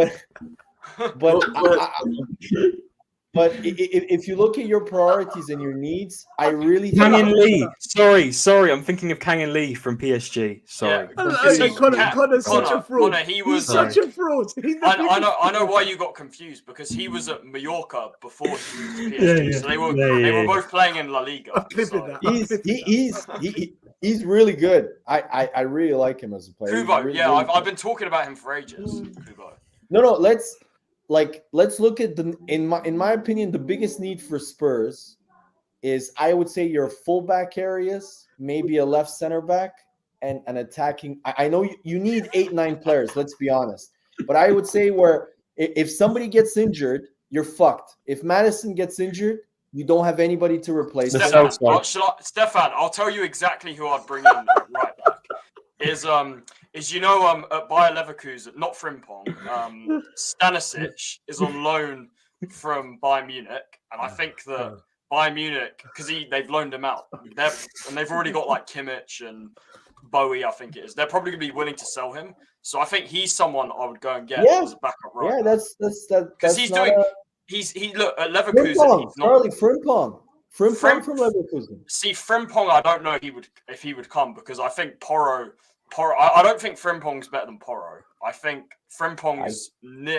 But if you look at your priorities and your needs, I really Kang In Lee. Sorry, I'm thinking of Kang In Lee from PSG. Sorry. Yeah. Connor's such a fraud. Connor, he's such a fraud. I know why you got confused, because he was at Mallorca before he moved to PSG. So they were both playing in La Liga. He's really good. I really like him as a player. Kubo, really I've been talking about him for ages. Kubo. No, let's look at in my opinion, the biggest need for Spurs is, I would say, your fullback areas, maybe a left center back, and an attacking. I know you need 8-9 players, let's be honest. But I would say where if somebody gets injured, you're fucked. If Madison gets injured, you don't have anybody to replace him. Stefan, I'll tell you exactly who I'd bring in right back. Is at Bayer Leverkusen, not Frimpong, Stanisic is on loan from Bayern Munich, and I think that Bayern Munich, because they've loaned him out, and they've already got like Kimmich and Bowie, I think it is. They're probably going to be willing to sell him, so I think he's someone I would go and get as a backup right. Yeah, that's because he's doing. He look at Leverkusen. Frimpong from Leverkusen. See, Frimpong, I don't know if he would come, because I think Porro. I don't think Frimpong's better than Porro. I think Frimpong's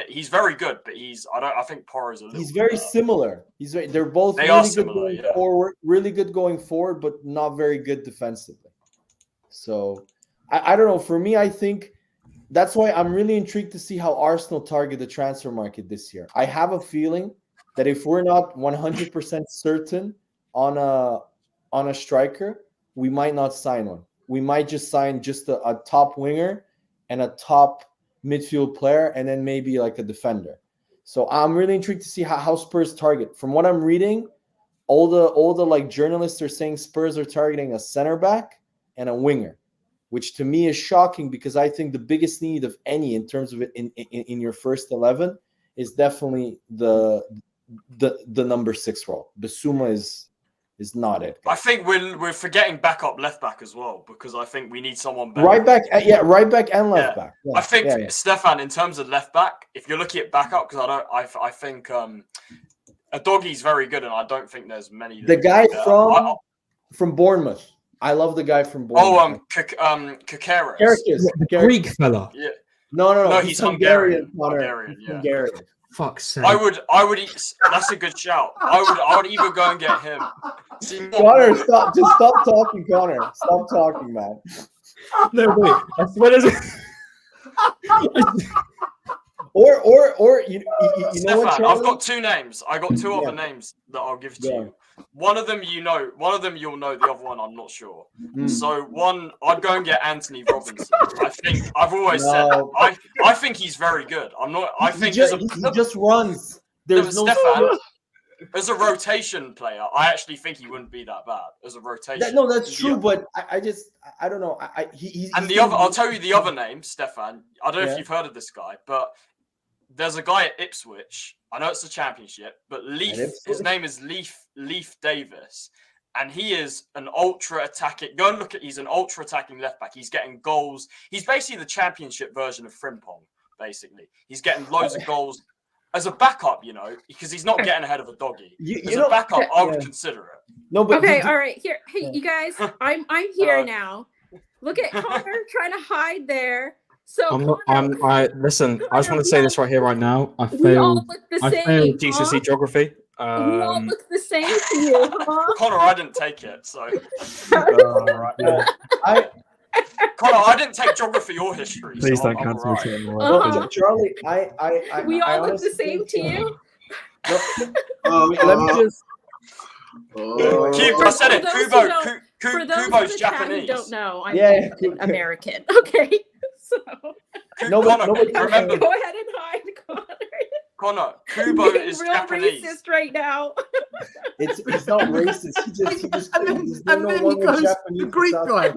he's very good, but I think Porro's a little. He's very similar. They're both really good going forward, but not very good defensively. So I don't know. For me, I think that's why I'm really intrigued to see how Arsenal target the transfer market this year. I have a feeling that if we're not 100% certain on a striker, we might not sign one. We might just sign just a top winger and a top midfield player, and then maybe like a defender. So I'm really intrigued to see how Spurs target. From what I'm reading, all the like journalists are saying Spurs are targeting a center back and a winger, which to me is shocking, because I think the biggest need of any in terms of it in your first 11 is definitely the number 6 role. Bissouma is not it. I think we're forgetting backup left back as well, because I think we need someone better. Right back and left back. Yeah. I think Stefan, in terms of left back, if you're looking at backup, because I think Adoghi's very good, and I don't think there's many. The guy from Bournemouth. I love the guy from Bournemouth. Kakeres. The Greek fella. Yeah. No, he's Hungarian. Hungarian. Fuck's sake. I would. That's a good shout. I would even go and get him. Connor, stop talking, Connor. Stop talking, man. No, wait. What is it? Or you know what, Stefan, I've got 2 names. I got 2 other names that I'll give to you. One of them you'll know, the other one I'm not sure. So one, I'd go and get Anthony Robinson. I've always said that. I think he's very good. He just runs. There's no Stefan, as a rotation player, I actually think he wouldn't be that bad as a rotation. That's true, but I don't know. I'll tell you the other name, Stefan. I don't know if you've heard of this guy, but there's a guy at Ipswich. I know it's the Championship, but his name is Leaf Davis, and he is an ultra attacking. Go and look at. He's an ultra attacking left back. He's getting goals. He's basically the Championship version of Frimpong. Basically, he's getting loads of goals as a backup. Because he's not getting ahead of a doggy. As a backup, I would consider it. No, but okay, all right. Here, hey, you guys, I'm here now. Look at Connor trying to hide there. So listen. I just want to say this right here, right now. I failed GCSE geography. We all look the same to you, huh? Connor, I didn't take it, so. Connor, I didn't take geography or history. Please don't cancel me. Charlie, we all look the same to you. Let me just. I said it. Kubo's Japanese. Don't know. I'm American. Okay. So. Connor, remember. Go ahead and hide, Connor. Connor, Kubo is real Japanese. Racist right now. It's not racist. He just and then he goes, the Greek guy.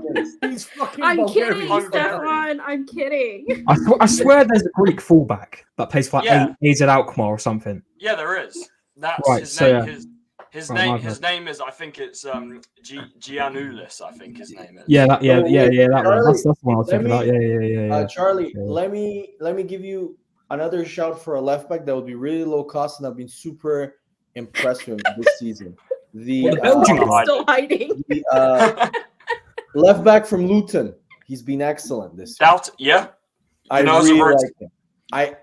He's fucking I'm Bulgarian. kidding, Stefan. I'm kidding. I swear there's a Greek fullback that plays for AZ Alkmaar or something. Yeah, there is. That's right, his so, name. His name is. I think it's Giannoulis. I think his name is. That one. That's the one I was talking about. Yeah. Charlie, let me give you another shout for a left back that would be really low cost, and I've been super impressed with him this season. The Belgian guy still hiding. Left back from Luton. He's been excellent this year. I really like him.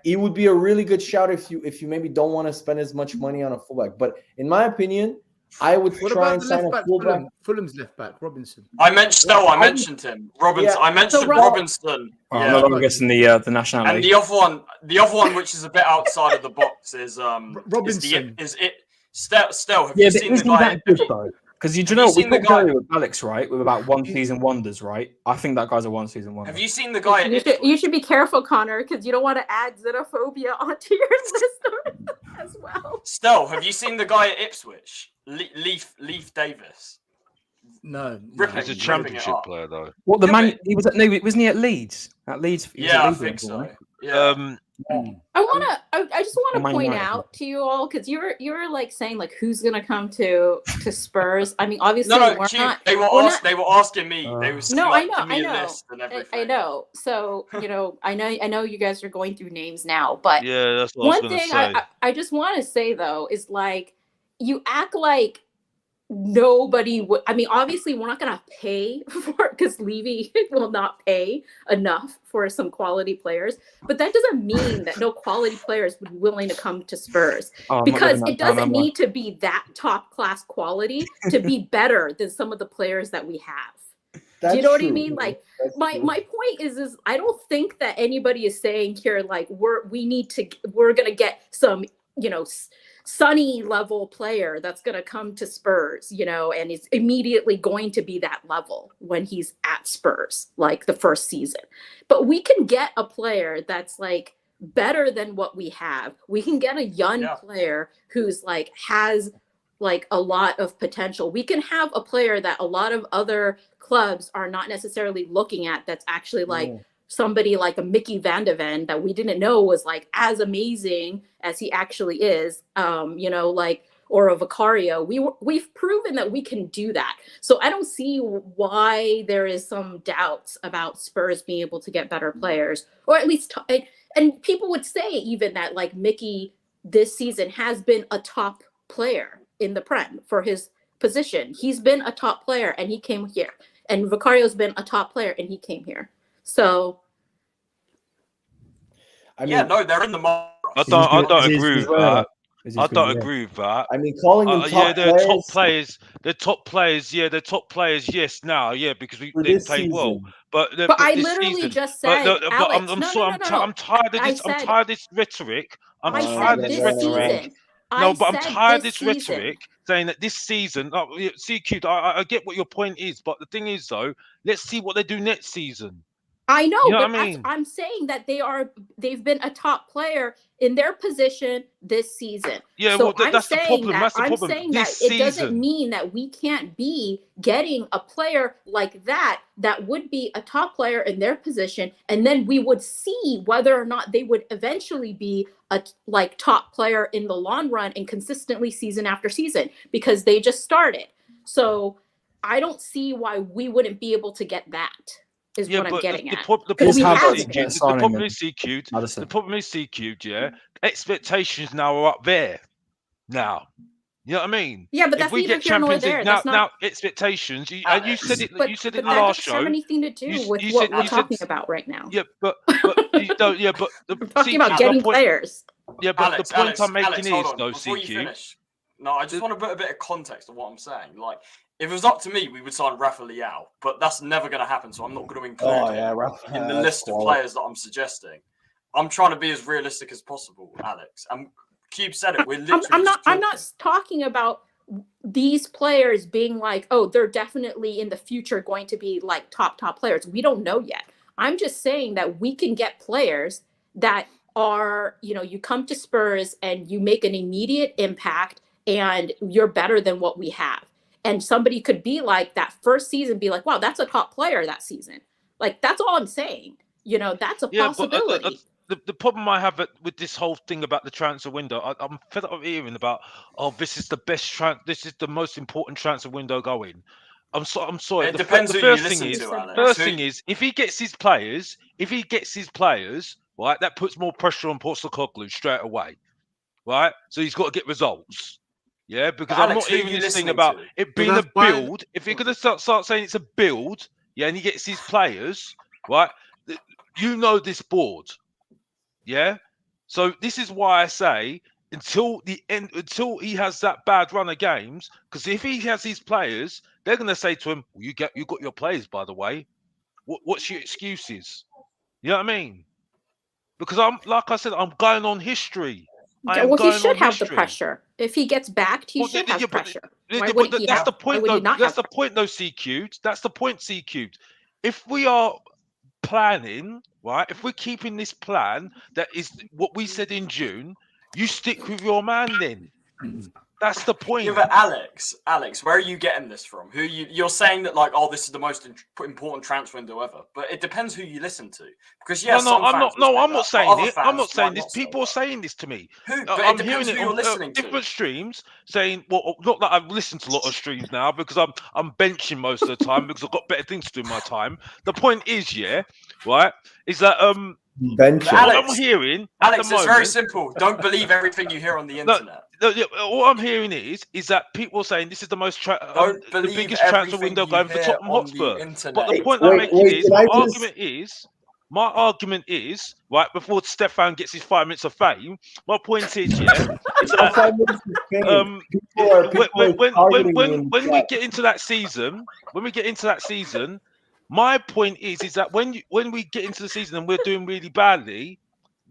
It would be a really good shout if you maybe don't want to spend as much money on a fullback. But in my opinion, I would try and sign a fullback. Fulham's left back, Robinson. I mentioned him. Robinson. Yeah. I mentioned Robinson. I'm guessing the nationality. And the other one, which is a bit outside of the box, is Robinson. Is it? Stel, have you seen the guy? Because you know we put Gary with Alex, right? With about one season wonders, right? I think that guy's a one season wonder. Have you seen the guy? You should be careful, Connor, because you don't want to add xenophobia onto your list as well. Stel, have you seen the guy at Ipswich? Leaf Davis. No. He's a Championship player, though. What the man? He was at wasn't he at Leeds? At Leeds. I think so. Right? Yeah. I just want to point out to you all, because you're like saying like who's gonna come to Spurs. I mean, obviously they were asking me. They were I know. I know. So I know you guys are going through names now, but that's what one thing I just want to say though is like you act like nobody would. I mean, obviously we're not gonna pay for it because Levy will not pay enough for some quality players, but that doesn't mean that no quality players would be willing to come to Spurs, because it doesn't need to be that top class quality to be better than some of the players that we have. Do you know what I mean? Like my point is I don't think that anybody is saying here like we're gonna get some Sunny level player that's going to come to Spurs, and is immediately going to be that level when he's at Spurs, like the first season. But we can get a player that's like better than what we have. We can get a young player who's like has like a lot of potential. We can have a player that a lot of other clubs are not necessarily looking at that's actually like somebody like a Mickey Van de Ven that we didn't know was like as amazing as he actually is, or a Vicario. We've proven that we can do that. So I don't see why there is some doubts about Spurs being able to get better players, or at least, and people would say even that like Mickey this season has been a top player in the Prem for his position. He's been a top player and he came here, and Vicario's been a top player and he came here. So, they're in the market. I don't agree with that. I don't agree with that. I mean, calling them top they're top players. They're top players. Yeah, they're top players. Yes, now, because they play well. But I literally just said, Alex, I'm tired of this. I'm tired of this rhetoric. I'm tired of this rhetoric. I'm tired of this rhetoric saying that this season. CQ, I get what your point is, but the thing is, though, let's see what they do next season. I know, You know but what I mean? I'm saying that they've been a top player in their position this season. Yeah, So well, that's the problem. That's the I'm problem. saying This that it doesn't season, mean that we can't be getting a player like that would be a top player in their position, and then we would see whether or not they would eventually be a top player in the long run and consistently season after season, because they just started. So I don't see why we wouldn't be able to get that. Is yeah, what I'm but getting the at. problem Because we is have C it. cubed. The problem is C cubed. The problem is C cubed. Yeah, expectations now are up there. Now, you know what I mean? Yeah, but If that's we neither get here nor Champions League there. now, That's not. expectations. And you said it. But, You said it but in the that last doesn't have show. anything to do with You what said we're you talking said about right now. yeah, but you don't. Yeah, but the We're talking C about cubed. getting My point. players. Yeah, but the point I'm making hold is on. though, Before C you cubed. finish, no, I just want to put a bit of context of what I'm saying. Like, if it was up to me, we would sign Rafa Leao, but that's never going to happen. So I'm not going to include him in the list of players that I'm suggesting. I'm trying to be as realistic as possible, Alex. And Cube said it. We're literally. I'm not talking about these players being like, oh, they're definitely in the future going to be like top players. We don't know yet. I'm just saying that we can get players that are, you come to Spurs and you make an immediate impact and you're better than what we have. And somebody could be like that first season, be like, wow, that's a top player that season. Like, that's all I'm saying. That's a possibility. But the problem I have with this whole thing about the transfer window, I'm fed up of hearing about, oh, this is the best this is the most important transfer window going. I'm sorry. It depends who you listen to, Alex. First thing is, if he gets his players, right, that puts more pressure on Postecoglou straight away, right? So he's got to get results. Yeah, because Alex, I'm not hearing this thing about it being a build. If you're going to start saying it's a build, yeah, and he gets his players, right, you know this board. Yeah, so this is why I say until the end, until he has that bad run of games, because if he has his players, they're going to say to him, well, "You got your players, by the way. What's your excuses?" You know what I mean? Because like I said, I'm going on history. He should have the pressure. If he gets backed, he should have pressure. Why would he that's have? the point, though. That's the point, though. C cubed. That's the point. C cubed. If we are planning, right? If we're keeping this plan, that is what we said in June, you stick with your man then. That's the point. Yeah, but Alex, where are you getting this from? Who you're saying that like, oh, this is the most important transfer window ever? But it depends who you listen to. Because I'm not saying it. I'm not saying this. People are saying this to me. Who? But I'm it hearing depends it who you're on listening to. different streams saying, well, not that I've listened to a lot of streams now because I'm benching most of the time because I've got better things to do in my time. The point is, yeah, right, is that benching. Alex, I'm hearing. Alex, it's very simple. Don't believe everything you hear on the internet. All I'm hearing is that people are saying this is the most the biggest transfer window going for Tottenham Hotspur. But the point I'm making is my argument is right before Stefan gets his 5 minutes of fame. My point is, yeah, is that when we get into that season, my point is that when we get into the season and we're doing really badly,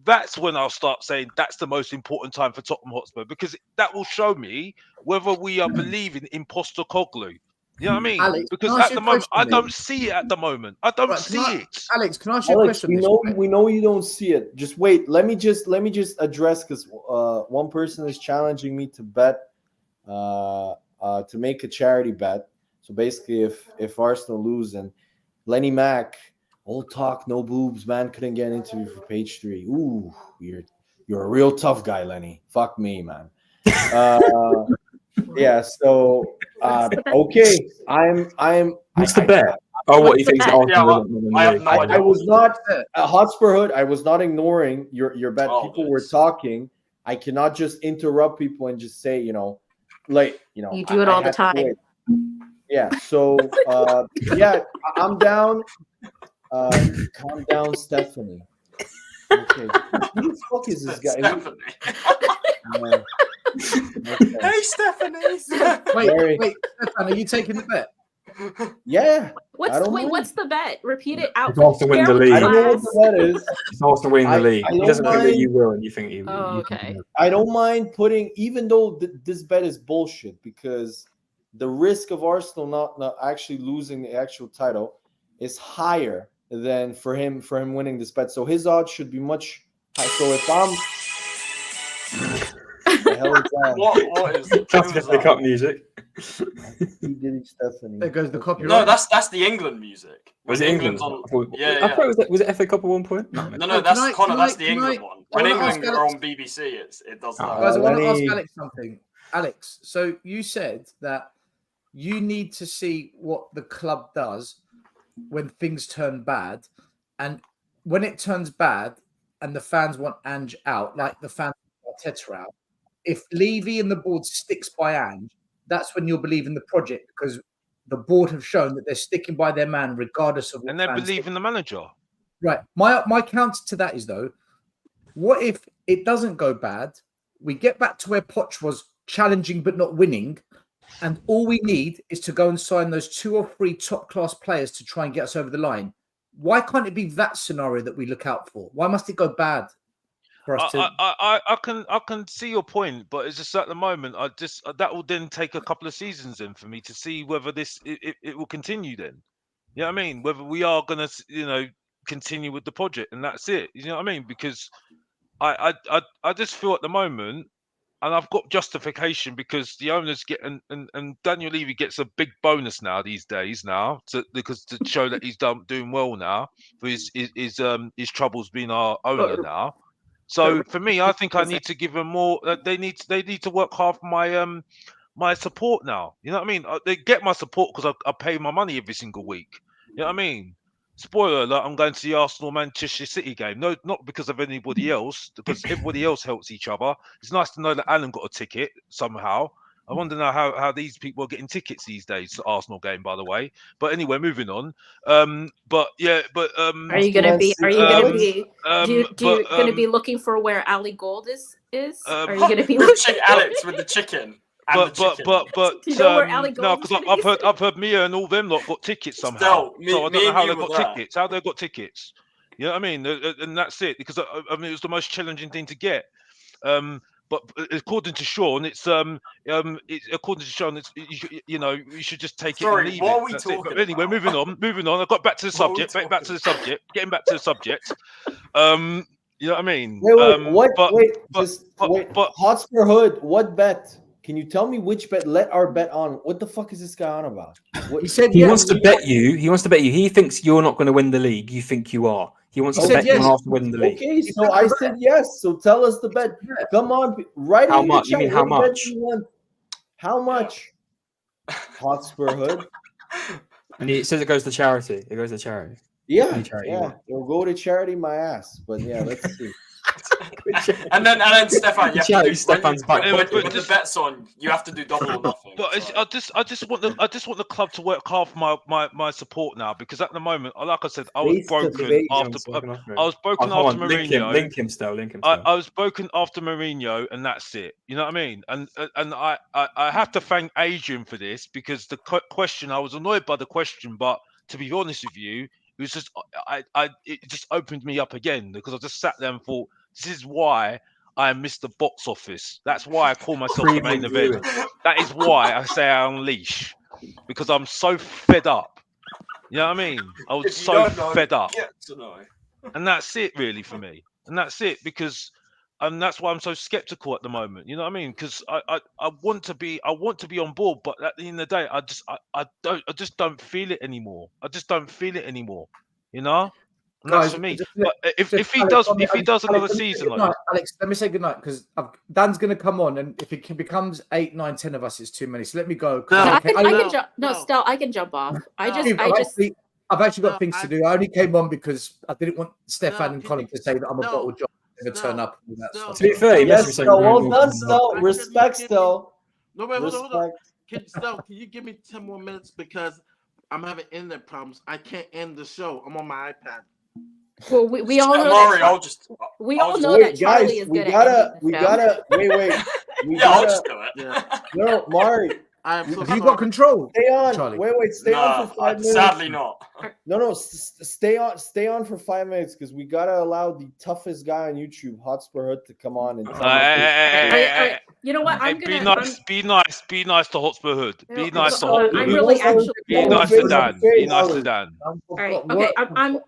that's when I'll start saying that's the most important time for Tottenham Hotspur, because that will show me whether we are believing in Postecoglou. You know what I mean? Alex, because at the moment, I don't see it at the moment. I don't see it. Alex, can I ask you a question? We know you don't see it. Just wait. Let me just address, because one person is challenging me to bet, to make a charity bet. So basically, if Arsenal lose, and Lenny Mac, old talk, no boobs, man, couldn't get an interview for Page 3. Ooh, you're a real tough guy, Lenny. Fuck me, man. Yeah. So okay, What's the bet? What he thinks? I have no idea. I was not Hotspur Hood. I was not ignoring your bet. People were talking. I cannot just interrupt people and just say, you do it all the time. Yeah. So yeah, I'm down. Calm down, Stephanie. Okay. Who the fuck is this guy? Stephanie. Okay. Hey, Stephanie. Wait, Stefan, are you taking the bet? Yeah. What's the bet? Repeat it out. It's Arsenal win the league. I don't know what the bet is. It's Arsenal winning the league. He doesn't think that you will, and you think you. Okay. I don't mind putting, even though this bet is bullshit, because the risk of Arsenal not actually losing the actual title is higher than for him winning this bet. So his odds should be much high. So if I'm the hell is that? What is it? That's just the cup music. Stephanie. There goes the copyright. No, that's the England music. Was it England's England? on? Yeah, I thought was it FA Cup at one point? No, Can that's I- Connor. can That's I- the can England I- one. I When wanna England ask are Alex- on BBC, it does Oh, that. Guys, I want to Lenny- ask Alex something. Alex, so you said that you need to see what the club does when things turn bad, and when it turns bad and the fans want Ange out, like the fans want Arteta out, if Levy and the board sticks by Ange, that's when you'll believe in the project, because the board have shown that they're sticking by their man regardless of what And they fans believe think. in the manager. Right. My counter to that is, though, what if it doesn't go bad? We get back to where Poch was, challenging but not winning, and all we need is to go and sign those 2 or 3 top-class players to try and get us over the line. Why can't it be that scenario that we look out for? Why must it go bad for us to? I can see your point, but it's just at the moment, that will then take a couple of seasons in for me to see whether it will continue. Then, you know what I mean? Whether we are gonna, continue with the project, and that's it. You know what I mean? Because I just feel at the moment, and I've got justification because the owners get and Daniel Levy gets a big bonus now these days because to show that he's doing well now for his troubles being our owner now. So for me, I think I need to give them more. They need to work hard for my support now. You know what I mean? They get my support because I pay my money every single week. You know what I mean? Spoiler alert, I'm going to the Arsenal Manchester City game. No, not because of anybody else, because everybody else helps each other. It's nice to know that Alan got a ticket somehow. I wonder now how these people are getting tickets these days to the Arsenal game, by the way. But anyway, moving on. Are you gonna be looking for where Ali Gold is? Are you gonna be looking Alex with the chicken? But Do you know where Ali no, Gold is because gonna be? I've heard Mia and all them lot got tickets somehow. Still, So I don't me know and how you they were got there. tickets. How they got tickets? You know what I mean? And that's it. Because I mean, it was the most challenging thing to get. But according to Sean, it's according to Sean, it's you should just take it and leave what it. are we That's it. talking But anyway, about? moving on. I got back to the What are we subject. Back to the talking subject. Getting back to the subject. You know what I mean? Wait. Hotspur Hood, what bet? Can you tell me which bet? Let our bet on. What the fuck is this guy on about? He said He yes. wants to bet you. He wants to bet you. He thinks you're not going to win the league. You think you are. He wants He to said bet yes. you on Arsenal winning the league. Okay, so I said yes. So tell us the bet. Come on, write How in the much? You chat. mean how What bet much? do you want? How much? Hotspur Hood. And it says it goes to charity. It goes to charity. Yeah, Any charity you yeah. want. It'll go to charity, my ass. But yeah, let's see. and then Stefan, you have Charity to do, Stefan's back when pocket. the bet's on, you have to do double or nothing. But I just want the club to work hard for my support now, because at the moment, like I said, I was Face to broken face. after Hold on, Mourinho. Link him still. I was broken after Mourinho, and that's it. You know what I mean? And I have to thank Adrian for this, because the question, I was annoyed by the question, but to be honest with you, it was just it just opened me up again, because I just sat there and thought, this is why I miss the box office. That's why I call myself the main event. That is why I say I unleash, because I'm so fed up. You know what I mean? I was so fed up. And that's it really for me. And that's it, because that's why I'm so skeptical at the moment. You know what I mean? Because I want to be on board, but at the end of the day, I just don't feel it anymore. I just don't feel it anymore. You know? And Guys, that's for me. just- But if he Alex, does another Alex, season like night, Alex, let me say goodnight, because Dan's going to come on, and if it becomes 8, 9, 10 of us, it's too many. So let me go. I can jump. No, Stell, I can jump off. I've actually got things to do. I only came on because I didn't want Stefan and Colin to say that I'm a bottle job and turn up. And that stuff. To be fair, Yes, Stel, well done, Stel. Respect, Stel. No, wait, hold on. Respect. Can you give me 10 more minutes, because I'm having internet problems. I can't end the show. I'm on my iPad. Well, we all know Maury, that. We all know that Charlie guys, is we good gotta at ending the show. wait. I'll just do it. Yeah. No, Mari, I am so Have you sorry. got control? Stay on. Charlie. Wait. Stay on for 5 minutes. Sadly not. No. Stay on for 5 minutes because we gotta allow the toughest guy on YouTube, Hotspur Hood, to come on and tell us. You know what? I'm Be gonna. nice. Be nice. Be nice to Hotspur Hood. Be nice to Hold on, Hotspur I'm Hood. really actually. Be nice to Dan. Be nice to Dan. All right. Okay.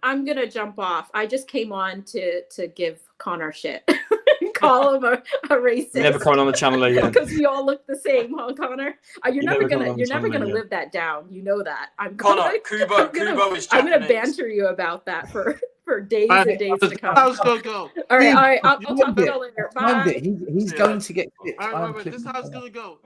I'm gonna jump off. I just came on to give Connor shit. Call him a racist. Never coming on the channel again. Because we all look the same, huh, Connor? You're never gonna again. live that down. You know that. Connor, Kubo is Japanese. I'm gonna banter you about that for days and days to come. How's it gonna go? All right. I'll talk to you later. Bye. He's going to get kicked. All right, wait. This is how it's gonna go.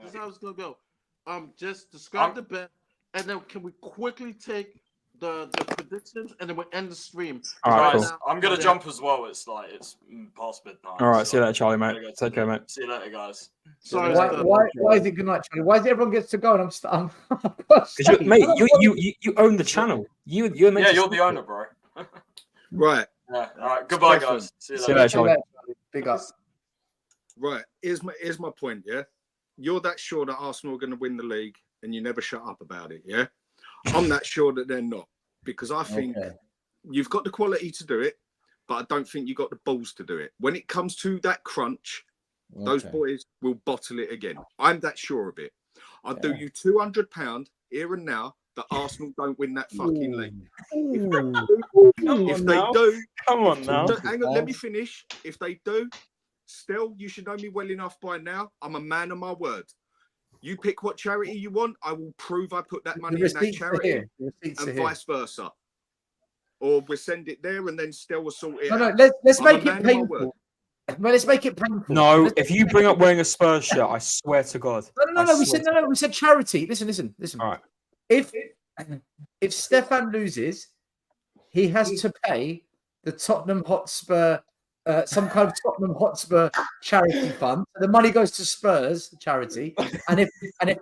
Just describe the bet, and then can we quickly take the predictions, and then we'll end the stream. All right, Guys, cool. I'm gonna jump as well. It's past midnight. All right, see you later, Charlie, mate. Take care, mate. See you later, guys. Sorry. Why is it good night, Charlie? Why is it everyone gets to go and I'm Mate, you own the channel. You're the owner, bro. Right. Yeah. All right. Goodbye, guys. See you See you later. later, Charlie. Big up. Right. Here's my point, yeah? You're that sure that Arsenal are going to win the league and you never shut up about it, yeah? I'm that sure that they're not, because I think you've got the quality to do it, but I don't think you've got the balls to do it. When it comes to that crunch, those boys will bottle it again. I'm that sure of it. I'll do you £200 here and now that Arsenal don't win that fucking league. If they do, come on now. Hang on, let me finish. If they do, still, you should know me well enough by now. I'm a man of my word. You pick what charity you want. I will prove I put that money in that charity, and vice versa. Or we'll send it there, and then still will sort it out. Let's make it painful. Well, let's make it painful. No, if you bring up wearing a Spurs shirt, I swear to God. No. We said charity. Listen. All right. If Stefan loses, he has to pay the Tottenham Hotspur, some kind of Tottenham Hotspur charity fund. So the money goes to Spurs charity, and if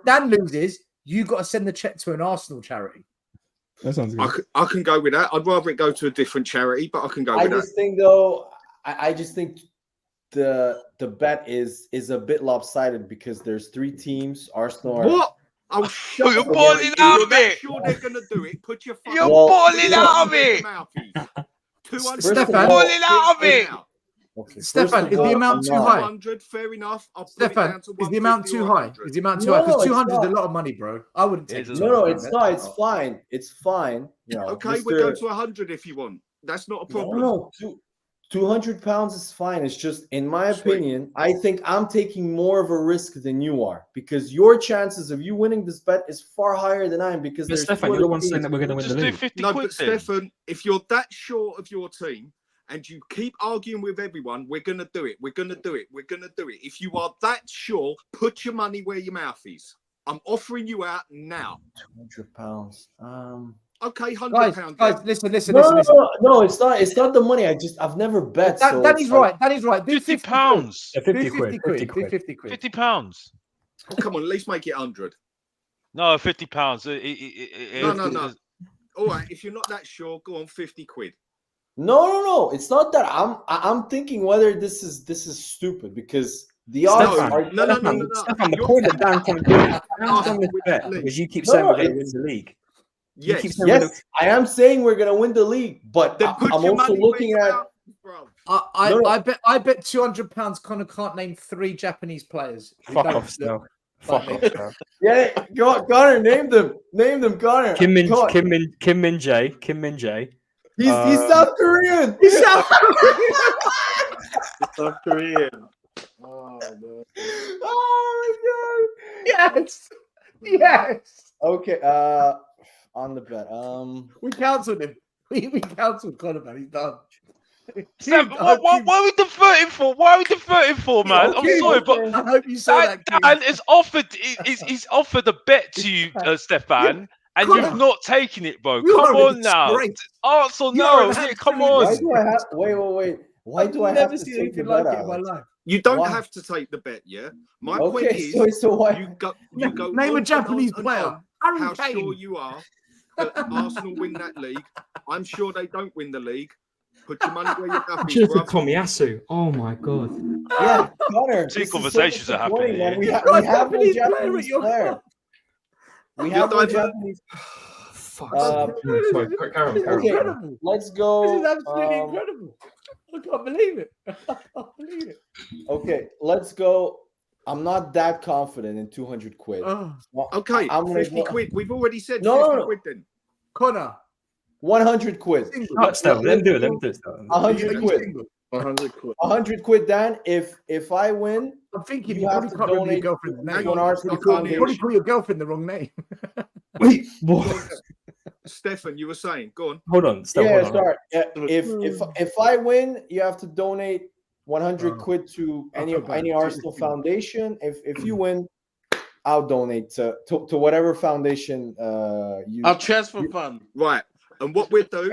Dan loses, you got to send the check to an Arsenal charity. That sounds good. I can go with that. I'd rather it go to a different charity, but I can go with that. I just think the bet is a bit lopsided because there's 3 teams. Arsenal are... What? Oh, shut You're up. balling out of it. Sure they're going to do it. Put your You're balling out of it. Stefan, balling out of it. Okay, Stefan, is the amount too high? 200, fair enough. Stefan, is the amount too high? Is the amount too high? Because 200 is a lot of money, bro. I wouldn't take it. No, it's not. It's fine. It's fine. You know, okay, we'll go to 100 if you want. That's not a problem. No, £200 is fine. It's just, in my opinion, I think I'm taking more of a risk than you are because your chances of you winning this bet is far higher than I am. Because there's Stefan, you're the one saying that we're going to win the league. No, but Stefan, if you're that sure of your team and you keep arguing with everyone, we're going to do it. We're going to do it. We're going to do it. If you are that sure, put your money where your mouth is. I'm offering you out now. £200. Okay, £100. Guys, listen. No, it's not. It's not the money. I've never bet. That is right. That is right. Do £50. £50. £50. Oh, come on, at least make it 100. No, £50. No. All right, if you're not that sure, go on, 50 quid. No. It's not that. I'm thinking whether this is stupid because the odds are. No. Stefan, the point that Dan can't do because you keep saying we're going to win the league. Yes, I am saying we're going to win the league, but I'm also looking at. I bet £200 Connor can't name 3 Japanese players. Fuck off, still. Fuck off. Yeah, Connor, name them, Connor. Kim Min Jae. He's South Korean. He's South Korean. Oh man. Oh my God. Yes. Okay. On the bet. We cancelled him. We cancelled Connor, man. He's done. Sam, why are we deferting for? Why are we deferting for, man? I'm sorry, but I hope you saw that. Dan has offered. He's offered a bet to you, Stefan, and you've not taken it, bro. Come on now. Answer no. Come on. Why do I have? Wait. Why do I have to take the bet out? You don't have to take the bet, yeah. My point is, so why? You go. Name a Japanese player. How sure you are that Arsenal win that league? I'm sure they don't win the league. Put your money where your mouth is. Just Tomiyasu. Oh my God. Yeah, Connor. Two conversations are happening. We have no Japanese player. We have no diving. Japanese. Fuck. Okay, Incredible. let's go. This is absolutely incredible. I can't believe it. I can't believe it. Okay, let's go. I'm not that confident in 200 quid. Oh, Well, Okay, I'm gonna 50 go quid. We've already said No, 50 no. quid then. Connor. 100 quid. Let them do it. Let them do it. 100 quid. Single? 100 quid. 100 quid, Dan. If I win, I'm thinking You you have probably to can't remember your donate girlfriend's to name. an Arsenal You probably Foundation. call your girlfriend the wrong name. Wait, what? Stefan, you were saying, go on. Hold on. Steph, yeah, hold on. sorry. If I win, you have to donate 100 Oh. quid to I any feel bad. Arsenal foundation. If you win, I'll donate to whatever foundation you. I'll transfer fund. Right. And what we'll do,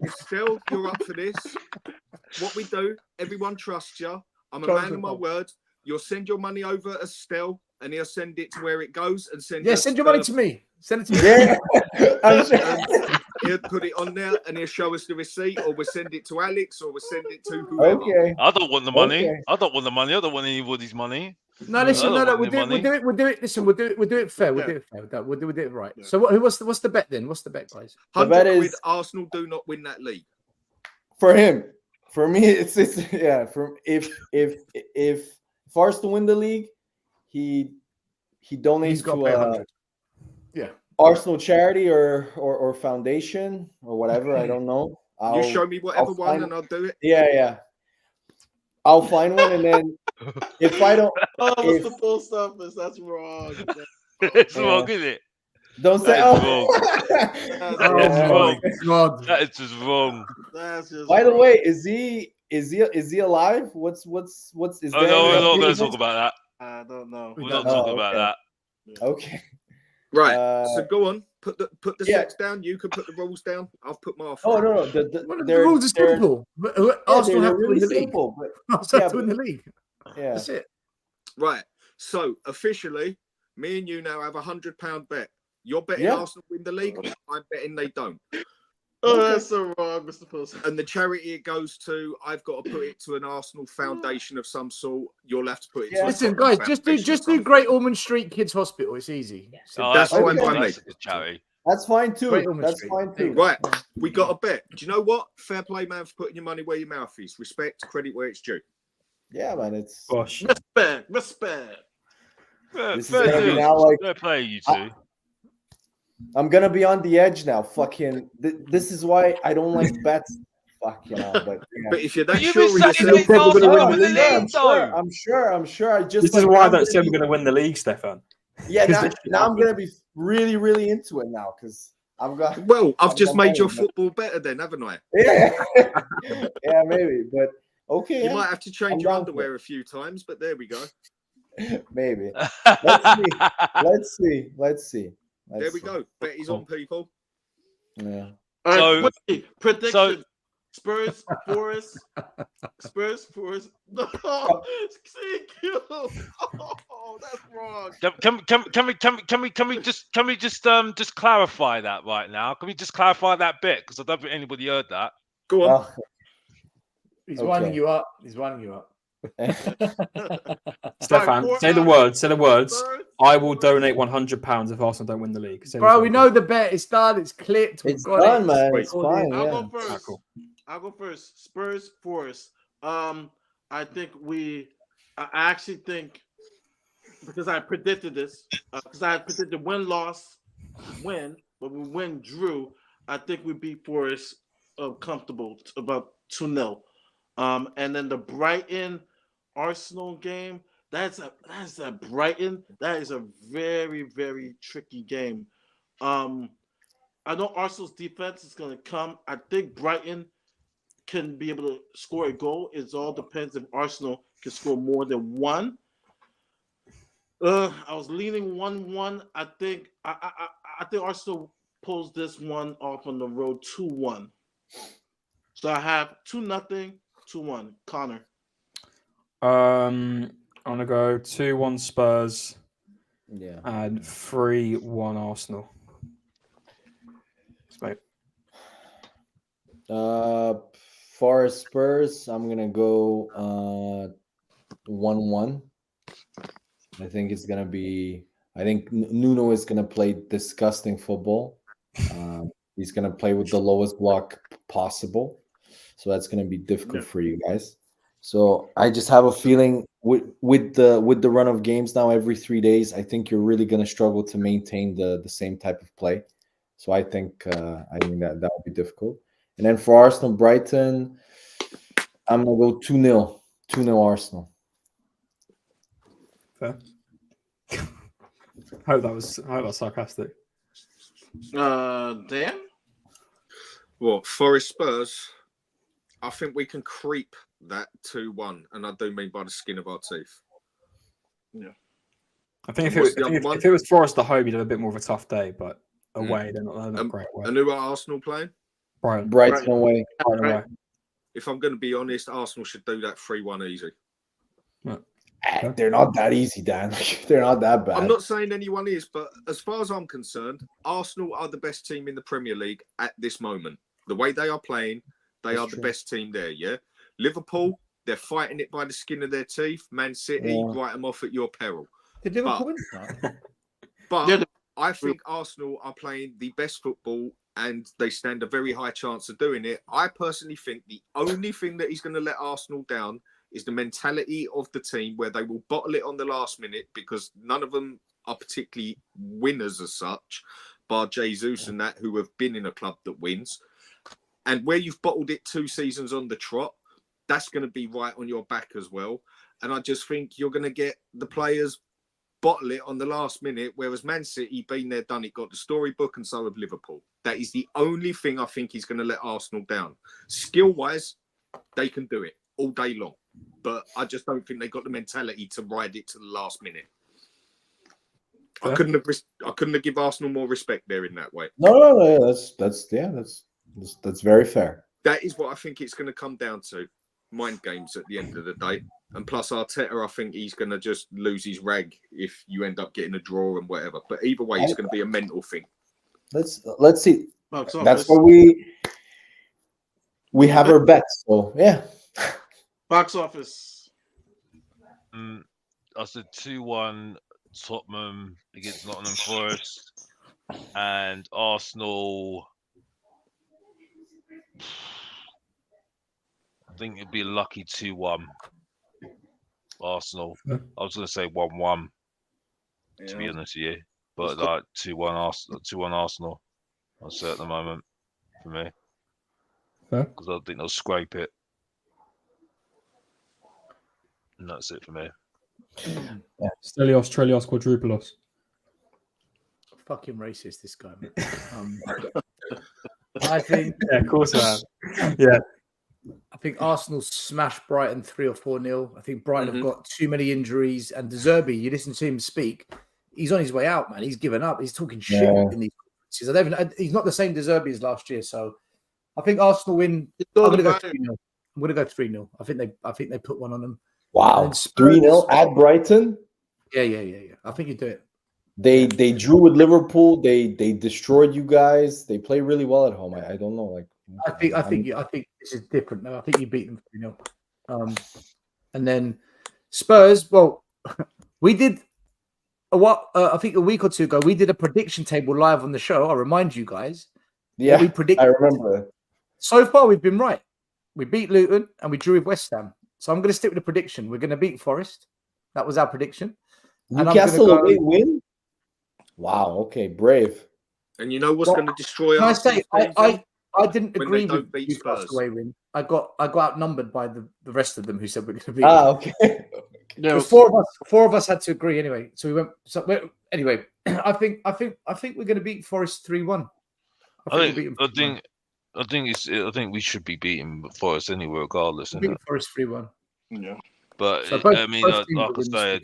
if Stel, you're up for this, what we do, everyone trusts you. I'm a man of my word. You'll send your money over to Stel, and he'll send it to where it goes and send Yeah, us, send your money to me. Send it to me. Yeah, I'm sure. he'll put it on there and he'll show us the receipt, or we'll send it to Alex, or we'll send it to whoever. Okay. I don't want the money. Okay. I don't want the money. I don't want anybody's money. No, listen, I don't no, want we'll any do it. Listen, we'll do it fair. We'll Yeah. do it fair. We'll do it right. Yeah. So what's the bet then? What's the bet, guys? The 100 bet quid, is Arsenal do not win that league. for him. For me, it's yeah. From if Arsenal win the league, he donates He's got to to pay a 100. Yeah. Arsenal charity or foundation or whatever. I don't know. You show me whatever I'll one find- and I'll do it. Yeah. I'll find one, and then if I don't, Oh, what's If- the post office? That's wrong. It's Yeah. wrong, isn't it? don't say. That is Oh, Oh That's my wrong. God. That is just wrong. That's just by the wrong. way, is he alive? What's is Oh there? no, we're any not going updates? to talk about that. I don't know. We're don't not know. talking about okay. that. Okay. Right. Uh, so go on. Put the yeah. sets down. You can put the rules down. I've put my offer. Oh no. Well, the rules are simple. Arsenal have to win the league. simple, but Arsenal have yeah, to win the league. yeah. That's it. Right. So officially, me and you now have £100 bet. You're betting Yeah. Arsenal win the league. I'm betting they don't. Oh, Okay. that's so wrong, Mr. Post. And the charity it goes to, I've got to put it to an Arsenal foundation of some sort. You'll have to put it. Yeah. To a Listen, Tottenham guys, just foundation of do some Great sort. Ormond Street Kids Hospital. It's easy. Oh, That's that's fine okay. by me. That's a good charity. That's fine too. Great Ormond That's Street. fine There you too. go. Right. We got a bet. Do you know what? Fair play, man, for putting your money where your mouth is. Respect, credit where it's due. Yeah, man. It's Gosh. Respect. This is Fair gonna be dues. now like Fair play, you two. I'm gonna be on the edge now. Fucking. This is why I don't like bets. Fuck but yeah. But if you're that You've sure been of saying yourself, it's Arsenal gonna win the league, though. I'm sure. I just This like is why I I'm don't gonna say we're be- going to win the league, Stefan. Yeah, 'Cause now, this shit now I'm happens. gonna be really, really into it now because I've got well, I've I'm just not made your money, but- football better then, haven't I? yeah, yeah, maybe, but okay, You yeah, might have to change I'm your down for underwear a few times, but there we go. maybe. Let's see. Let's There we see. go. Bet is on, people. Yeah. All So- right, wait, prediction. so- Spurs, Forest. Spurs, Forest. No, CQ. Oh, that's wrong. Can we just clarify that right now? Can we just clarify that bit? Because I don't think anybody heard that. Go on. Oh, He's Okay. winding you up. He's winding you up. Stefan, Right, say the words. Say the words. Spurs, I will donate £100 if Arsenal don't win the league. Say Bro, those we words. know the bet. It's done. It's clipped. We've it's got done, it. man. Wait, It's fine. I'll Yeah. go first. Ah, cool. I'll go first. Spurs, Forest. I think I actually think because I predicted this, because I predicted win, loss, win, but we win, drew. I think we beat Forest comfortable, about 2-0. And then the Brighton Arsenal game. That's a Brighton. That is a very, very tricky game. I know Arsenal's defense is going to come. I think Brighton can be able to score a goal. It all depends if Arsenal can score more than one. I was leaning 1-1. I think Arsenal pulls this one off on the road 2-1. So I have 2-0, 2-1. Connor. I'm gonna go 2-1 Spurs Yeah. and 3-1 Arsenal. Mate. For Spurs, I'm gonna go 1-1. I think it's gonna be. I think Nuno is gonna play disgusting football. He's gonna play with the lowest block possible, so that's gonna be difficult for you guys. So I just have a feeling with the run of games now every 3 days, I think you're really gonna struggle to maintain the same type of play. So I think that will be difficult. And then for Arsenal Brighton, I'm gonna go 2-0. 2-0 Arsenal. Fair. Hope that was sarcastic. Dan? Well, Forest Spurs, I think we can creep that 2-1, and I do mean by the skin of our teeth. Yeah. I think if it was Forest at home, you'd have a bit more of a tough day, but away, they're not great. And who are Arsenal playing? Brighton away. If I'm going to be honest, Arsenal should do that 3-1 easy. They're not that easy, Dan. They're not that bad. I'm not saying anyone is, but as far as I'm concerned, Arsenal are the best team in the Premier League at this moment. The way they are playing, they are the best team there, yeah? Liverpool, they're fighting it by the skin of their teeth. Man City, write them off at your peril. Did Liverpool But I think Arsenal are playing the best football and they stand a very high chance of doing it. I personally think the only thing that is going to let Arsenal down is the mentality of the team where they will bottle it on the last minute because none of them are particularly winners as such, bar Jesus and that, who have been in a club that wins. And where you've bottled it 2 seasons on the trot, that's going to be right on your back as well. And I just think you're going to get the players bottle it on the last minute, whereas Man City, been there, done it, got the storybook, and so have Liverpool. That is the only thing I think is going to let Arsenal down. Skill-wise, they can do it all day long. But I just don't think they got the mentality to ride it to the last minute. I couldn't have give Arsenal more respect there in that way. No, that's very fair. That is what I think it's going to come down to. Mind games at the end of the day. And plus Arteta, I think he's going to just lose his rag if you end up getting a draw and whatever. But either way, it's going to be a mental thing. Let's see. That's what we have our bets. So yeah. Box office. I said 2-1 Tottenham against Nottingham Forest, and Arsenal. I think it'd be a lucky 2-1 Arsenal. I was going to say 1-1 to be honest with you, but like 2-1 Arsenal. I'll say at the moment for me because I think they'll scrape it. And that's it for me. Stelios, Trelios, Quadrupelos. Fucking racist, this guy. I think. Yeah, of course I am. Yeah. I think Arsenal smashed Brighton 3 or 4-0. I think Brighton have got too many injuries. And De Zerbi, you listen to him speak, he's on his way out, man. He's given up. He's talking shit in these conferences. He's not the same De Zerbi as last year. So I think Arsenal win. I'm going to go 3-0. I'm going to go 3-0. I think they put one on them. Wow, 3-0 at Brighton. Yeah. I think you do it. They drew with Liverpool. They destroyed you guys. They play really well at home. I don't know. Like I think this is different now. I think you beat them 3-0. And then Spurs. Well, we did I think a week or two ago. We did a prediction table live on the show. I'll remind you guys. Yeah, we predicted. I remember. So far, we've been right. We beat Luton and we drew with West Ham. So I'm going to stick with the prediction. We're going to beat Forest. That was our prediction. Newcastle away win? Wow. Okay. Brave. And you know what's going to destroy us? I didn't agree with Newcastle away win. I got outnumbered by the rest of them who said we're going to beat. Okay. Yeah, four of us had to agree anyway. So we went. So anyway, I think we're going to beat Forest 3-1. I think we should be beating Forest anyway, regardless. Beat Forest 3-1. Yeah. But so like I said,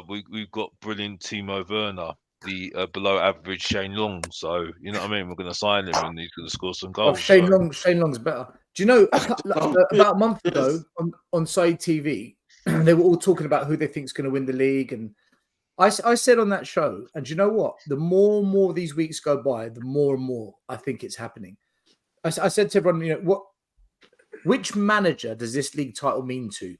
we've got brilliant Timo Werner, the below average Shane Long. So you know what I mean. We're going to sign him, and he's going to score some goals. Shane Long's better. Do you know about a month ago on Side TV, they were all talking about who they think is going to win the league, and I said on that show, and do you know what? The more and more these weeks go by, the more and more I think it's happening. I said to everyone, which manager does this league title mean to?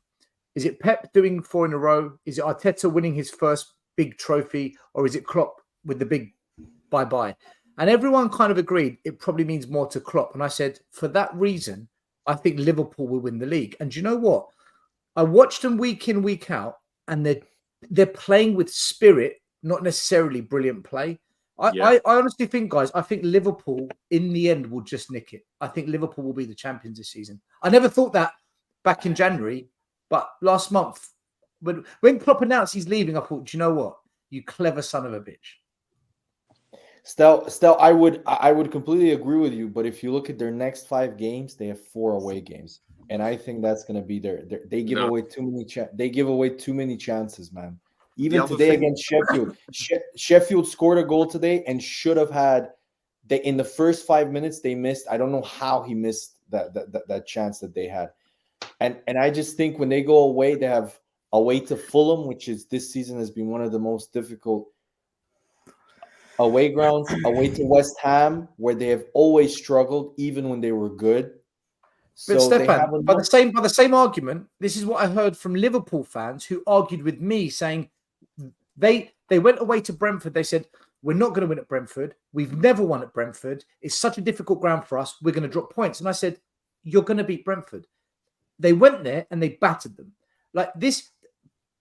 Is it Pep doing 4 in a row? Is it Arteta winning his first big trophy? Or is it Klopp with the big bye-bye? And everyone kind of agreed it probably means more to Klopp. And I said, for that reason, I think Liverpool will win the league. And do you know what? I watched them week in, week out, and they're playing with spirit, not necessarily brilliant play. I honestly think, guys, I think Liverpool in the end will just nick it. I think Liverpool will be the champions this season. I never thought that back in January, but last month, when Klopp announced he's leaving, I thought, do you know what? You clever son of a bitch. Stel, I would completely agree with you, but if you look at their next 5 games, they have 4 away games, and I think that's going to be they give away too many chances, man. Even today against Sheffield, Sheffield scored a goal today and should have had. In the first 5 minutes they missed. I don't know how he missed that chance that they had, and I just think when they go away, they have away to Fulham, which is this season has been one of the most difficult away grounds, away to West Ham, where they have always struggled, even when they were good. But So Stefan, by the same argument, this is what I heard from Liverpool fans who argued with me, saying they went away to Brentford. They said, we're not going to win at Brentford. We've never won at Brentford. It's such a difficult ground for us. We're going to drop points. And I said, you're going to beat Brentford. They went there and they battered them. Like this,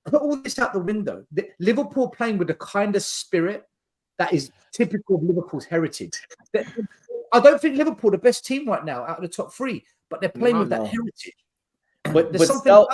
put all this out the window. Liverpool playing with the kind of spirit that is typical of Liverpool's heritage. I don't think Liverpool are the best team right now out of the top 3, but they're playing with that heritage. But still,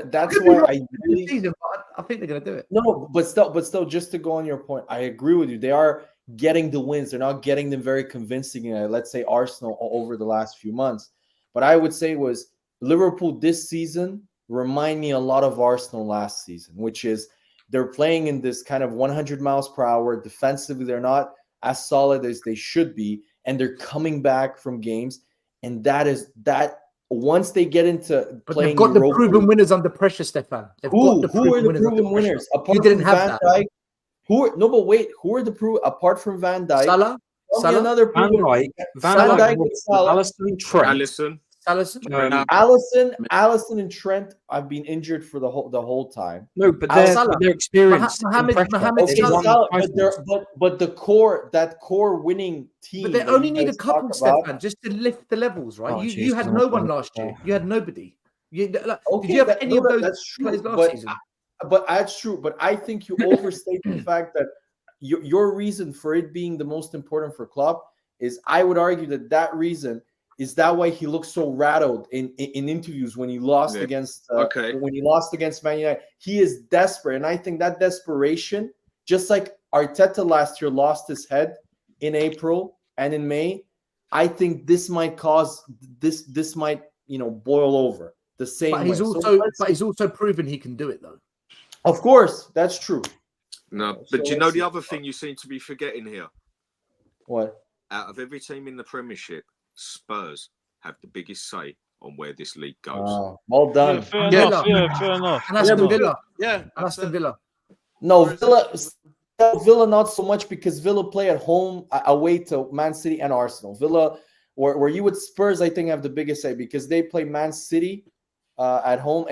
that's why I really season, I think they're going to do it. No, but still, just to go on your point, I agree with you. They are getting the wins. They're not getting them very convincing. Let's say Arsenal over the last few months. But I would say was Liverpool this season remind me a lot of Arsenal last season, which is they're playing in this kind of 100 miles per hour. Defensively, they're not as solid as they should be, and they're coming back from games. And that once they get into playing, they've got the proven winners under pressure, Stefan. Who are the proven winners? Apart you didn't from have Van that. Dijk, who are the proven apart from Van Dijk? Salah, another Van proven Dijk, Salah, Alisson, Trent. Alisson and Trent have been injured for the whole time. No, but they're experienced. Mohamed Salah, but the core winning team. But they only need a couple, Stefan, just to lift the levels, right? Oh, you had no one last year. You had nobody. Did you have any of those players last season? But that's true. But I think you overstate the fact that your reason for it being the most important for Klopp is, I would argue that reason is that why he looks so rattled in interviews when he lost against Man United. He is desperate, and I think that desperation, just like Arteta last year lost his head in April and in May, I think this might cause this might boil over the same. But he's also proven he can do it, though. Of course, that's true. No, but do you know the other thing you seem to be forgetting here? What? Out of every team in the Premiership, Spurs have the biggest say on where this league goes. Well done. Yeah, fair enough. And Aston Villa. Yeah, Aston Villa. No, Villa not so much, because Villa play at home away to Man City and Arsenal. Villa, where you with Spurs, I think have the biggest say, because they play Man City at home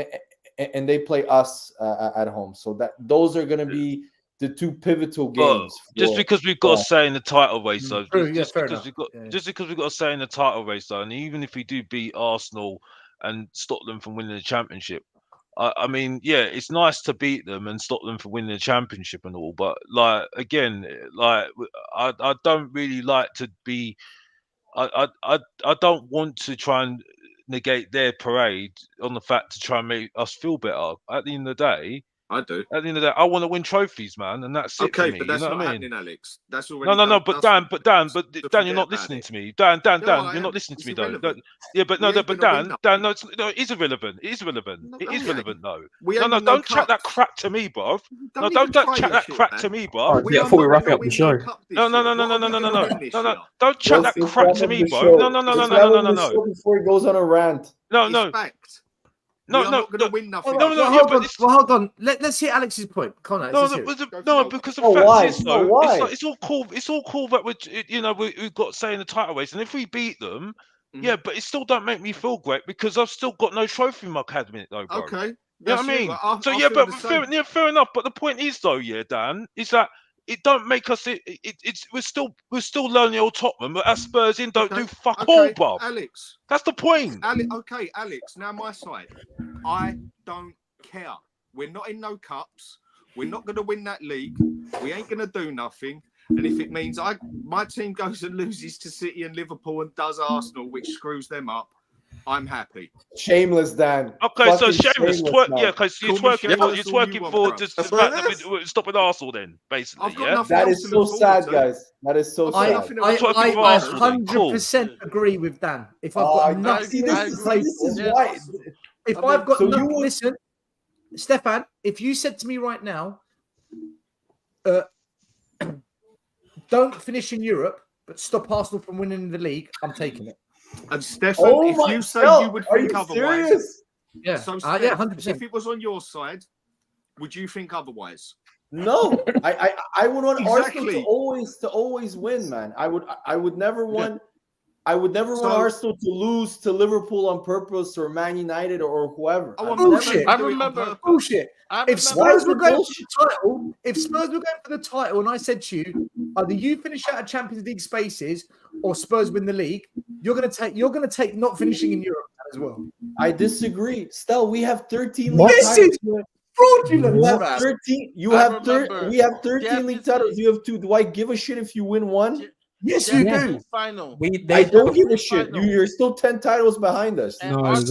and they play us at home. So those are going to be the 2 pivotal games. Just because we've got a say in the title race, though. Just because we've got a say in the title race, though, and even if we do beat Arsenal and stop them from winning the championship, I mean, yeah, it's nice to beat them and stop them from winning the championship and all, but I don't really like to be. I don't want to try and negate their parade on the fact to try and make us feel better. At the end of the day, I do. At the end of the day, I want to win trophies, man, and that's it for me. But that's you know not what I mean? happening, Alex. That's already No. But Dan, you're not listening to me. Dan, you're not listening to me, though. Yeah, but Dan, no, it is irrelevant. It is relevant. It is relevant, though. No, don't chat that crap to me, bruv. No, don't chat that crap to me, bruv. Yeah, I thought we were wrapping up the show. No. Don't chat that crap to me, bro. No. Before he goes on a rant. No. No, not going to win nothing. Hold on. Let's hear Alex's point. Come on, because the fact is, though, it's all cool. It's all cool that we've got say in the title race, and if we beat them, Yeah, but it still don't make me feel great because I've still got no trophy in my cabinet, though, bro. Okay. You know what I mean? I So feel yeah, but the fair, same. yeah, fair enough. But the point is, though, yeah, Dan, is that it don't make us. It's we're still learning old Tottenham, but as Spurs in don't do fuck all, bro. Alex. That's the point. Okay, Alex. Now my side. I don't care. We're not in no cups. We're not going to win that league. We ain't going to do nothing. And if it means my team goes and loses to City and Liverpool and does Arsenal, which screws them up, I'm happy. Shameless, Dan. Okay, so Fucking shameless. Yeah, because you're twerking for just the fact that we're stopping Arsenal. Then basically, yeah. That is so sad, guys. That is so sad. I 100% agree with Dan. If I've got nothing to play for, if I've got nothing, listen, Stefan, if you said to me right now, don't finish in Europe, but stop Arsenal from winning the league, I'm taking it. And Stefan, if you say you would think otherwise, yeah, so yeah, 100%. If it was on your side, would you think otherwise? No, I would want Arsenal to always win, man. I would never want Arsenal to lose to Liverpool on purpose or Man United or whoever. Bullshit. I remember bullshit. If Spurs were going for the title, and I said to you, either you finish out of Champions League spaces or Spurs win the league, you're gonna take not finishing in Europe as well. I disagree. Still, we have 13 league titles. Fraudulent. You have 13. We have 13 league titles. You have 2. Do I give a shit if you win one? Yes, you do. Final. I don't give a shit. You're still 10 titles behind us. All I'm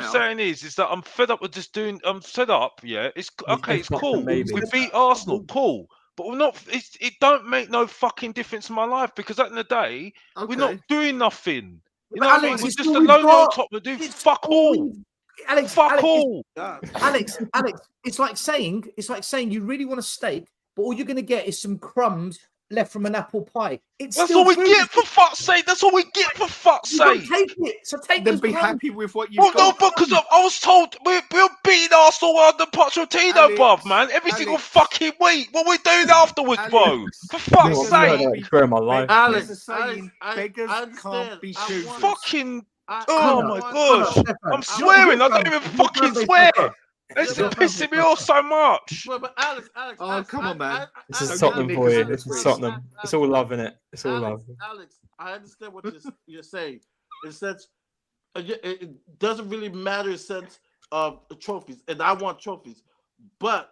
saying is that I'm fed up with just doing. I'm fed up. Yeah, it's okay. It's cool. We beat Arsenal. Cool. But we're not. It don't make no fucking difference in my life because at the end of the day, we're not doing nothing. You know what I mean? We're just a lonely on top of do fuck all. Alex, fuck all. Alex, it's like saying you really want a steak, but all you're gonna get is some crumbs left from an apple pie. That's all we get for fuck's sake. That's all we get for fuck's sake. Take it. So take then be happy with what you. Well, no, because I was told we're beating Arsenal under Pochettino, bruv, man. Every single fucking week. What we doing afterwards, bro? For fuck's sake. For my life. Alex, beggars can't be choosers. Fucking. Oh my gosh. I'm swearing. I don't even fucking swear. This is pissing me off so much. But Alex, oh, come on, man. This is Tottenham for you. This is Tottenham. It's all love, innit? It's all love. Alex, I understand what you're saying. In sense, it doesn't really matter in sense of trophies, and I want trophies. But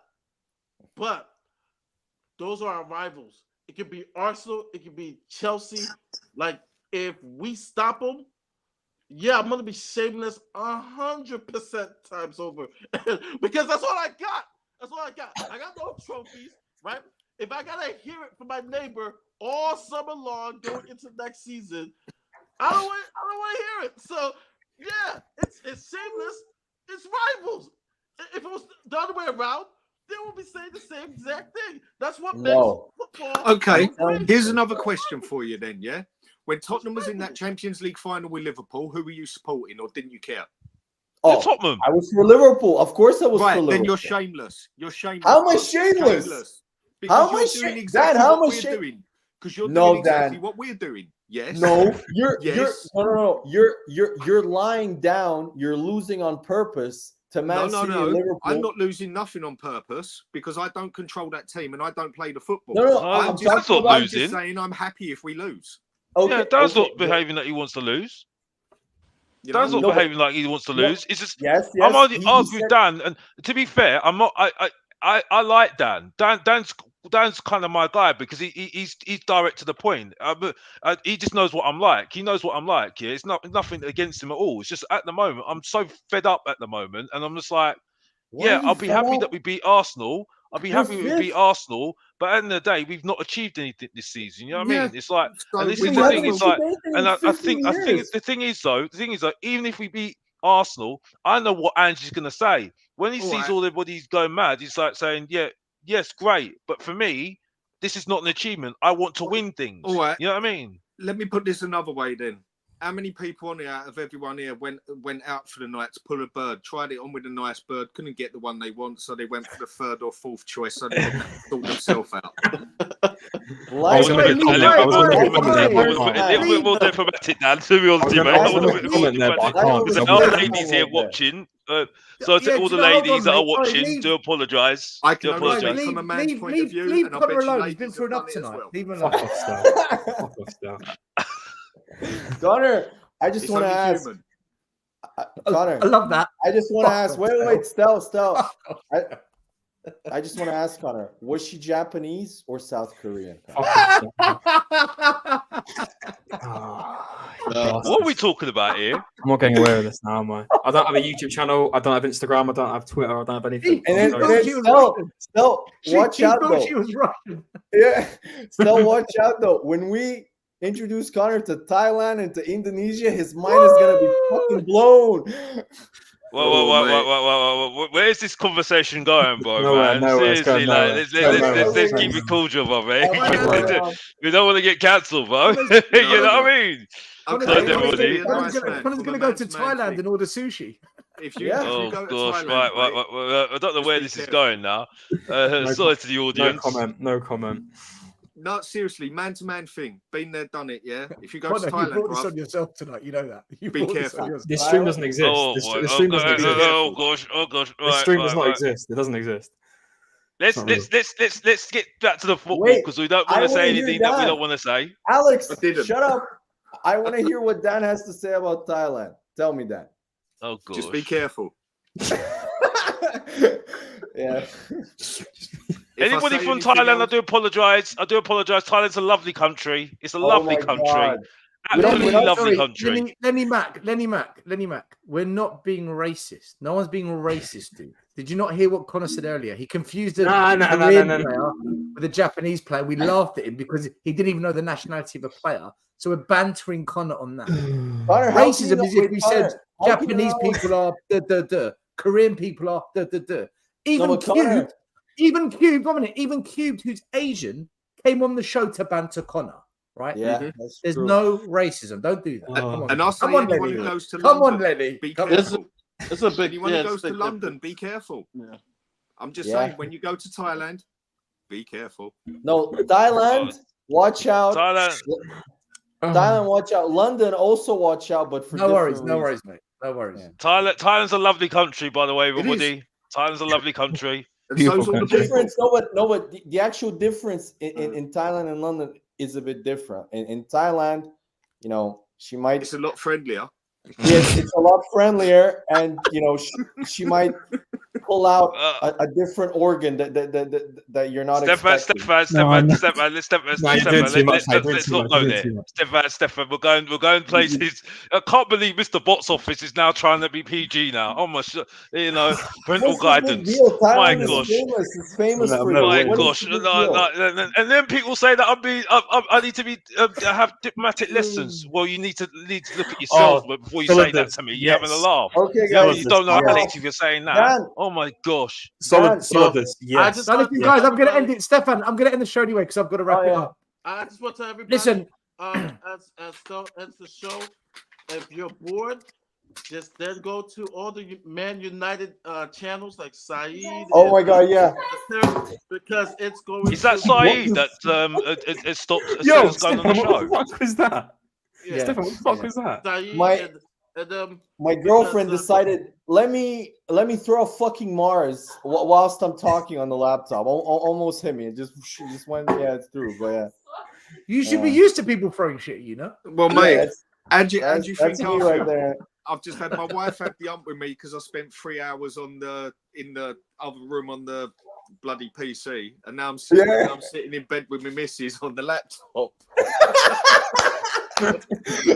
those are our rivals. It could be Arsenal. It could be Chelsea. Like, if we stop them, yeah, I'm gonna be shameless 100% times over because that's all I got. That's all I got. I got no trophies, right? If I gotta hear it from my neighbor all summer long going into next season, I don't want to hear it. So yeah, it's shameless. It's rivals. If it was the other way around, they would be saying the same exact thing. That's what makes football. Okay, here's another question for you then. Yeah. When Tottenham was in that Champions League final with Liverpool, who were you supporting or didn't you care? Oh, Tottenham. I was for Liverpool. Of course I was for Liverpool. Then you're shameless. You're shameless. How am I shameless? How am I shameless? Dad, how am I shameless? Because you're doing exactly what we're doing. Yes. No, you're lying down. You're losing on purpose to Man City and Liverpool. I'm not losing nothing on purpose because I don't control that team and I don't play the football. I'm just saying I'm happy if we lose. Okay, yeah, Dan's not behaving like he wants to lose. Dan's not behaving like he wants to lose. It's just I'm only arguing with Dan, and to be fair, I'm not. I like Dan. Dan's kind of my guy because he's direct to the point. He just knows what I'm like. He knows what I'm like. Yeah, it's nothing against him at all. It's just at the moment I'm so fed up at the moment, and I'm just like, I'll be happy that we beat Arsenal. I'll be happy we beat Arsenal, but at the end of the day, we've not achieved anything this season. You know what I mean? It's like, and this is the thing. It's like, and I think the thing is though, even if we beat Arsenal, I know what Ange's going to say when he sees all everybody's going mad. He's like saying, yes, great, but for me, this is not an achievement. I want to win things. All right. You know what I mean? Let me put this another way then. How many people on here out of everyone here went out for the night to pull a bird, tried it on with a nice bird, couldn't get the one they want, so they went for the third or fourth choice, so they had to sort themselves out. I was gonna a little bit more diplomatic, Dan. To be honest, mate. I was a bit more diplomatic. Because there are ladies here watching. So to all the ladies that are watching, do apologise. I can do only apologise. speak from a man's point of view, leave and I Connor bet you alone. He's been ladies through have enough done it as tonight. well. Leave him Fuck alone. off, Stel. Fuck off, Stel. Connor, I just It's want to only ask. human. Connor, I love that. I just want to ask. Wait, Stel. Fuck off. I just want to ask Connor, was she Japanese or South Korean? Fuck off, Stel. What are we talking about here? I'm not getting away with this now, am I? I don't have a YouTube channel. I don't have Instagram. I don't have Twitter. I don't have anything. And then she was Stel, watch She out thought though. she was Russian. Yeah, Stel, watch out though. When we introduce Connor to Thailand and to Indonesia, his mind is gonna be fucking blown. Well, where's this conversation going, bro, Nowhere, man? nowhere, it's Seriously, going like, nowhere. let's keep it cordial, bro, mate. Oh, We don't want to get cancelled, bro. You know what I mean? Connor's going to go to Thailand and order sushi. If you, Yeah. if you Oh go to gosh, Thailand, right. I don't know just where be this is careful. going now. Sorry to the No audience. comment. No comment. No, seriously, man-to-man thing. Been there, done it. Yeah. If you go Connor, to you Thailand, brought this bruv, on yourself tonight. You know that. You Be brought this on careful. yourself. This stream doesn't exist. Oh, This boy. stream doesn't exist. Oh gosh. This Right, stream does not right. exist. It doesn't exist. Let's Not real. let's get back to the football Wait, because we don't I want to say wanna hear anything that we that. don't want to say. Alex, I didn't. shut up. I want to hear what Dan has to say about Thailand. Tell me, Dan. Oh gosh. just be careful. Yeah. If I Anybody say from anything Thailand, I else- do apologise. Thailand's a lovely country. It's a Oh lovely my country. God. Absolutely we're not- lovely Sorry, country. Lenny Mac. We're not being racist. No one's being racist, dude. Did you not hear what Connor said earlier? He confused a Korean player with a Japanese player. We laughed at him because he didn't even know the nationality of a player. So we're bantering Connor on that. Connor, how can you Racism not- is if wait, we Connor, said how can you Japanese not- people are da. Korean people are da. Even but Connor- even Cubed, who's Asian, came on the show to banter Connor, right? Yeah, that's There's true. no racism. Don't do that. Come on. And I'll say Come on, anyone Lenny. who goes to Come on, London, Lenny. be Come careful. It's a big. Anyone Yeah, who goes it's to big London, be careful. Yeah. I'm just Yeah. saying, when you go to Thailand, be careful. No, Thailand, watch out. Thailand. Thailand, watch out. London, also watch out, but for No worries, different no reasons. worries, mate. No worries. Yeah. Thailand's a lovely country, by the way, It is. everybody. Thailand's a lovely country. And so's all the Beautiful The people. difference, no, but the actual difference in Thailand and London is a bit different. In Thailand, you know, she might. It's a lot friendlier. Yes, it's a lot friendlier, and you know, she might pull out a different organ that you're not expecting. Stefan, let's not go there. Stefan, we're going places. I can't believe Mr. Bot's office is now trying to be PG now. Oh my, parental What's the big guidance. deal? My Thailand is gosh. famous. It's famous No, for no, it. My What is gosh, the big deal? and then people say that I need to be have diplomatic lessons. Well, you need to look at yourselves before you say that to me. You're having a laugh. Okay, Yeah, guys. you don't know Yeah. Alex if you're saying that. Dan. Oh my gosh. Solid. I Yes. just Now, want listen, to- guys, I'm going to end it. Stefan, I'm going to end the show anyway because I've got to wrap it yeah. up. I just want to tell everybody. Listen, as the show, if you're bored, just then go to all the Man United channels like Saeed. Oh my God, yeah. Because it's going. Is that to- Saeed that it stopped Yo, going Stefan, on the what the show? fuck was that? Yeah. Stefan, what the fuck was that? Saeed My- and My girlfriend Because, decided let me throw a fucking Mars whilst I'm talking on the laptop. Almost hit me. It just went it's through. But yeah, you should be used to people throwing shit, you know? Well, Yeah, mate, that's- and you that's think me right there. I've just had my wife had the ump with me because I spent 3 hours in the other room on the bloody PC, and now I'm sitting in bed with my missus on the laptop.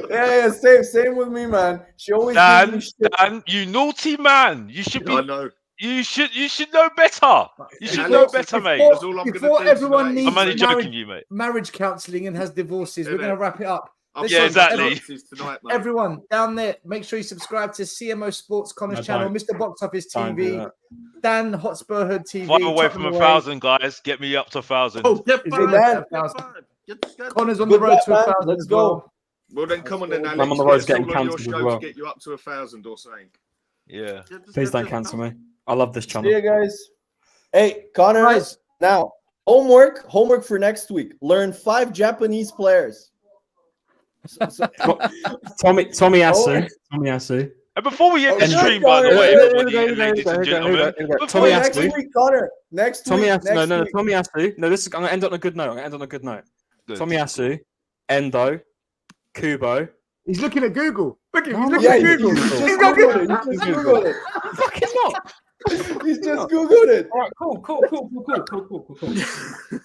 Yeah, same with me, man. She always gives me shit. Dan, you naughty man. You should be. I know. You should know better. You should And know listen, better, mate. That's all I'm Before gonna do everyone tonight. needs I'm only marriage, joking, you mate. marriage counselling and has divorces, we're Innit? going to wrap it up. I've Yeah, got exactly. chances Tonight, mate. Everyone down there, make sure you subscribe to CMO Sports Connor's No, channel, don't. Mr. Box Office Don't do TV, that. Dan Hotspur Hood TV. 5 away from Tottenham 1,000, guys. Get me up to 1,000. Oh, get Is it five, that? get five. Get this guy- Connor's on the Good road luck, to man. 1,000 Let's as well. go. Well, then come on, then Alex. I'm on the road Get getting someone on your cancelled as show well. to get you up to 1,000 or something. Yeah. Please don't cancel me. I love this See channel. you guys. Hey, Connor. Guys. Now, homework for next week. Learn 5 Japanese players. Tomiyasu. Tomiyasu. And before we end the Oh, stream, good, by the Connor. way, Here everybody, ladies and gentlemen, before Tomiyasu. next week, Connor. Next week. Tomiyasu. No, week. Tomiyasu. No, this is. I'm gonna end on a good note. Good. Tomiyasu, Endo, Kubo. He's looking at Google. Look at him. He's No, looking Yeah, at he Google. just He's got Googled it. Google. He just Googled it. Fucking not. He's just Googled it. All right, cool.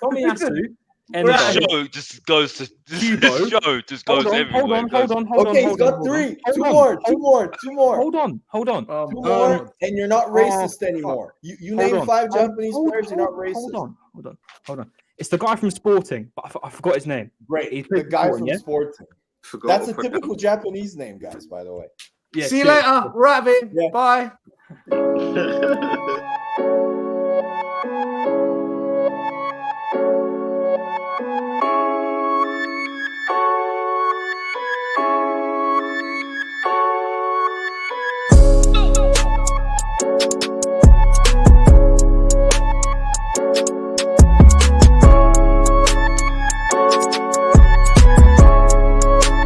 Tomiyasu, Endo. This show just goes to everywhere. Okay, he's got 3. Two more. Hold on. Two more, and you're not racist anymore. You name 5 Japanese players, you're not racist. Hold on. It's the guy from Sporting, but I forgot his name. Great. He's The guy Sporting, from yeah? Sporting. Forgot That's to a put typical Japanese name, guys, by the way. Yeah, See you cheers. later. We're out of here. Yeah. Bye.